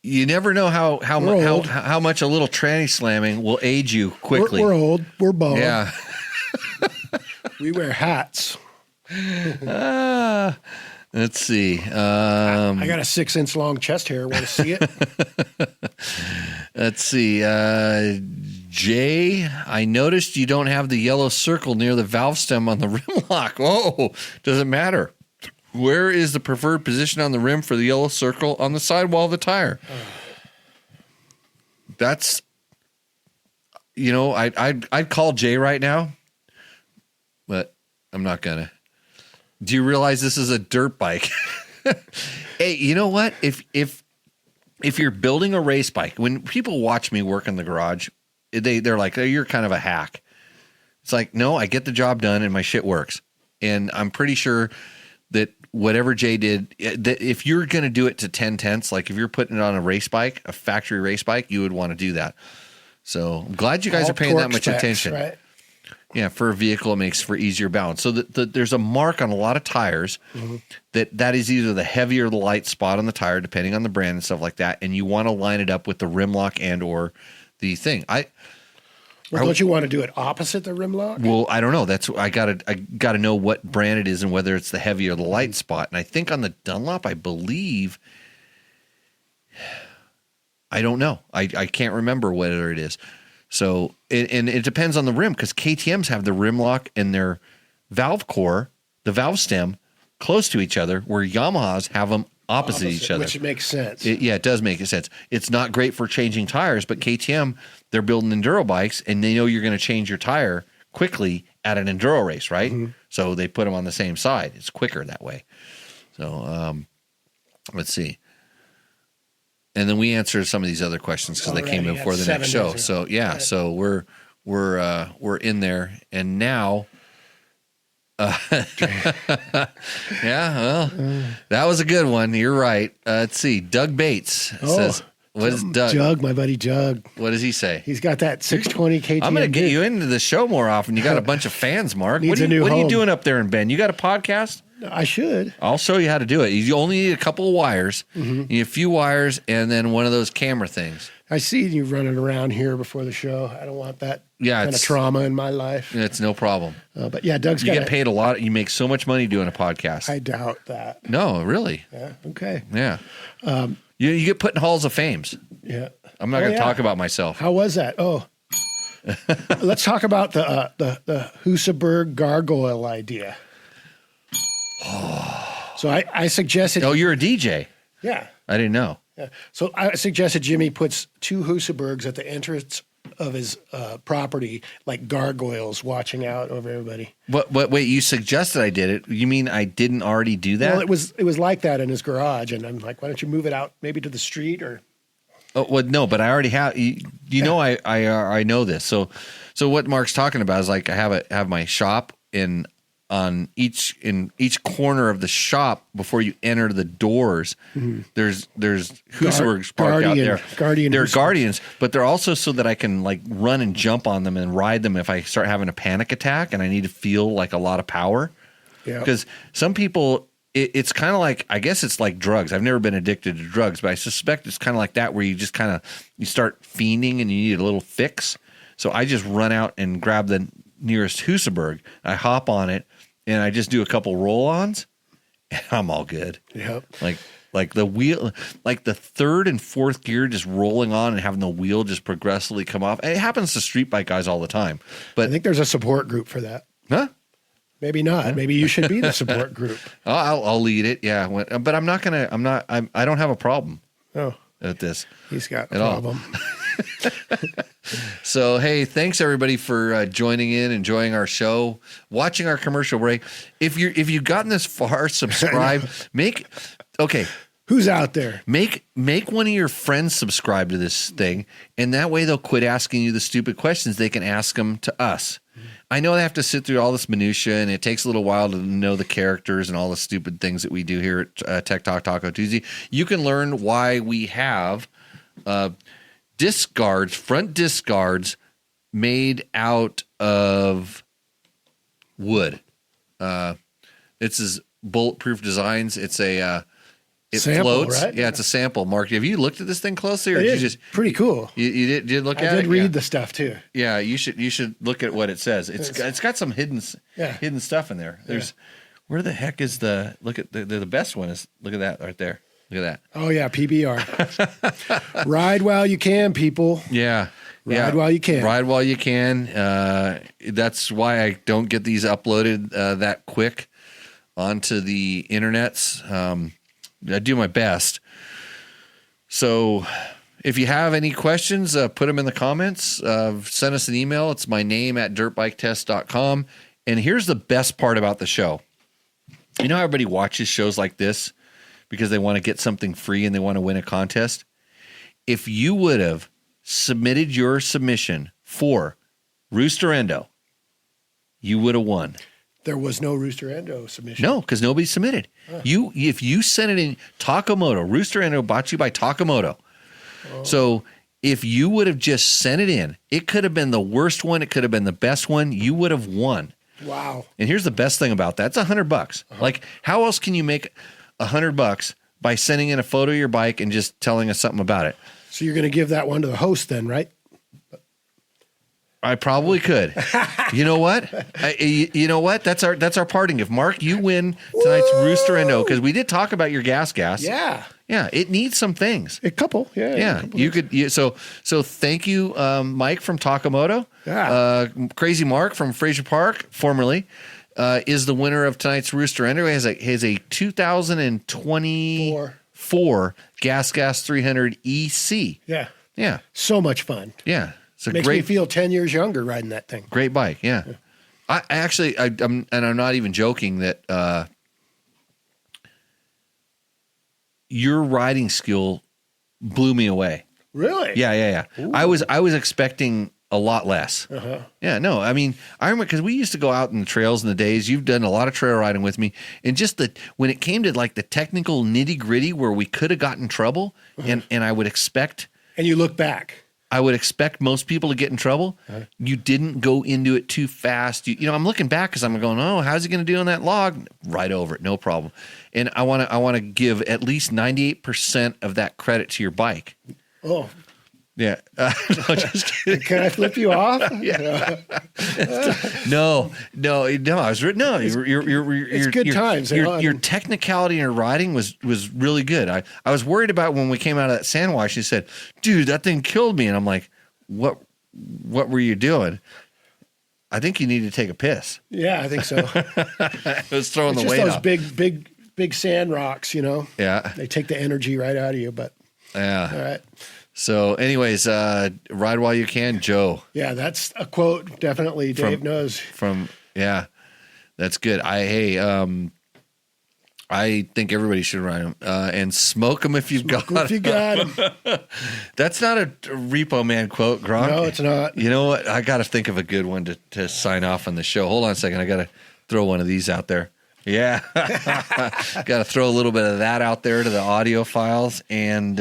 You never know how much a little tranny slamming will age you quickly. We're old. We're bald. Yeah. We wear hats. Let's see. I got a 6-inch long chest hair. Want to see it? Let's see. Jay, I noticed you don't have the yellow circle near the valve stem on the rim lock. Oh, doesn't matter. Where is the preferred position on the rim for the yellow circle on the sidewall of the tire? That's, I'd call Jay right now, but I'm not gonna. Do you realize this is a dirt bike? Hey, you know what? If you're building a race bike, when people watch me work in the garage, they're like, "Oh, you're kind of a hack." It's like, no, I get the job done and my shit works, and I'm pretty sure that whatever Jay did, that if you're going to do it to 10/10, like if you're putting it on a race bike, a factory race bike, you would want to do that. So I'm glad you guys are paying that much attention. Right? Yeah, for a vehicle, it makes for easier balance. So there's a mark on a lot of tires that is either the heavy or the light spot on the tire, depending on the brand and stuff like that. And you want to line it up with the rim lock and or the thing. Don't you want to do it opposite the rim lock? Well, I don't know. I gotta know what brand it is and whether it's the heavy or the light spot. And I think on the Dunlop, I believe, I don't know. I can't remember whether it is. So and it depends on the rim because KTM's have the rim lock and their valve core, the valve stem, close to each other, where Yamahas have them opposite each other. Which makes sense. It does make sense. It's not great for changing tires, but KTM, they're building enduro bikes, and they know you're going to change your tire quickly at an enduro race, right? Mm-hmm. So they put them on the same side. It's quicker that way. So let's see. And then we answered some of these other questions because they came in before the next show. So yeah, right. So we're in there, and now. Yeah, well, that was a good one. You're right. Let's see. Doug Bates says, "What is Doug? Jug, my buddy Jug. What does he say? He's got that 620 KTM. I'm going to get you into the show more often. You got a bunch of fans, Mark. What are you doing up there in Bend? You got a podcast? I should. I'll show you how to do it. You only need a couple of wires, you need a few wires, and then one of those camera things. I see you running around here before the show. I don't want that kind of trauma in my life. It's no problem. But yeah, Doug's You get paid a lot. You make so much money doing a podcast. I doubt that. No, really. Yeah. Okay. Yeah. You get put in halls of fames. Yeah. I'm not going to talk about myself. How was that? Oh, let's talk about the Husaberg gargoyle idea. So I suggested. Oh, you're a DJ. Yeah. I didn't know. Yeah. So I suggested Jimmy puts 2 Husabergs at the entrance of his property, like gargoyles watching out over everybody. But wait, you suggested I did it. You mean I didn't already do that? Well, it was like that in his garage, and I'm like, why don't you move it out maybe to the street or? Oh, well, no, but I already have. You know, I know this. So what Mark's talking about is like I have my shop in each corner of the shop before you enter the doors. Mm-hmm. There's Husabergs parked out there. They're guardians, but they're also so that I can like run and jump on them and ride them if I start having a panic attack and I need to feel like a lot of power. Yeah, because some people. It's kind of like, I guess it's like drugs. I've never been addicted to drugs, but I suspect it's kind of like that where you just you start fiending and you need a little fix. So I just run out and grab the nearest Husaberg. I hop on it and I just do a couple roll-ons and I'm all good. Yep. Like the wheel, like the third and fourth gear just rolling on and having the wheel just progressively come off. It happens to street bike guys all the time. But I think there's a support group for that. Huh? Maybe not. Maybe you should be the support group. I'll lead it. Yeah. But I don't have a problem. Oh, at this. He's got a problem. So, hey, thanks everybody for joining in, enjoying our show, watching our commercial break. If you've gotten this far, subscribe, who's out there? Make one of your friends subscribe to this thing. And that way they'll quit asking you the stupid questions. They can ask them to us. I know they have to sit through all this minutia, and it takes a little while to know the characters and all the stupid things that we do here at Tech Talk Taco Tuesday. You can learn why we have disc guards, front disc guards made out of wood. It's his bulletproof designs. It's it sample, floats. Right? Yeah, it's a sample. Mark, have you looked at this thing closely, or it did is you just pretty cool? You did look at it. I did read the stuff too. Yeah, you should look at what it says. It's got some hidden stuff in there. There's where the heck is the look at the best one is look at that right there. Look at that. Oh yeah, PBR. Ride while you can, people. Yeah. Ride while you can. Ride while you can. That's why I don't get these uploaded that quick onto the internets. I do my best. So if you have any questions, put them in the comments. Send us an email. It's my name at dirtbiketest.com. And here's the best part about the show. You know how everybody watches shows like this because they want to get something free and they want to win a contest? If you would have submitted your submission for Rooster Endo, you would have won. There was no Rooster Endo submission. No, because nobody submitted. If you sent it in Takamoto, Rooster Endo brought you by Takamoto. Oh. So if you would have just sent it in, it could have been the worst one. It could have been the best one. You would have won. Wow. And here's the best thing about that. It's $100. Uh-huh. Like, how else can you make $100 by sending in a photo of your bike and just telling us something about it? So you're going to give that one to the host then, right? I probably could. You know what? You know what? That's our parting. If Mark, you win tonight's Rooster Endo, because we did talk about your gas. Yeah. Yeah. It needs some things. A couple. Yeah. Yeah. You could. So thank you, Mike from Takamoto. Yeah. Crazy Mark from Fraiser Park, formerly. is the winner of tonight's Rooster Ender. Has a 2024 Gas 300 EC. Yeah. Yeah. So much fun. Yeah. It's a Makes me feel 10 years younger riding that thing. great bike. Yeah. I actually, I'm not even joking that your riding skill blew me away. Really? Yeah. Ooh. I was expecting a lot less. Uh-huh. Yeah, no, I mean, I remember because we used to go out in the trails in the days. You've done a lot of trail riding with me, and just when it came to like the technical nitty gritty where we could have gotten in trouble, and I would expect. And you look back. I would expect most people to get in trouble. You didn't go into it too fast. You know, I'm looking back because I'm going, oh, how's he going to do on that log? Right over it, no problem. And I want to give at least 98% of that credit to your bike. Oh. Yeah. No, just kidding. Can I flip you off? Yeah. No. I was no. It's good times. Your technicality in your riding was really good. I was worried about when we came out of that sand wash. You said, "Dude, that thing killed me," and I'm like, "What were you doing?" I think you need to take a piss. Yeah, I think so. It was throwing It's the just weight those off. big sand rocks, you know. Yeah. They take the energy right out of you. But Yeah. all right. So, anyways, ride while you can, Joe. Yeah, that's a quote. Definitely, Dave knows. Yeah, that's good. I think everybody should ride them and smoke them if you've got them. If you got them. That's not a Repo Man quote, Gronk. No, it's not. You know what? I got to think of a good one to sign off on the show. Hold on a second. I got to throw one of these out there. Yeah. Got to throw a little bit of that out there to the audio files. And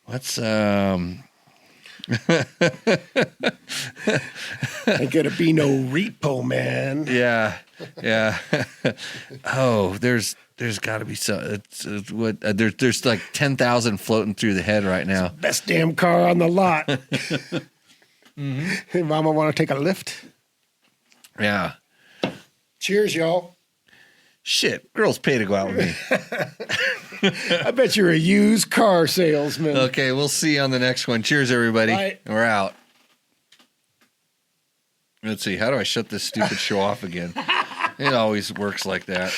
let's... Ain't gonna be no repo, man. Yeah. Oh, there's got to be some. There's like 10,000 floating through the head right now. Best damn car on the lot. Hey, Mama, want to take a lift? Yeah. Cheers, y'all. Shit, girls pay to go out with me. I bet you're a used car salesman. Okay, we'll see you on the next one. Cheers, everybody. Bye. We're out. Let's see. How do I shut this stupid show off again? It always works like that.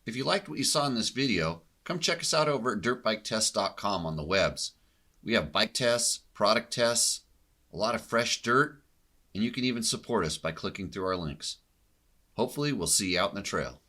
If you liked what you saw in this video, come check us out over at dirtbiketest.com on the webs. We have bike tests, product tests, a lot of fresh dirt, and you can even support us by clicking through our links. Hopefully, we'll see you out in the trail.